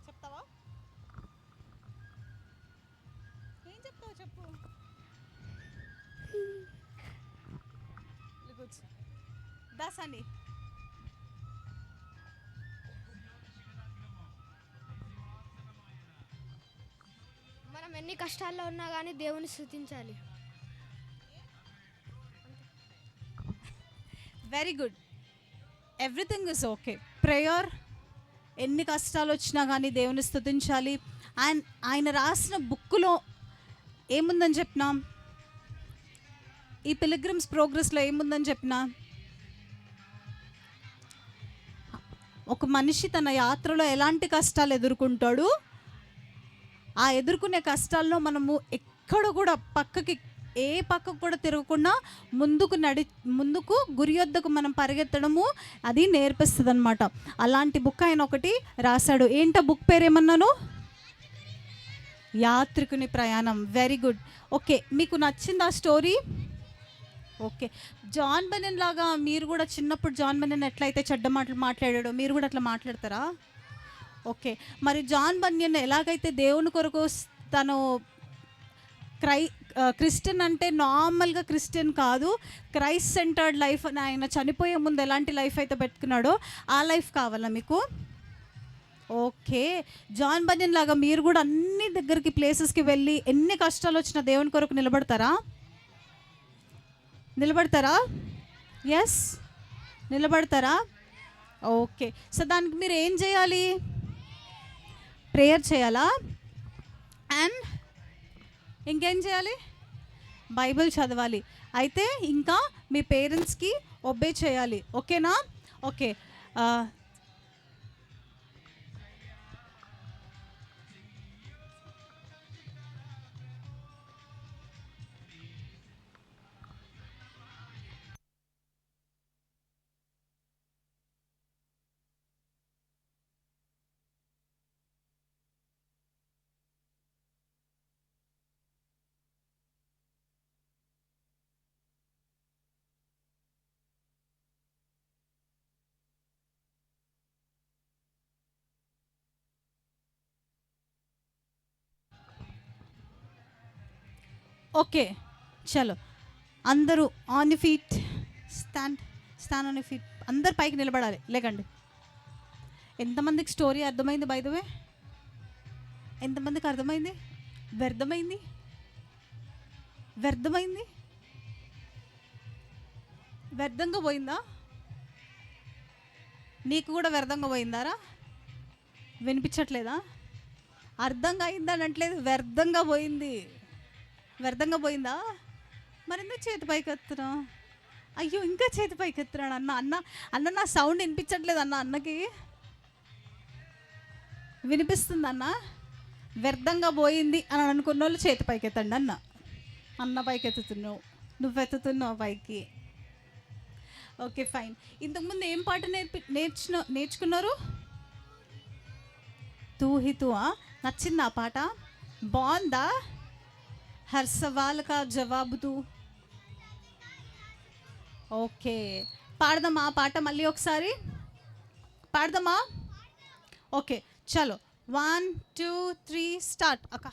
చెప్తావా? ఏం చెప్తావు చెప్పు. దాస్ అండి. మనం ఎన్ని కష్టాల్లో ఉన్నా కానీ దేవుని స్తుతించాలి. Very good. Everything is okay. Prayer, ఎన్ని కష్టాలు వచ్చినా కానీ దేవుని స్తుతించాలి. అండ్ ఆయన రాసిన బుక్లో ఏముందని చెప్పినా, ఈ పిలిగ్రిమ్స్ ప్రోగ్రెస్లో ఏముందని చెప్పినా, ఒక మనిషి తన యాత్రలో ఎలాంటి కష్టాలు ఎదుర్కొంటాడు, ఆ ఎదుర్కొనే కష్టాల్లో మనము ఎక్కడ కూడా ఏ పక్కకు కూడా తిరగకుండా ముందుకు గురి యొద్దకు మనం పరిగెత్తడము అది నేర్పిస్తుంది అనమాట. అలాంటి బుక్ ఆయన ఒకటి రాశాడు. ఏంటో బుక్ పేరేమన్నాను? యాత్రికుని ప్రయాణం. Very good. ఓకే, మీకు నచ్చింది ఆ స్టోరీ? ఓకే. జాన్ బెనెన్ లాగా మీరు కూడా చిన్నప్పుడు జాన్ బెనెన్ ఎట్లయితే చెడ్డ మాటలు మాట్లాడాడో మీరు కూడా అట్లా మాట్లాడతారా? ఓకే. మరి జాన్ బెనెన్ ఎలాగైతే దేవుని కొరకు తను క్రిస్టియన్ అంటే నార్మల్గా క్రిస్టియన్ కాదు, క్రైస్ట్ సెంటర్డ్ లైఫ్ అని ఆయన చనిపోయే ముందు ఎలాంటి లైఫ్ అయితే పెట్టుకున్నాడో ఆ లైఫ్ కావాలా మీకు? ఓకే. జాన్ బెనెన్ లాగా మీరు కూడా అన్ని దగ్గరికి ప్లేసెస్కి వెళ్ళి ఎన్ని కష్టాలు వచ్చినా దేవుని కొరకు నిలబడతారా? ఎస్, నిలబడతారా? ఓకే. సో దానికి మీరు ఏం చేయాలి? ప్రేయర్ చేయాలా? అండ్ ఇంకేం చేయాలి? బైబిల్ చదవాలి. అయితే ఇంకా మీ పేరెంట్స్కి ఒబే చేయాలి. ఓకేనా? ఓకే. ఓకే, చలో అందరూ on the feet, stand on the feet. అందరు పైకి నిలబడాలి, లేకండి. ఎంతమందికి స్టోరీ అర్థమైంది? బై ద వే, ఎంతమందికి అర్థమైంది? వ్యర్థమైంది? వ్యర్థమైంది? వ్యర్థంగా పోయిందా? నీకు కూడా వ్యర్థంగా పోయిందారా? వినిపించట్లేదా? అర్థంగా అయిందా అనట్లేదు, వ్యర్థంగా పోయింది. వ్యర్థంగా పోయిందా? మరి ఎందుకు చేతి పైకి ఎత్తున్నా? అయ్యో, ఇంకా చేతి పైకి ఎత్తున్నాడు అన్న నా సౌండ్ వినిపించట్లేదు అన్నకి వినిపిస్తుంది అన్న. వ్యర్థంగా పోయింది అని అనుకున్న వాళ్ళు చేతి పైకి ఎత్తండి అన్న పైకి ఎత్తుతున్నావు, నువ్వు ఎత్తుతున్నావు పైకి. Okay, fine. ఇంతకుముందు ఏం పాట నేర్చుకున్నారు? తూ హి తూ. నచ్చింది ఆ పాట? బాగుందా? హర్ సవాల్ కా జవాబు తూ. ఓకే, పాడదామా ఆ పాట మళ్ళీ ఒకసారి? పాడదామా? ఓకే, చలో 1 2 3 స్టార్ట్. అక్క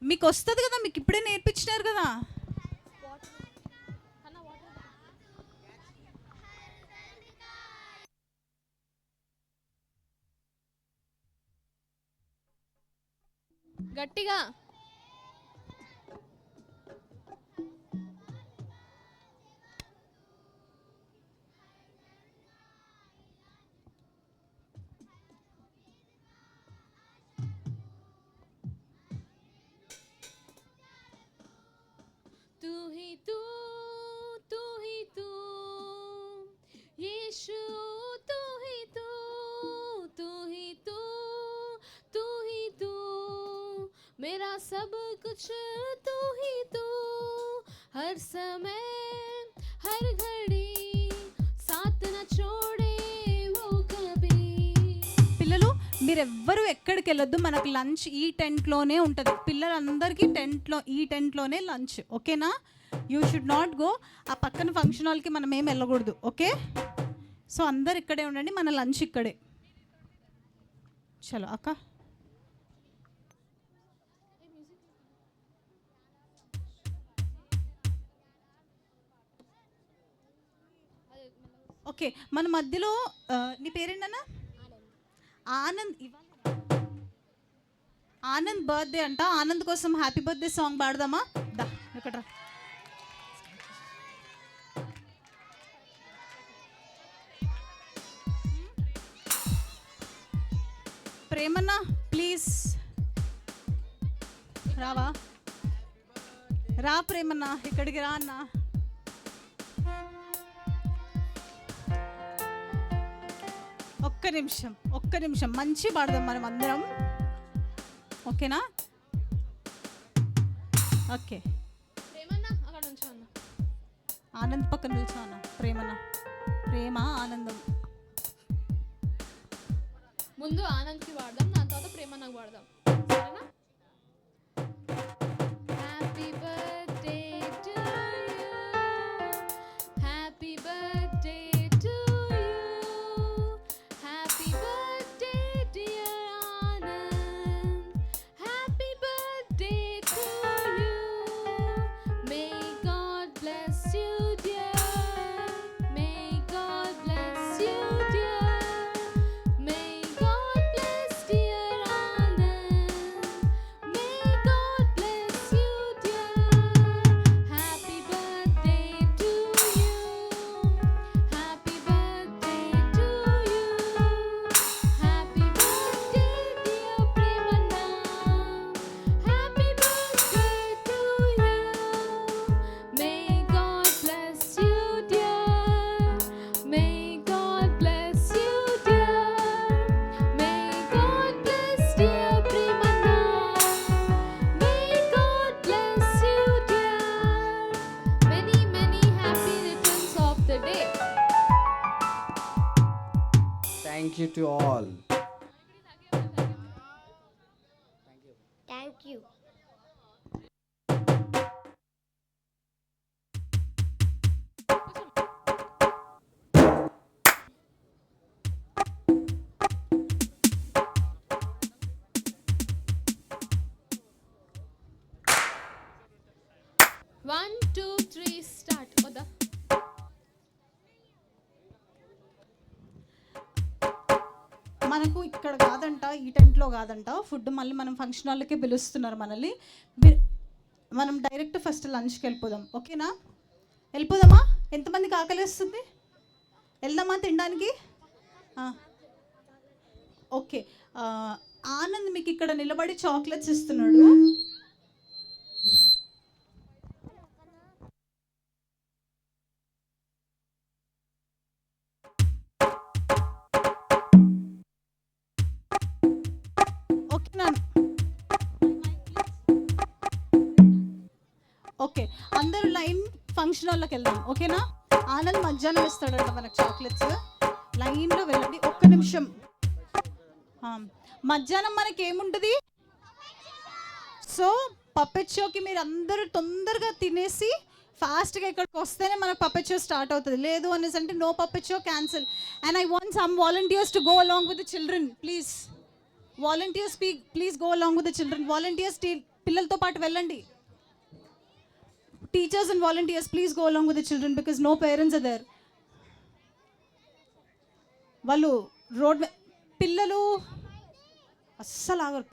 మీకు వస్తుంది కదా, మీకు ఇప్పుడే నేర్పించినారు కదా. గట్టిగా. तू ही तू, तू ही तू, यीशु तू ही तू, तू ही तू, तू ही तू, मेरा सब कुछ तू ही तू, हर समय हर घड़ी साथ न छोड़े वो कभी. పిల్లలు మీరెవ్వరూ ఎక్కడికి వెళ్ళొద్దు, మనకు లంచ్ ఈ టెంట్లోనే ఉంటుంది. పిల్లలందరికీ ఈ టెంట్లోనే లంచ్, ఓకేనా? You should not go. ఆ పక్కన ఫంక్షన్ హాల్కి మనం ఏం వెళ్ళకూడదు, ఓకే? సో అందరు ఇక్కడే ఉండండి, మన లంచ్ ఇక్కడే. చలో అక్క. ఓకే, మన మధ్యలో నీ పేరేంటన్నా? ఆనంద్. ఆనంద్ బర్త్డే అంట. ఆనంద్ కోసం హ్యాపీ బర్త్డే సాంగ్ పాడదామా? దా ఇక్కడ రా. ప్రేమన్నా ప్లీజ్ రావా? రా ప్రేమన్నా, ఇక్కడికి రా అన్నా. ఒక్క నిమిషం మంచి పాడదాం మనం అందరం, ఓకేనా? ఓకే, ఆనంద్ పక్కన నిల్చో అన్న. ప్రేమ ఆనందం. ముందు ఆనంద్కి వాడదాం, దాని తర్వాత ప్రేమ నాకు వాడదాం, సరేనా? Happy birthday to you, happy birthday to you, happy birthday dear Anand, happy birthday to you, may God bless you dear, may God bless you dear, may God bless dear Anand. Thank you to all. Thank you. One two three start వద్దా మనకు ఇక్కడ కాదంట, ఈ టెంట్లో కాదంట food, మళ్ళీ మనం function హాల్కే పిలుస్తున్నారు మనల్ని. మనం డైరెక్ట్ ఫస్ట్ లంచ్కి వెళ్ళిపోదాం, ఓకేనా? వెళ్ళిపోదామా? ఎంతమందికి ఆకలిస్తుంది? వెళ్దామా తినడానికి? ఓకే. ఆనంద్ మీకు ఇక్కడ నిలబడి చాక్లెట్స్ ఇస్తున్నాడు. ఓకేనా? ఓకే, అందరూ లైన్ ఫంక్షన్ హాల్లోకి వెళ్దాం, ఓకేనా? ఆనంద్ మధ్యాహ్నం ఇస్తాడంట మనకు చాక్లెట్స్. లైన్లో వెళ్ళండి. ఒక్క నిమిషం. మధ్యాహ్నం మనకి ఏముంటుంది? సో పప్పెట్ షోకి మీరు అందరూ తొందరగా తినేసి ఫాస్ట్గా ఇక్కడికి వస్తేనే మనకు పప్పెట్ షో స్టార్ట్ అవుతుంది. లేదు అనేసి అంటే no puppet show, cancel. And I want some volunteers to go along with the children, please. Volunteers please go along with the children. Volunteers పిల్లలతో పాటు వెళ్ళండి. Teachers and volunteers, please go along with the children because no parents are there. వాళ్ళు road పిల్లలు అస్సలు ఆగరు.